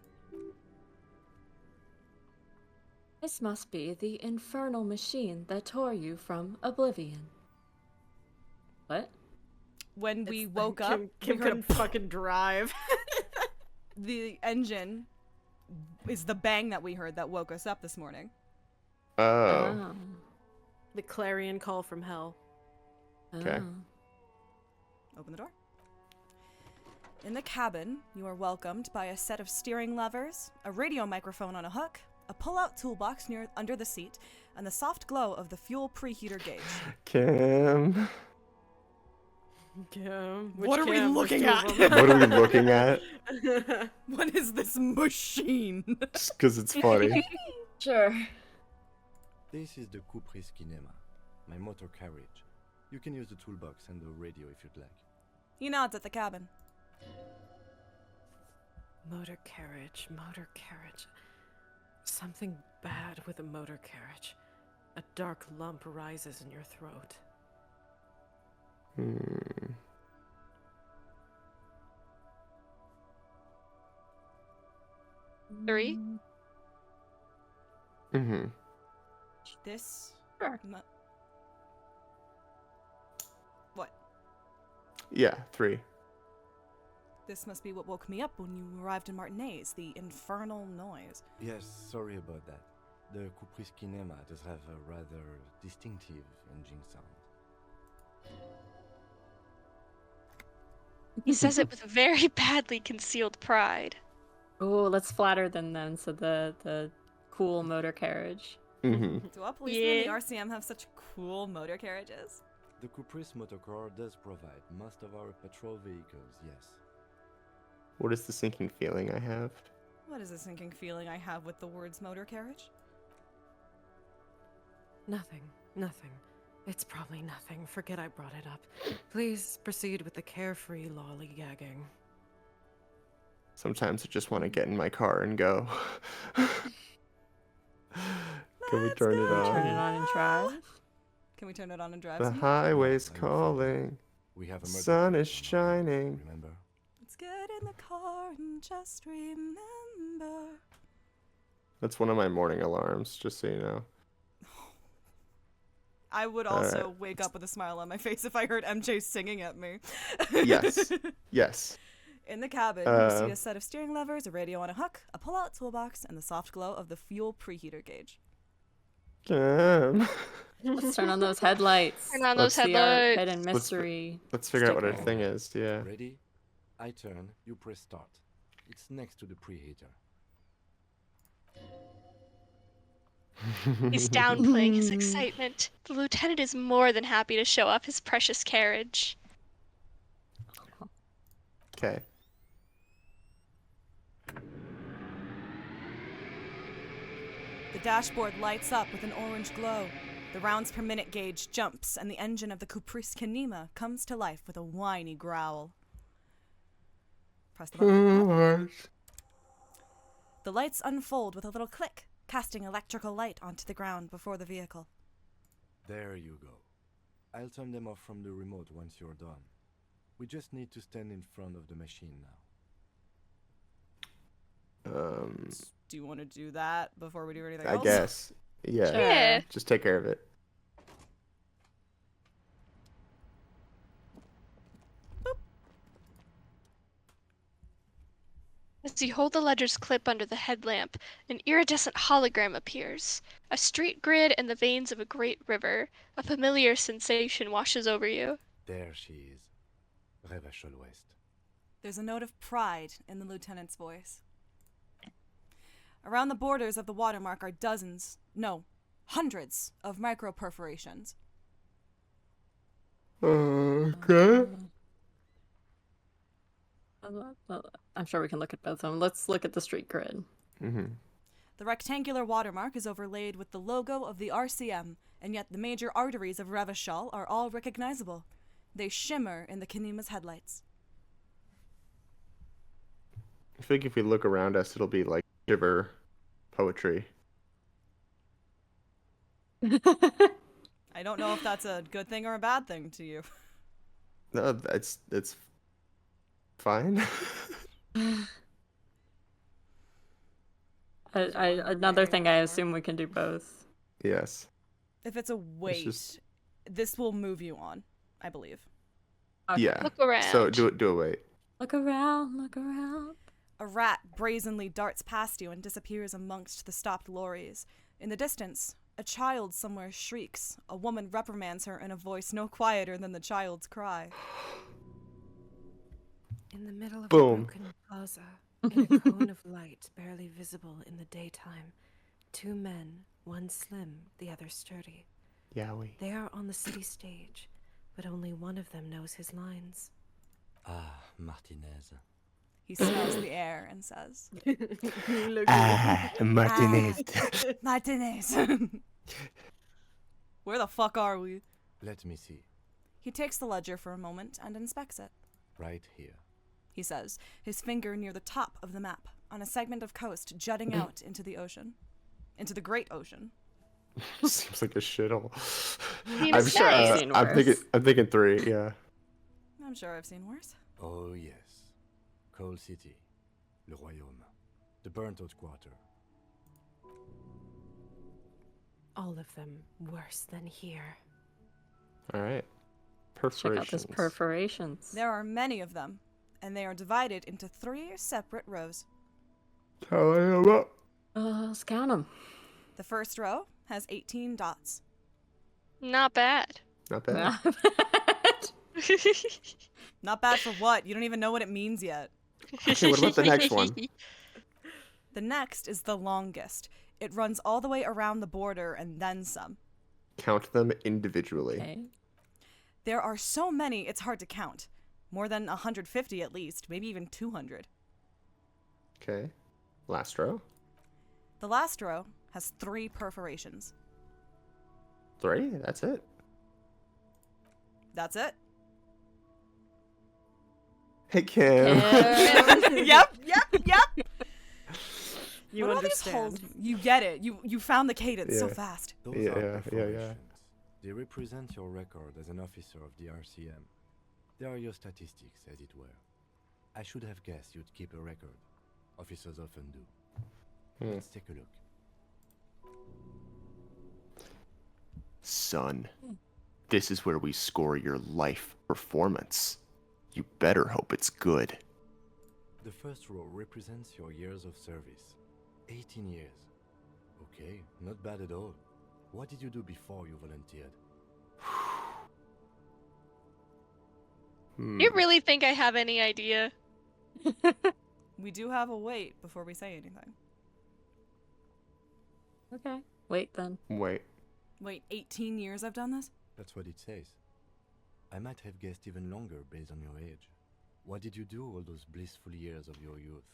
This must be the infernal machine that tore you from oblivion. What? When we woke up, Kim couldn't fucking drive. The engine is the bang that we heard that woke us up this morning. Oh. The clarion call from hell. Okay. Open the door. In the cabin, you are welcomed by a set of steering levers, a radio microphone on a hook, a pull-out toolbox under the seat, and the soft glow of the fuel preheater gauge. Kim. What are we looking at? What are we looking at? What is this machine? Just because it's funny. Sure. This is the Caprice Kinema, my motor carriage. You can use the toolbox and the radio if you'd like. He nods at the cabin. Motor carriage. Something bad with a motor carriage. A dark lump rises in your throat. Three? Mm-hmm. This... Sure. What? Yeah, 3. This must be what woke me up when you arrived in Martinez, the infernal noise. Yes, sorry about that. The Caprice Kinema does have a rather distinctive engine sound. He says it with very badly concealed pride. Oh, let's flatter them then, so the cool motor carriage. Mm-hmm. Do all policemen in the RCM have such cool motor carriages? The Caprice motorcar does provide most of our patrol vehicles, yes. What is the sinking feeling I have? What is the sinking feeling I have with the words motor carriage? Nothing. It's probably nothing. Forget I brought it up. Please proceed with the carefree lollygagging. Sometimes I just want to get in my car and go. Can we turn it on? Turn it on and drive. Can we turn it on and drive? The highway's calling. We have a sun is shining. Remember? Let's get in the car and just remember. That's one of my morning alarms, just so you know. I would also wake up with a smile on my face if I heard MJ singing at me. Yes. Yes. In the cabin, you see a set of steering levers, a radio on a hook, a pull-out toolbox, and the soft glow of the fuel preheater gauge. Damn. Let's turn on those headlights. Turn on Let's those See our headlights. hidden mystery. Let's figure out what our sticker. thing is. Yeah. Ready? I turn, you press start. It's next to the preheater. He's downplaying his excitement. The lieutenant is more than happy to show off his precious carriage. Okay. The dashboard lights up with an orange glow. The rounds per minute gauge jumps, and the engine of the Caprice Canema comes to life with a whiny growl. Press the button. The lights unfold with a little click, casting electrical light onto the ground before the vehicle. There you go. I'll turn them off from the remote once you're done. We just need to stand in front of the machine now. Do you want to do that before we do anything I else? guess. Yeah. Yeah. Just take care of it. As you hold the ledger's clip under the headlamp, an iridescent hologram appears. A street grid and the veins of a great river. A familiar sensation washes over you. There she is. Revachol West. There's a note of pride in the lieutenant's voice. Around the borders of the watermark are dozens, no, hundreds of micro-perforations. Okay. I'm sure we can look at both of them. Let's look at the street grid. Mm-hmm. The rectangular watermark is overlaid with the logo of the RCM, and yet the major arteries of Revachol are all recognizable. They shimmer in the Canema's headlights. I think if we look around us, it'll be like shiver poetry. I don't know if that's a good thing or a bad thing to you. No, it's fine. Another thing, I assume we can do both. Yes. If it's a wait, this will move you on, I believe. Okay. Yeah. Look around. So do a wait. Look around, look around. A rat brazenly darts past you and disappears amongst the stopped lorries. In the distance, a child somewhere shrieks. A woman reprimands her in a voice no quieter than the child's cry. In the middle of Boom. a broken plaza, in a cone of light barely visible in the daytime, two men, one slim, the other sturdy. Yowie. They are on the city stage, but only one of them knows his lines. Ah, Martinez. He smells the air and says, Martinez. Martinez. Where the fuck are we? Let me see. He takes the ledger for a moment and inspects it. Right here. He says, his finger near the top of the map, on a segment of coast jutting out into the ocean. Into the great ocean. Seems like a shithole. Seems nice. I'm thinking 3, yeah. I'm sure I've seen worse. Oh, yes. Coal City. Le Royaume. The burnt-out quarter. All of them worse than here. Alright. Check out this perforations. There are many of them, and they are divided into 3 separate rows. Let's count them. The first row has 18 dots. Not bad. Not bad. Not bad for what? You don't even know what it means yet. Okay, what about the next one? The next is the longest. It runs all the way around the border and then some. Count them individually. Okay. There are so many, it's hard to count. More than 150 at least, maybe even 200. Okay. Last row. The last row has 3 perforations. 3? That's it. That's it. Hey, Kim. Yep. You What are all these understand. holes? You get it. You found the cadence so Yeah. fast. Those Yeah, are yeah, yeah. perforations. They represent your record as an officer of the RCM. They are your statistics, as it were. I should have guessed you'd keep a record. Officers often do. Let's take a look. Son, this is where we score your life performance. You better hope it's good. The first row represents your years of service. 18 years. Okay, not bad at all. What did you do before you volunteered? You really think I have any idea? We do have a wait before we say anything. Okay. Wait then. Wait. Wait, 18 years I've done this? That's what it says. I might have guessed even longer based on your age. What did you do all those blissful years of your youth?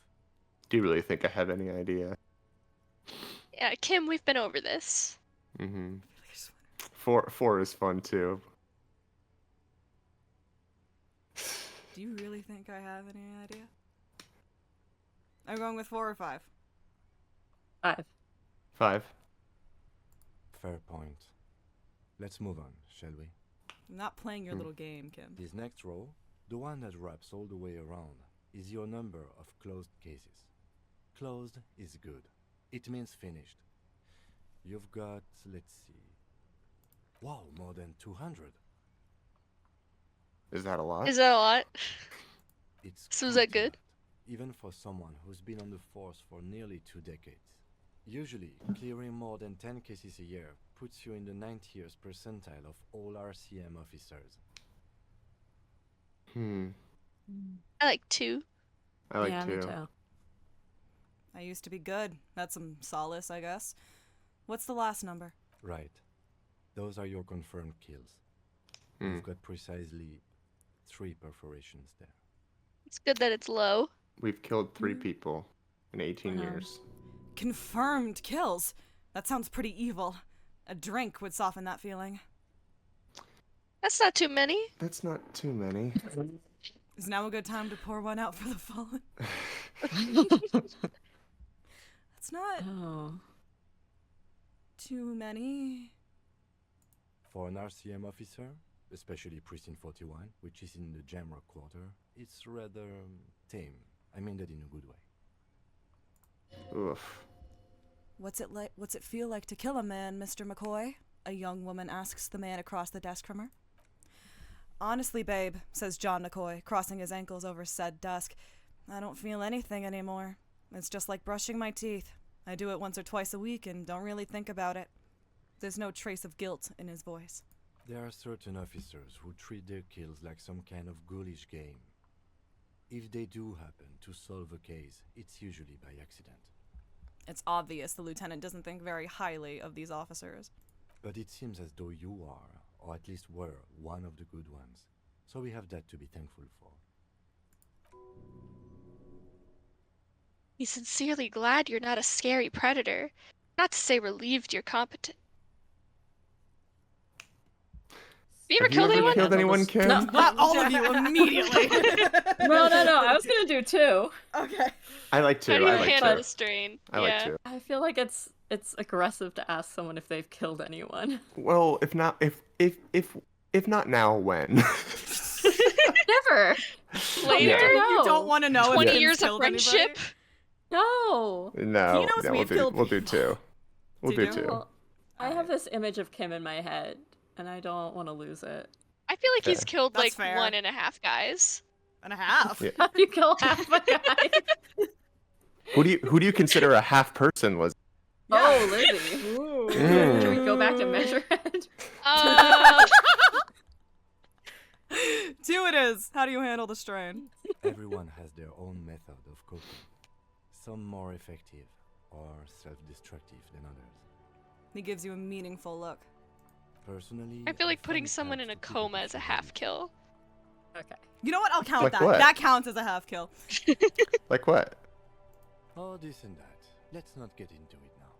Do you really think I have any idea? Yeah, Kim, we've been over this. Mm-hmm. Four is fun too. Do you really think I have any idea? I'm going with 4 or 5. 5. 5. Fair point. Let's move on, shall we? I'm not playing your little game, Kim. This next row, the one that wraps all the way around, is your number of closed cases. Closed is good. It means finished. You've got, let's see. Wow, more than 200. Is that a lot? Is that a lot? It's So is that good? even for someone who's been on the force for nearly 2 decades. Usually, clearing more than 10 cases a year puts you in the 90th percentile of all RCM officers. I like 2. I like yeah, 2. Me too. I used to be good. That's some solace, I guess. What's the last number? Right. Those are your confirmed kills. You've got precisely 3 perforations there. It's good that it's low. We've killed 3 people in 18 years. Confirmed kills. That sounds pretty evil. A drink would soften that feeling. That's not too many. That's not too many. Is now a good time to pour one out for the fallen? That's not too many. For an RCM officer, especially Precinct 41, which is in the Jamrock Quarter, it's rather tame. I mean that in a good way. Oof. What's it feel like to kill a man, Mr. McCoy? A young woman asks the man across the desk from her. Honestly, babe, says John McCoy, crossing his ankles over said desk, I don't feel anything anymore. It's just like brushing my teeth. I do it once or twice a week and don't really think about it. There's no trace of guilt in his voice. There are certain officers who treat their kills like some kind of ghoulish game. If they do happen to solve a case, it's usually by accident. It's obvious the lieutenant doesn't think very highly of these officers. But it seems as though you are, or at least were, one of the good ones. So we have that to be thankful for. He's sincerely glad you're not a scary predator. Not to say relieved you're competent. Have you ever killed anyone? Killed anyone, Kim? No, not all of you immediately. No. I was gonna do 2. Okay. I like 2. How do you I like handle 2. the strain? I like 2. I feel like it's aggressive to ask someone if they've killed anyone. Well, if not now, when? Never. Later? You don't want to know 20 if years Kim's of killed friendship? anybody? No. No. He knows Yeah, we've killed we'll do 2. We'll do 2. Well, I have this image of Kim in my head, and I don't want to lose it. I feel like he's Fair. killed That's like fair. 1.5 guys. And a half. Yeah. How do you kill half a guy? Who do you consider a half person, Liz? Oh, Lizzie. Ooh. Can we go back to measure it? 2 it is. How do you handle the strain? Everyone has their own method of coping. Some more effective or self-destructive than others. He gives you a meaningful look. Personally, I feel like putting find it someone hard in a to keep up coma with as a the half kill. Okay. You know what? I'll count Like that. what? That counts as a half kill. Like what? Oh, this and that. Let's not get into it now.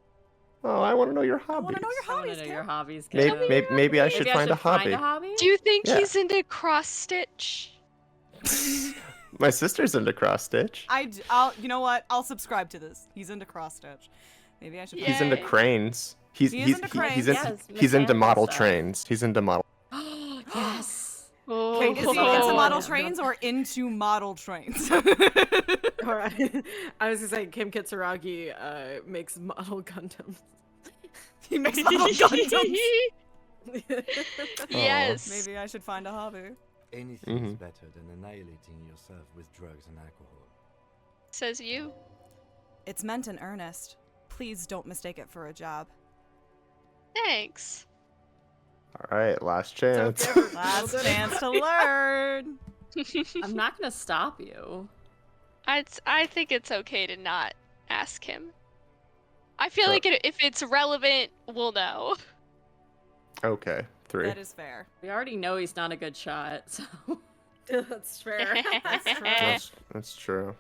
Oh, I want to know your I hobbies. want to know your I want hobbies, to know Kim. your hobbies. Maybe I should find a hobby. Do you think Yeah. he's into cross stitch? My sister's into cross stitch. You know what? I'll subscribe to this. He's into cross stitch. Maybe I should. He's into cranes. He is into cranes. He's Yes, into model mechanical stuff. trains. He's into model. Yes. Okay, is he into model trains or into model trains? All right. I was gonna say Kim Kitsuragi makes model Gundams. He makes model Gundams. Yes. Maybe I should find a hobby. Anything is better than annihilating yourself with drugs and alcohol. Says you. It's meant in earnest. Please don't mistake it for a job. Thanks. All right, last chance. Last chance to learn. I'm not gonna stop you. I think it's okay to not ask him. I feel Sure. like if it's relevant, we'll know. Okay, 3. That is fair. We already know he's not a good shot, so. That's fair. That's true.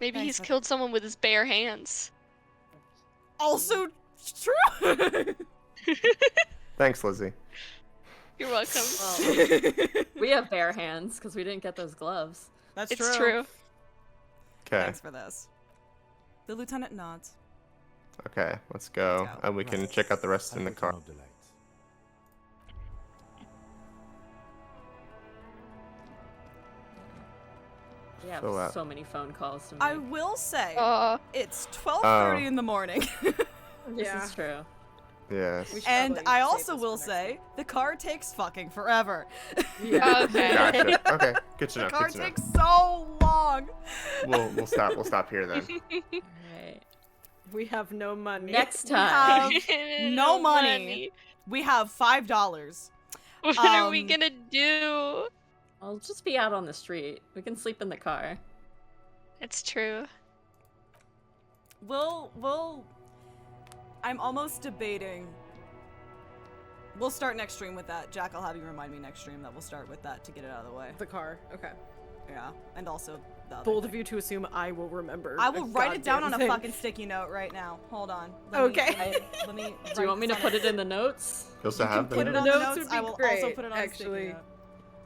Maybe Thanks he's for- killed someone with his bare hands. Also true. Thanks, Lizzie. You're welcome. Well, we have bare hands because we didn't get those gloves. That's It's true. Okay. Thanks for this. The lieutenant nods. Okay, let's go. Let's go. And we can check out the rest in the I'll car. turn off the lights. We have Fill out. so many phone calls to make. I will say, it's 12:30 Oh. in the morning. This is true. Yes. And I also will say, the car takes fucking forever. Yeah. Okay. Gotcha. Okay, good to The know. car Good to know. takes so long. We'll stop here then. Alright. We have no money. Next We time. have no money. We have $5. What are we Um, gonna do? I'll just be out on the street. We can sleep in the car. It's true. We'll. I'm almost debating. We'll start next stream with that. Jack, I'll have you remind me next stream that we'll start with that to get it out of the way. The car. Okay. Yeah, and also the other Bold thing. of you to assume I will remember. I will a write it down on goddamn a thing. fucking sticky note right now. Hold on. Okay. Let me. Do you want me to put it in the notes? You also have Put it the on the Notes notes. would be I will great, also put it on a actually. sticky note.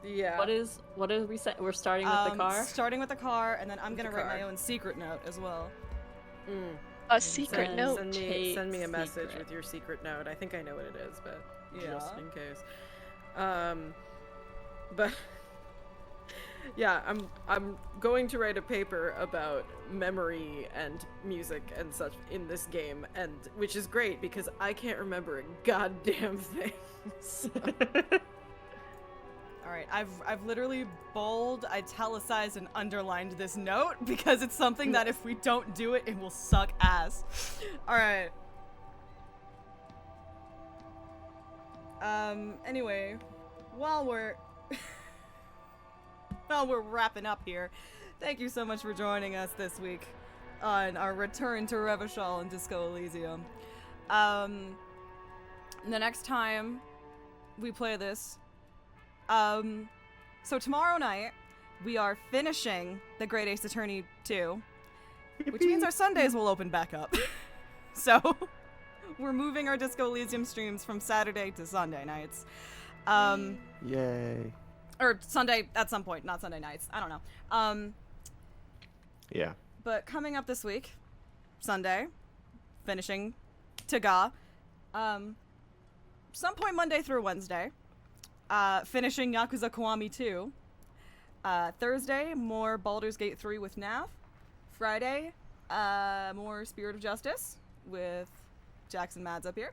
Yeah. What is we say? We're starting with the car? Starting with the car, and then I'm gonna the write my car. own secret note as well. A secret Send, note. send me a message Secret. with your secret note. I think I know what it is, but just Yeah. in case. But yeah, I'm going to write a paper about memory and music and such in this game, and which is great because I can't remember a goddamn thing. So- All right, I've literally bold, italicized, and underlined this note because it's something that if we don't do it, it will suck ass. All right. Anyway, while we're wrapping up here, thank you so much for joining us this week on our return to Revachol and Disco Elysium. The next time we play this, so tomorrow night we are finishing the Great Ace Attorney 2, which means our Sundays will open back up. So we're moving our Disco Elysium streams from Saturday to Sunday nights. Yay. Or Sunday at some point, not Sunday nights. I don't know. Yeah. But coming up this week, Sunday, finishing Taga. Some point Monday through Wednesday, finishing Yakuza Kiwami 2. Thursday, more Baldur's Gate 3 with Nav. Friday, more Spirit of Justice with Jackson Mads up here.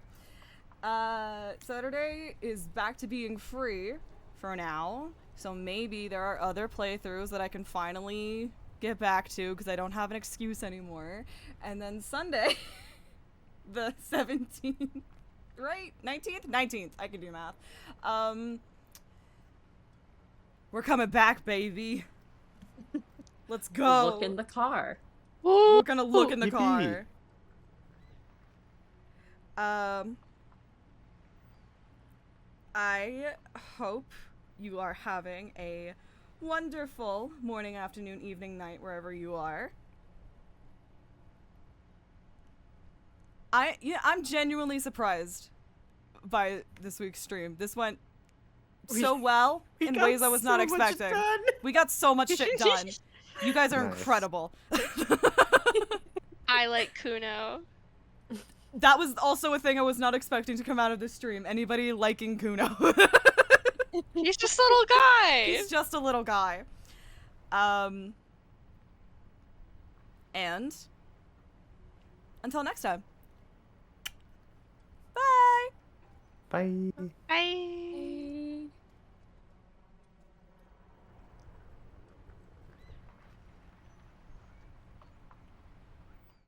Saturday is back to being free for now, so maybe there are other playthroughs that I can finally get back to because I don't have an excuse anymore. And then Sunday, the 17th, right? 19th? 19th. I can do math. We're coming back, baby. Let's go. Look in the car. We're gonna look in the Yippee. car. I hope you are having a wonderful morning, afternoon, evening, night, wherever you are. I'm genuinely surprised by this week's stream. This went so well in ways I was not so much expecting. done. We got so much shit done. You guys are Nice. incredible. I like Kuno. That was also a thing I was not expecting to come out of this stream. Anybody liking Kuno? He's just a little guy. He's just a little guy. And until next time. Bye. Bye. Bye.